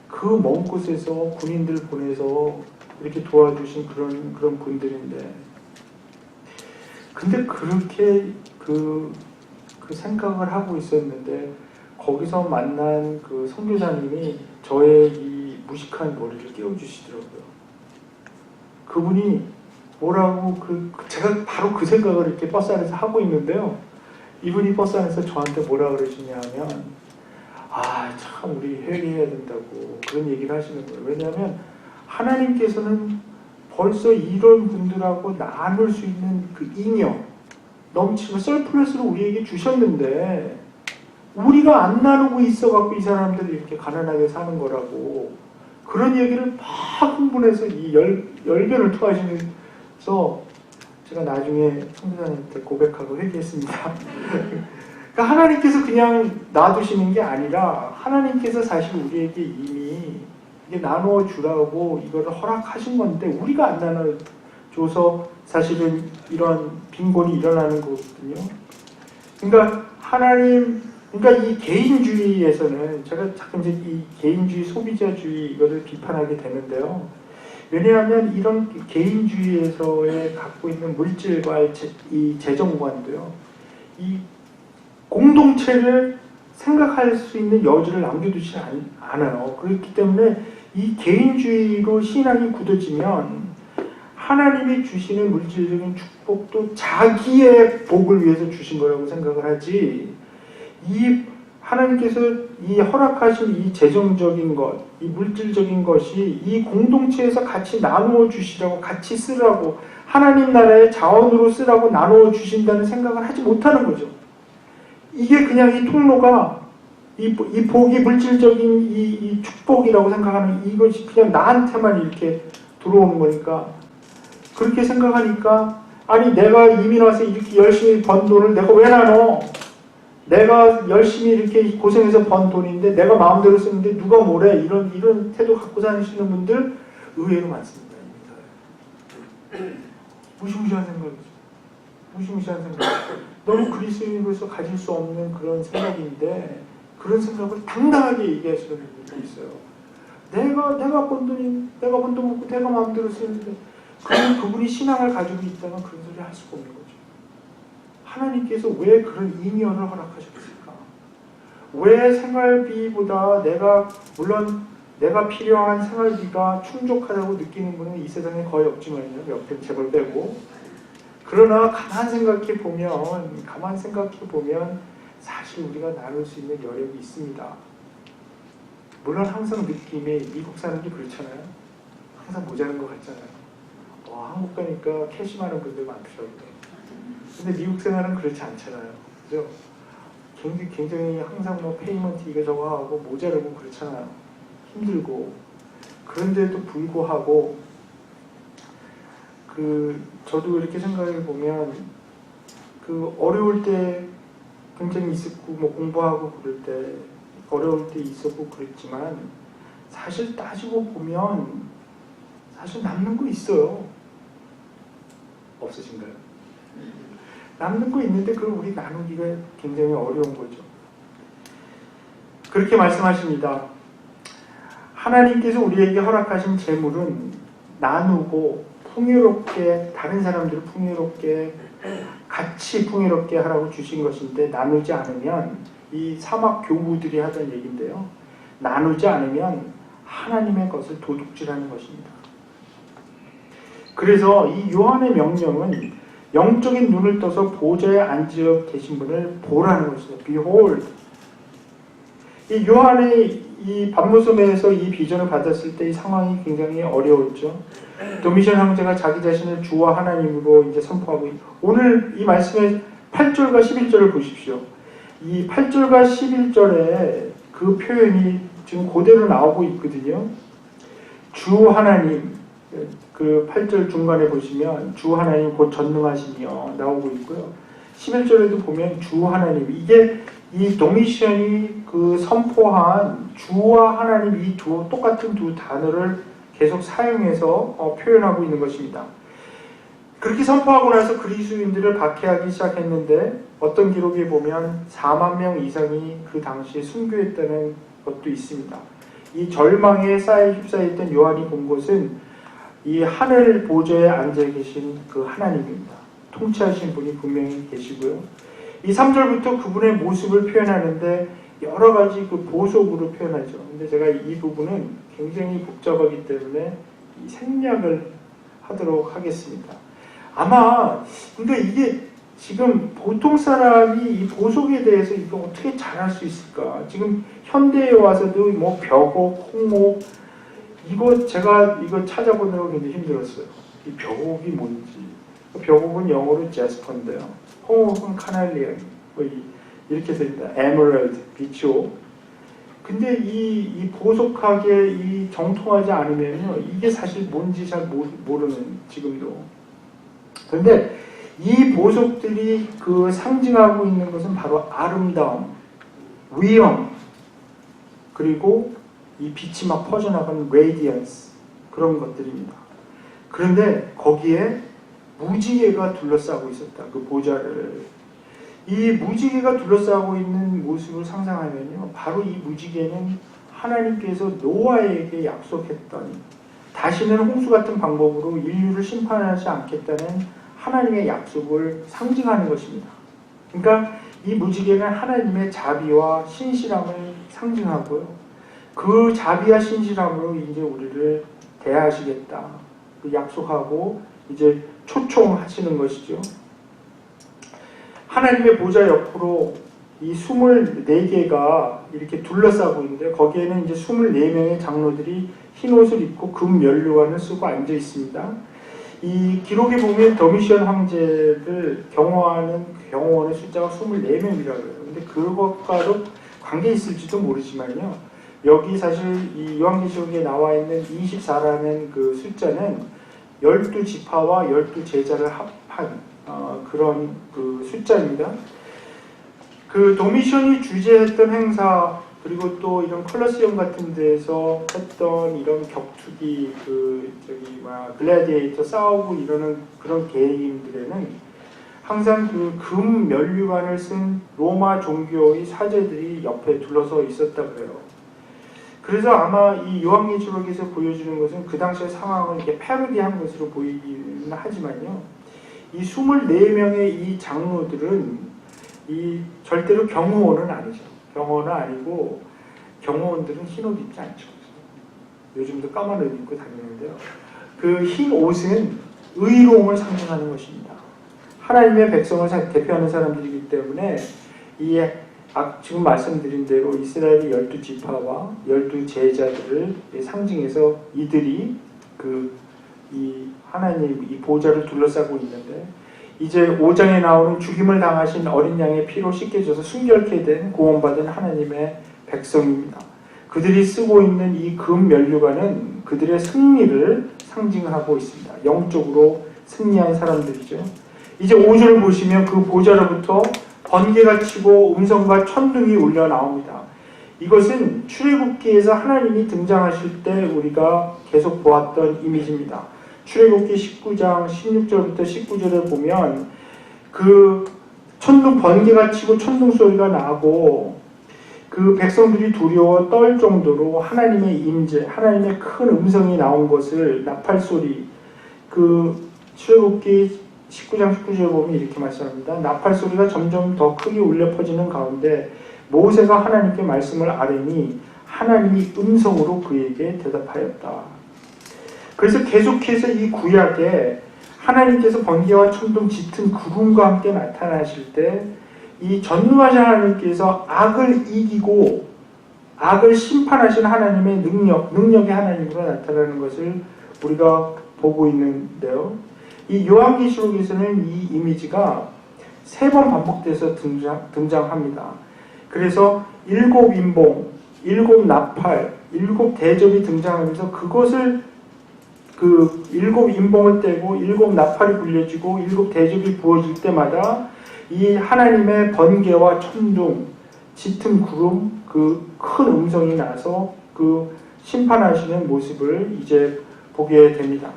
그 먼 곳에서 군인들 보내서 이렇게 도와주신 그런 분들인데 근데 그렇게 그 생각을 하고 있었는데 거기서 만난 그 선교사님이 저의 이 무식한 머리를 깨워주시더라고요. 그분이 뭐라고 제가 바로 그 생각을 이렇게 버스 안에서 하고 있는데요. 이분이 버스 안에서 저한테 뭐라 그러시냐 하면 참 우리 회개해야 된다고 그런 얘기를 하시는 거예요. 왜냐하면 하나님께서는 벌써 이런 분들하고 나눌 수 있는 그 잉여 넘치고 썰플러스로 우리에게 주셨는데 우리가 안 나누고 있어갖고 이 사람들이 이렇게 가난하게 사는 거라고 그런 얘기를 막 흥분해서 이 열변을 토하시면서 제가 나중에 성도사님한테 고백하고 회개했습니다. 그러니까 하나님께서 그냥 놔두시는 게 아니라 하나님께서 사실 우리에게 이미 이게 나누어 주라고 이거를 허락하신 건데 우리가 안 나눠줘서 사실은 이런 빈곤이 일어나는 거거든요. 그러니까 그러니까 이 개인주의에서는 제가 자꾸 이제 이 개인주의, 소비자주의 이거를 비판하게 되는데요. 왜냐하면 이런 개인주의에서의 갖고 있는 물질과의 이 재정관도요. 이 공동체를 생각할 수 있는 여지를 남겨두지 않아요. 그렇기 때문에 이 개인주의로 신앙이 굳어지면 하나님이 주시는 물질적인 축복도 자기의 복을 위해서 주신 거라고 생각을 하지 이 하나님께서 이 허락하신 이 재정적인 것, 이 물질적인 것이 이 공동체에서 같이 나누어 주시라고 같이 쓰라고 하나님 나라의 자원으로 쓰라고 나누어 주신다는 생각을 하지 못하는 거죠. 이게 그냥 이 통로가 이 복이 물질적인 이 축복이라고 생각하는 이것이 그냥 나한테만 이렇게 들어오는 거니까 그렇게 생각하니까 아니 내가 이민 와서 이렇게 열심히 번 돈을 내가 왜 나눠? 내가 열심히 이렇게 고생해서 번 돈인데 내가 마음대로 쓰는데 누가 뭐래? 이런 태도 갖고 사시는 분들 의외로 많습니다. 무시무시한 생각이죠. 무시무시한 생각. 너무 그리스도인으로서 가질 수 없는 그런 생각인데 그런 생각을 당당하게 얘기하시는 분들이 있어요. 내가 번 돈이 내가 번 돈 먹고 내가 마음대로 쓰는데 그분이 신앙을 가지고 있다면 그런 소리 할 수가 없는 거죠. 하나님께서 왜 그런 잉여를 허락하셨을까? 왜 생활비보다 물론 내가 필요한 생활비가 충족하다고 느끼는 분은 이 세상에 거의 없지만요. 몇 편 제발 빼고. 그러나 가만 생각해 보면 사실 우리가 나눌 수 있는 여력이 있습니다. 물론 항상 느낌이 미국 사는 게 그렇잖아요. 항상 모자란 것 같잖아요. 한국 가니까 캐시 많은 분들 많더라고요. 근데 미국 생활은 그렇지 않잖아요. 그죠? 굉장히 항상 페이먼트 이거저거 하고 모자르고 그렇잖아요. 힘들고. 그런데도 불구하고 저도 이렇게 생각해 보면 어려울 때 굉장히 있었고 공부하고 그럴 때 어려울 때 있었고 그랬지만 사실 따지고 보면 사실 남는 거 있어요. 없으신가요? 남는 거 있는데 그걸 우리 나누기가 굉장히 어려운 거죠. 그렇게 말씀하십니다. 하나님께서 우리에게 허락하신 재물은 나누고 풍요롭게 다른 사람들을 풍요롭게 같이 풍요롭게 하라고 주신 것인데 나누지 않으면 이 사막 교부들이 하던 얘기인데요. 나누지 않으면 하나님의 것을 도둑질하는 것입니다. 그래서 이 요한의 명령은 영적인 눈을 떠서 보좌에 앉아 계신 분을 보라는 것입니다. Behold. 이 요한이 이 밤무섬에서 이 비전을 받았을 때 이 상황이 굉장히 어려웠죠. 도미션 형제가 자기 자신을 주와 하나님으로 이제 선포하고 오늘 이 말씀의 8절과 11절을 보십시오. 이 8절과 11절에 그 표현이 지금 그대로 나오고 있거든요. 주 하나님 그 8절 중간에 보시면 주 하나님 곧 전능하시며 나오고 있고요. 11절에도 보면 주 하나님 이게 이 도미션이 선포한 주와 하나님 이 똑같은 두 단어를 계속 사용해서 표현하고 있는 것입니다. 그렇게 선포하고 나서 그리스도인들을 박해하기 시작했는데 어떤 기록에 보면 4만 명 이상이 그 당시에 순교했다는 것도 있습니다. 이 절망에 휩싸였던 요한이 본 것은 이 하늘 보좌에 앉아 계신 그 하나님입니다. 통치하신 분이 분명히 계시고요. 이 3절부터 그분의 모습을 표현하는데 여러 가지 보석으로 표현하죠. 근데 제가 이 부분은 굉장히 복잡하기 때문에 이 생략을 하도록 하겠습니다. 아마 그러니까 이게 지금 보통 사람이 이 보석에 대해서 이거 어떻게 잘할 수 있을까? 지금 현대에 와서도 벽옥, 홍옥 제가 이거 찾아보느라고 굉장히 힘들었어요. 이 벽옥이 뭔지. 벽옥은 영어로 제스퍼인데요. 홍옥은 카날리안. 이렇게 됩니다. 에메랄드, 빛이요. 근데 이 보석하게 이 정통하지 않으면요, 이게 사실 뭔지 잘 모르는, 지금도. 그런데 이 보석들이 그 상징하고 있는 것은 바로 아름다움, 위엄, 그리고 이 빛이 막 퍼져나가는 레디언스, 그런 것들입니다. 그런데 거기에 무지개가 둘러싸고 있었다. 그 보좌를. 이 무지개가 둘러싸고 있는 모습을 상상하면요, 바로 이 무지개는 하나님께서 노아에게 약속했던, 다시는 홍수 같은 방법으로 인류를 심판하지 않겠다는 하나님의 약속을 상징하는 것입니다. 그러니까 이 무지개는 하나님의 자비와 신실함을 상징하고요, 그 자비와 신실함으로 이제 우리를 대하시겠다, 그 약속하고 이제 초청하시는 것이죠. 하나님의 보좌 옆으로 이 24개가 이렇게 둘러싸고 있는데, 거기에는 이제 24명의 장로들이 흰 옷을 입고 금 면류관을 쓰고 앉아 있습니다. 이 기록에 보면 도미시안 황제를 경호하는 경호원의 숫자가 24명이라고 해요. 근데 그것과도 관계 있을지도 모르지만요, 여기 사실 이 요한계시록에 나와 있는 24라는 그 숫자는 12지파와 12제자를 합한 그런 그 숫자입니다. 그 도미션이 주재했던 행사, 그리고 또 이런 콜로세움 같은 데서 했던 이런 격투기, 글래디에이터 싸우고 이러는 그런 게임들에는 항상 그 금 면류관을 쓴 로마 종교의 사제들이 옆에 둘러서 있었다고 해요. 그래서 아마 이 요한계시록에서 보여주는 것은 그 당시의 상황을 이렇게 패러디한 것으로 보이기는 하지만요, 이 24명의 이 장로들은 이 절대로 경호원은 아니죠. 경호원은 아니고, 경호원들은 흰 옷 입지 않죠. 요즘도 까만 옷 입고 다니는데요, 그 흰 옷은 의로움을 상징하는 것입니다. 하나님의 백성을 대표하는 사람들이기 때문에 지금 말씀드린 대로 이스라엘의 12지파와 12제자들을 상징해서 이들이 이 하나님 이 보좌를 둘러싸고 있는데, 이제 5장에 나오는 죽임을 당하신 어린 양의 피로 씻겨져서 순결케 된 구원받은 하나님의 백성입니다. 그들이 쓰고 있는 이 금 면류관은 그들의 승리를 상징하고 있습니다. 영적으로 승리한 사람들이죠. 이제 5절을 보시면 그 보좌로부터 번개가 치고 음성과 천둥이 울려 나옵니다. 이것은 출애굽기에서 하나님이 등장하실 때 우리가 계속 보았던 이미지입니다. 출애굽기 19장 16절부터 19절에 보면 그 번개가 치고 천둥 소리가 나고 그 백성들이 두려워 떨 정도로 하나님의 임재, 하나님의 큰 음성이 나온 것을, 나팔 소리, 그 출애굽기 19장 19절에 보면 이렇게 말씀합니다. 나팔 소리가 점점 더 크게 울려 퍼지는 가운데 모세가 하나님께 말씀을 아뢰니 하나님이 음성으로 그에게 대답하였다. 그래서 계속해서 이 구약에 하나님께서 번개와 천둥, 짙은 구름과 함께 나타나실 때 이 전능하신 하나님께서 악을 이기고 악을 심판하신 하나님의 능력의 하나님으로 나타나는 것을 우리가 보고 있는데요. 이 요한계시록에서는 이 이미지가 3번 반복돼서 등장합니다. 그래서 7인봉, 7나팔, 7대접이 등장하면서 그것을 그 7인봉을 떼고 7나팔이 불려지고 7대접이 부어질 때마다 이 하나님의 번개와 천둥, 짙은 구름, 그 큰 음성이 나서 그 심판하시는 모습을 이제 보게 됩니다.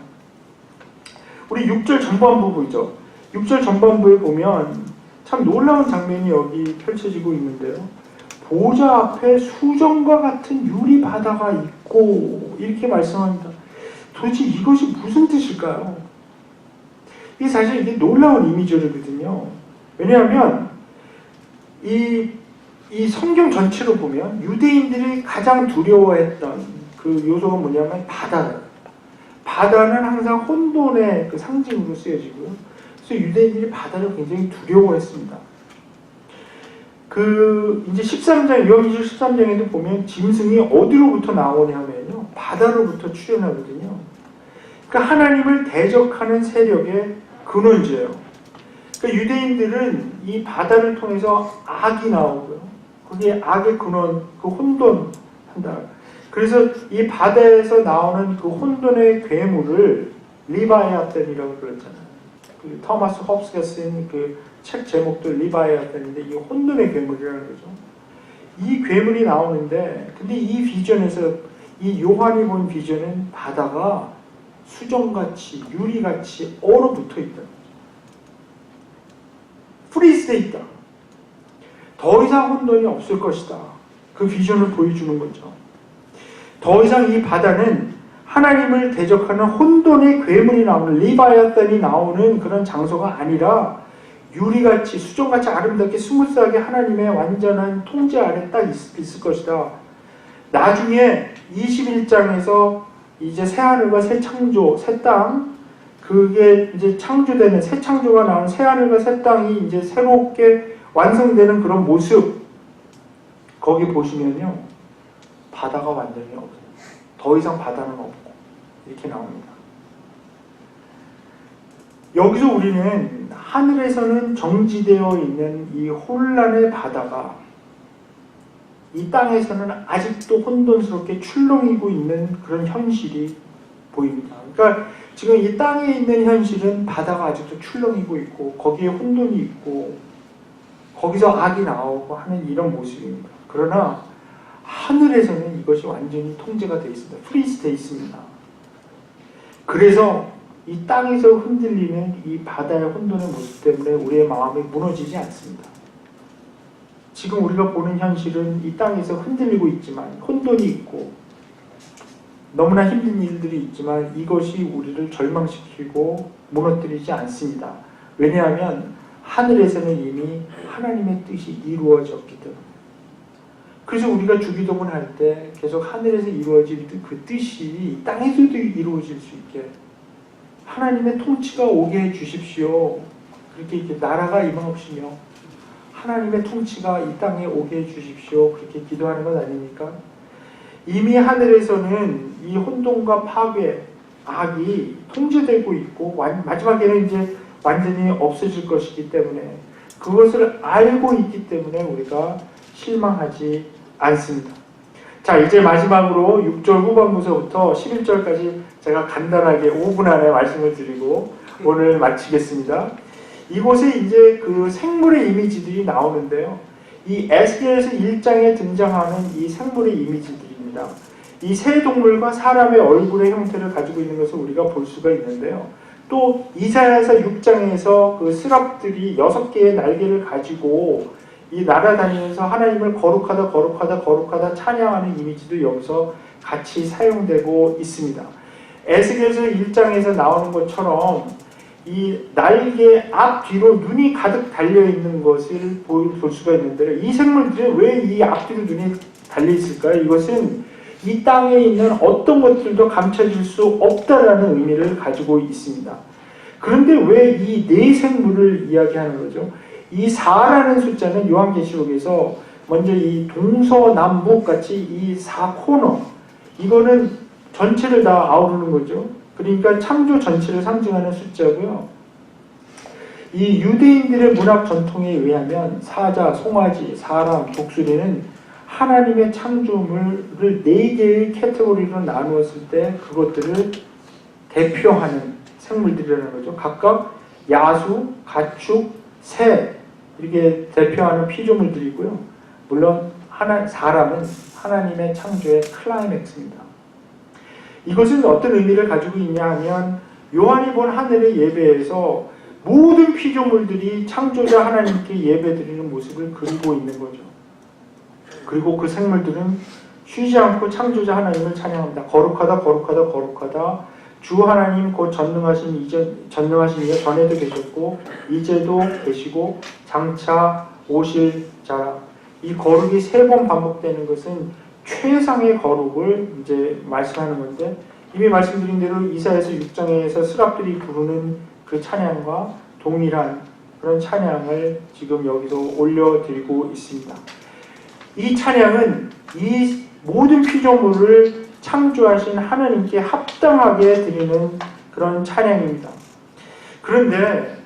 우리 6절 전반부 보이죠? 6절 전반부에 보면 참 놀라운 장면이 여기 펼쳐지고 있는데요. 보좌 앞에 수정과 같은 유리 바다가 있고 이렇게 말씀합니다. 도대체 이것이 무슨 뜻일까요? 이게 사실 이게 놀라운 이미지거든요. 왜냐하면 이 성경 전체로 보면 유대인들이 가장 두려워했던 그 요소가 뭐냐면 바다예요. 바다는 항상 혼돈의 그 상징으로 쓰여지고요. 그래서 유대인들이 바다를 굉장히 두려워했습니다. 이제 13장, 요한계시록 13장에도 보면 짐승이 어디로부터 나오냐면요, 바다로부터 출현하거든요. 그러니까 하나님을 대적하는 세력의 근원지예요. 그러니까 그러니까 유대인들은 이 바다를 통해서 악이 나오고요. 그게 악의 근원, 그 혼돈한다. 그래서 이 바다에서 나오는 그 혼돈의 괴물을 리바이아탄이라고 그랬잖아요. 그 토마스 홉스가 쓴 그 책 제목도 리바이아탄인데 이 혼돈의 괴물이라는 거죠. 이 괴물이 나오는데 근데 이 비전에서 이 요한이 본 비전은 바다가 수정같이 유리같이 얼어붙어 있다. 프리즈돼 있다. 더 이상 혼돈이 없을 것이다. 그 비전을 보여주는 거죠. 더 이상 이 바다는 하나님을 대적하는 혼돈의 괴물이 나오는 리바이아탄이 나오는 그런 장소가 아니라 유리같이 수정같이 아름답게 스무스하게 하나님의 완전한 통제 아래 딱 있을 것이다. 나중에 21장에서 이제 새하늘과 새 창조, 새 땅, 그게 이제 창조되는 새 창조가 나오는 새하늘과 새 땅이 이제 새롭게 완성되는 그런 모습, 거기 보시면요, 바다가 완전히 없어요. 더 이상 바다는 없고 이렇게 나옵니다. 여기서 우리는 하늘에서는 정지되어 있는 이 혼란의 바다가 이 땅에서는 아직도 혼돈스럽게 출렁이고 있는 그런 현실이 보입니다. 그러니까 지금 이 땅에 있는 현실은 바다가 아직도 출렁이고 있고 거기에 혼돈이 있고 거기서 악이 나오고 하는 이런 모습입니다. 그러나 하늘에서는 이것이 완전히 통제가 되어 있습니다. 프리즈 되어 있습니다. 그래서 이 땅에서 흔들리는 이 바다의 혼돈의 모습 때문에 우리의 마음이 무너지지 않습니다. 지금 우리가 보는 현실은 이 땅에서 흔들리고 있지만 혼돈이 있고 너무나 힘든 일들이 있지만 이것이 우리를 절망시키고 무너뜨리지 않습니다. 왜냐하면 하늘에서는 이미 하나님의 뜻이 이루어졌기 때문에. 그래서 우리가 주기도문 할 때 계속 하늘에서 이루어질 그 뜻이 땅에서도 이루어질 수 있게 하나님의 통치가 오게 해 주십시오. 그렇게 이렇게 나라가 임하옵시며 하나님의 통치가 이 땅에 오게 해 주십시오. 그렇게 기도하는 것 아닙니까? 이미 하늘에서는 이 혼돈과 파괴, 악이 통제되고 있고 마지막에는 이제 완전히 없어질 것이기 때문에 그것을 알고 있기 때문에 우리가 실망하지 않습니다. 자, 이제 마지막으로 6절 후반부서부터 11절까지 제가 간단하게 5분 안에 말씀을 드리고 오늘 마치겠습니다. 이곳에 이제 그 생물의 이미지들이 나오는데요. 이 에스겔서 1장에 등장하는 이 생물의 이미지들입니다. 이 새 동물과 사람의 얼굴의 형태를 가지고 있는 것을 우리가 볼 수가 있는데요. 또 이사야서 6장에서 그 스랍들이 6개의 날개를 가지고 이 날아다니면서 하나님을 거룩하다 거룩하다 거룩하다 찬양하는 이미지도 여기서 같이 사용되고 있습니다. 에스겔서 1장에서 나오는 것처럼 이 날개 앞뒤로 눈이 가득 달려있는 것을 볼 수가 있는데 이 생물들은 왜 이 앞뒤로 눈이 달려있을까요? 이것은 이 땅에 있는 어떤 것들도 감춰질 수 없다라는 의미를 가지고 있습니다. 그런데 왜 이 네 생물을 이야기하는 거죠? 이 4라는 숫자는 요한계시록에서 먼저 이 동서남북 같이 이 4코너 이거는 전체를 다 아우르는 거죠. 그러니까 창조 전체를 상징하는 숫자고요. 이 유대인들의 문학 전통에 의하면 사자, 송아지, 사람, 독수리는 하나님의 창조물을 4개의 카테고리로 나누었을 때 그것들을 대표하는 생물들이라는 거죠. 각각 야수, 가축, 새 이렇게 대표하는 피조물들이고요. 물론 사람은 하나님의 창조의 클라이맥스입니다. 이것은 어떤 의미를 가지고 있냐 하면 요한이 본 하늘의 예배에서 모든 피조물들이 창조자 하나님께 예배드리는 모습을 그리고 있는 거죠. 그리고 그 생물들은 쉬지 않고 창조자 하나님을 찬양합니다. 거룩하다 거룩하다 거룩하다 주 하나님 곧 전능하신 이가 전에도 계셨고 이제도 계시고 장차 오실 자라. 이 거룩이 3번 반복되는 것은 최상의 거룩을 이제 말씀하는 건데 이미 말씀드린 대로 이사야서 6장에서 스랍들이 부르는 그 찬양과 동일한 그런 찬양을 지금 여기서 올려드리고 있습니다. 이 찬양은 이 모든 피조물을 창조하신 하나님께 합당하게 드리는 그런 찬양입니다. 그런데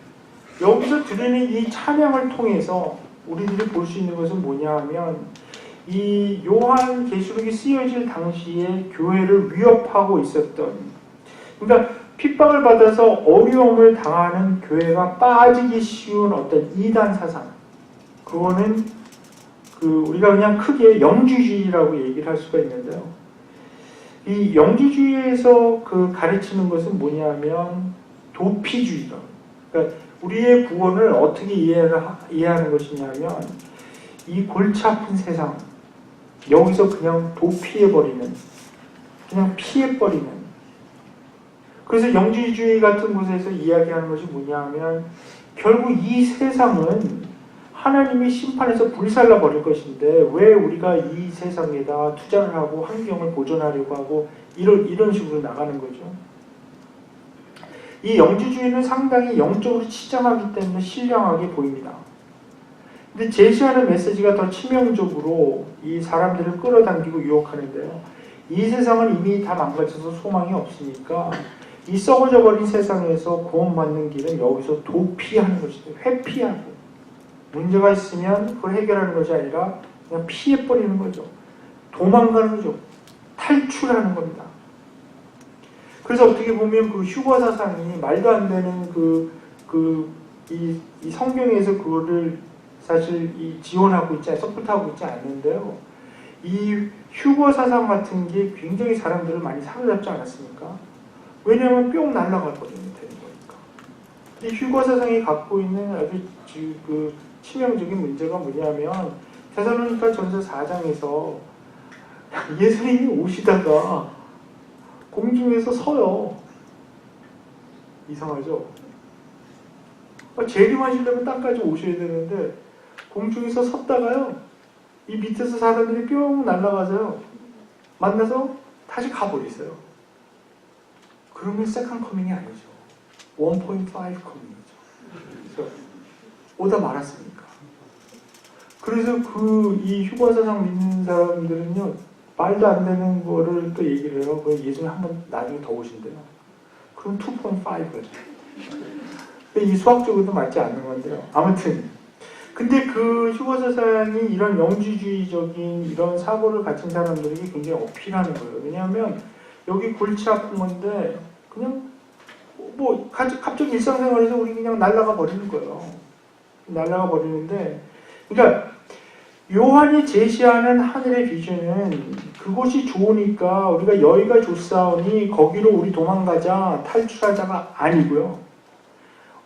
여기서 드리는 이 찬양을 통해서 우리들이 볼 수 있는 것은 뭐냐 하면 이 요한계시록이 쓰여질 당시에 교회를 위협하고 있었던, 그러니까 핍박을 받아서 어려움을 당하는 교회가 빠지기 쉬운 어떤 이단 사상, 그거는 우리가 그냥 크게 영주주의라고 얘기를 할 수가 있는데요. 이 영주주의에서 가르치는 것은 뭐냐면 도피주의다. 그러니까 우리의 구원을 어떻게 이해하는 것이냐면 이 골치 아픈 세상, 여기서 그냥 도피해버리는, 그냥 피해버리는. 그래서 영주주의 같은 곳에서 이야기하는 것이 뭐냐면 결국 이 세상은 하나님이 심판해서 불살라 버릴 것인데 왜 우리가 이 세상에다 투자를 하고 환경을 보존하려고 하고 이런 식으로 나가는 거죠. 이 영주주의는 상당히 영적으로 치장하기 때문에 신령하게 보입니다. 근데 제시하는 메시지가 더 치명적으로 이 사람들을 끌어당기고 유혹하는데요. 이 세상은 이미 다 망가져서 소망이 없으니까 이 썩어져 버린 세상에서 구원받는 길은 여기서 도피하는 것이죠. 회피하고. 문제가 있으면 그걸 해결하는 것이 아니라 그냥 피해버리는 거죠. 도망가는 거죠. 탈출하는 겁니다. 그래서 어떻게 보면 휴거 사상이 말도 안 되는 이 성경에서 그거를 사실 지원하고 있지, 서포트하고 있지 않는데요. 이 휴거 사상 같은 게 굉장히 사람들을 많이 사로잡지 않았습니까? 왜냐하면 뿅 날아가 버리면 되는 거니까. 이 휴거 사상이 갖고 있는 아주 치명적인 문제가 뭐냐면 데살로니가 전서 4장에서 예수님이 오시다가 공중에서 서요. 이상하죠? 재림하시려면 땅까지 오셔야 되는데 공중에서 섰다가요, 이 밑에서 사람들이 뿅 날아가서요, 만나서 다시 가버리세요. 그러면 세컨 커밍이 아니죠. 1.5 커밍이죠. 그래서 오다 말았습니까? 그래서 이 휴거사상 믿는 사람들은요, 말도 안 되는 거를 또 얘기를 해요. 예수님 한번 나중에 더 오신대요. 그럼 2.5거죠. 이 수학적으로도 맞지 않는 건데요. 아무튼 근데 휴거사상이 이런 영주주의적인 이런 사고를 가진 사람들에게 굉장히 어필하는 거예요. 왜냐하면 여기 골치 아픈 건데 그냥 갑자기 일상생활에서 우리 그냥 날아가 버리는 거예요. 날아가 버리는데, 그러니까 요한이 제시하는 하늘의 비전은 그곳이 좋으니까 우리가 여기가 좋사오니 거기로 우리 도망가자, 탈출하자가 아니고요.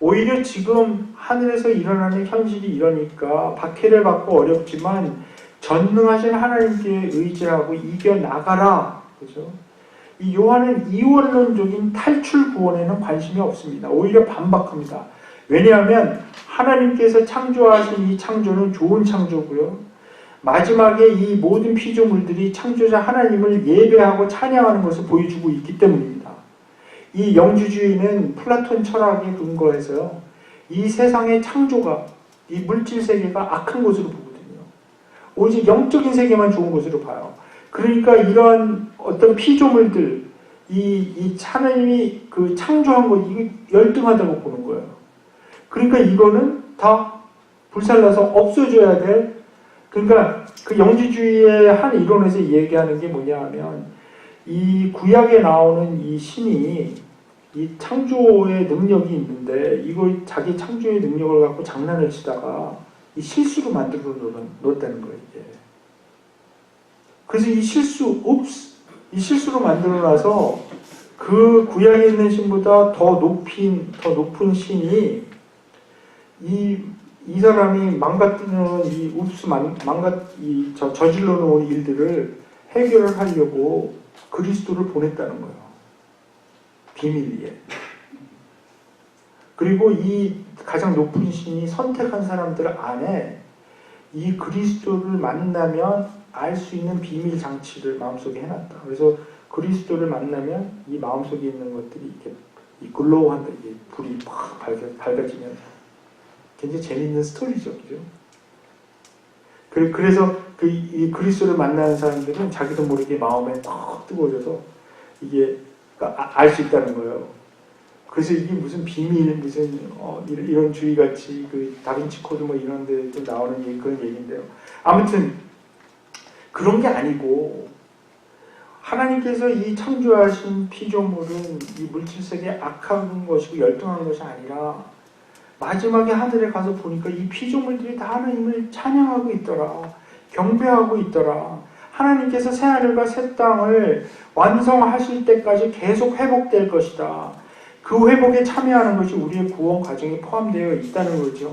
오히려 지금 하늘에서 일어나는 현실이 이러니까 박해를 받고 어렵지만 전능하신 하나님께 의지하고 이겨나가라. 그죠? 이 요한은 이원론적인 탈출 구원에는 관심이 없습니다. 오히려 반박합니다. 왜냐하면 하나님께서 창조하신 이 창조는 좋은 창조고요. 마지막에 이 모든 피조물들이 창조자 하나님을 예배하고 찬양하는 것을 보여주고 있기 때문입니다. 이 영주주의는 플라톤 철학에 근거해서요, 이 세상의 창조가, 이 물질 세계가 악한 것으로 보거든요. 오직 영적인 세계만 좋은 것으로 봐요. 그러니까 이런 어떤 피조물들, 이 하나님이 창조한 것, 이게 열등하다고 보는 거예요. 그러니까 이거는 다 불살라서 없어져야 될, 그러니까 영주주의의 한 이론에서 얘기하는 게 뭐냐 하면, 이 구약에 나오는 이 신이 이 창조의 능력이 있는데 이걸 자기 창조의 능력을 갖고 장난을 치다가 이 실수로 만들어 놓았다는 거예요, 이게. 그래서 이 실수로 만들어 놔서 그 구약에 있는 신보다 더 높은 신이 이 사람이 망가뜨리는 저질러 놓은 일들을 해결을 하려고 그리스도를 보냈다는 거예요. 비밀리에. 그리고 이 가장 높은 신이 선택한 사람들 안에 이 그리스도를 만나면 알 수 있는 비밀 장치를 마음속에 해놨다. 그래서 그리스도를 만나면 이 마음속에 있는 것들이 이렇게 글로우한다. 이게 불이 팍 밝아지면서. 굉장히 재밌는 스토리죠. 그죠? 그래서 이 그리스도를 만나는 사람들은 자기도 모르게 마음에 팍 뜨거워져서 이게 알 수 있다는 거예요. 그래서 이게 무슨 비밀, 무슨 이런 주의 같이 그 다빈치 코드 뭐 이런 데도 나오는 그런 얘기인데요. 아무튼 그런 게 아니고 하나님께서 이 창조하신 피조물은 이 물질 세계에 악한 것이고 열등한 것이 아니라 마지막에 하늘에 가서 보니까 이 피조물들이 다 하나님을 찬양하고 있더라. 경배하고 있더라. 하나님께서 새하늘과 새 땅을 완성하실 때까지 계속 회복될 것이다. 그 회복에 참여하는 것이 우리의 구원 과정에 포함되어 있다는 거죠.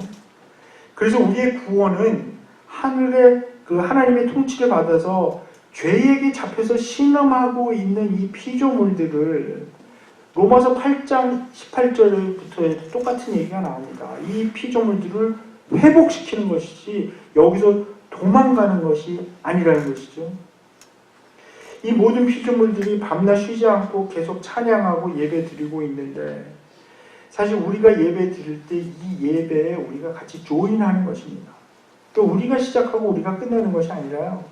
그래서 우리의 구원은 하늘의 그 하나님의 통치를 받아서 죄에게 잡혀서 신음하고 있는 이 피조물들을 로마서 8장 18절부터 똑같은 얘기가 나옵니다. 이 피조물들을 회복시키는 것이지 여기서 도망가는 것이 아니라는 것이죠. 이 모든 피조물들이 밤낮 쉬지 않고 계속 찬양하고 예배 드리고 있는데 사실 우리가 예배 드릴 때 이 예배에 우리가 같이 조인하는 것입니다. 또 우리가 시작하고 우리가 끝내는 것이 아니라요.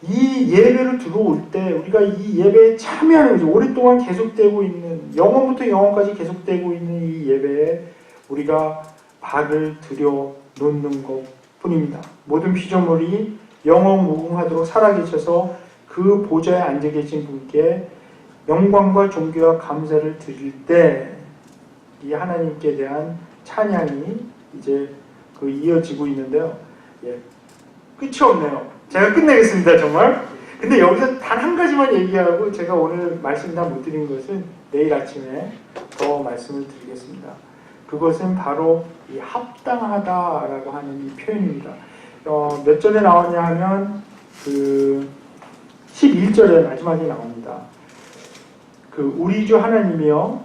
이 예배로 들어올 때 우리가 이 예배에 참여하는 거죠. 오랫동안 계속되고 있는 영원부터 영원까지 계속되고 있는 이 예배에 우리가 발을 들여 놓는 것 뿐입니다. 모든 피조물이 영원 무궁하도록 살아계셔서 그 보좌에 앉아 계신 분께 영광과 존귀와 감사를 드릴 때 이 하나님께 대한 찬양이 이제 그 이어지고 있는데요. 예, 끝이 없네요. 제가 끝내겠습니다, 정말. 근데 여기서 단 한 가지만 얘기하고 제가 오늘 말씀 다 못 드린 것은 내일 아침에 더 말씀을 드리겠습니다. 그것은 바로 이 합당하다라고 하는 이 표현입니다. 몇 절에 나오냐 하면 그 11절에 마지막에 나옵니다. 그 우리 주 하나님이여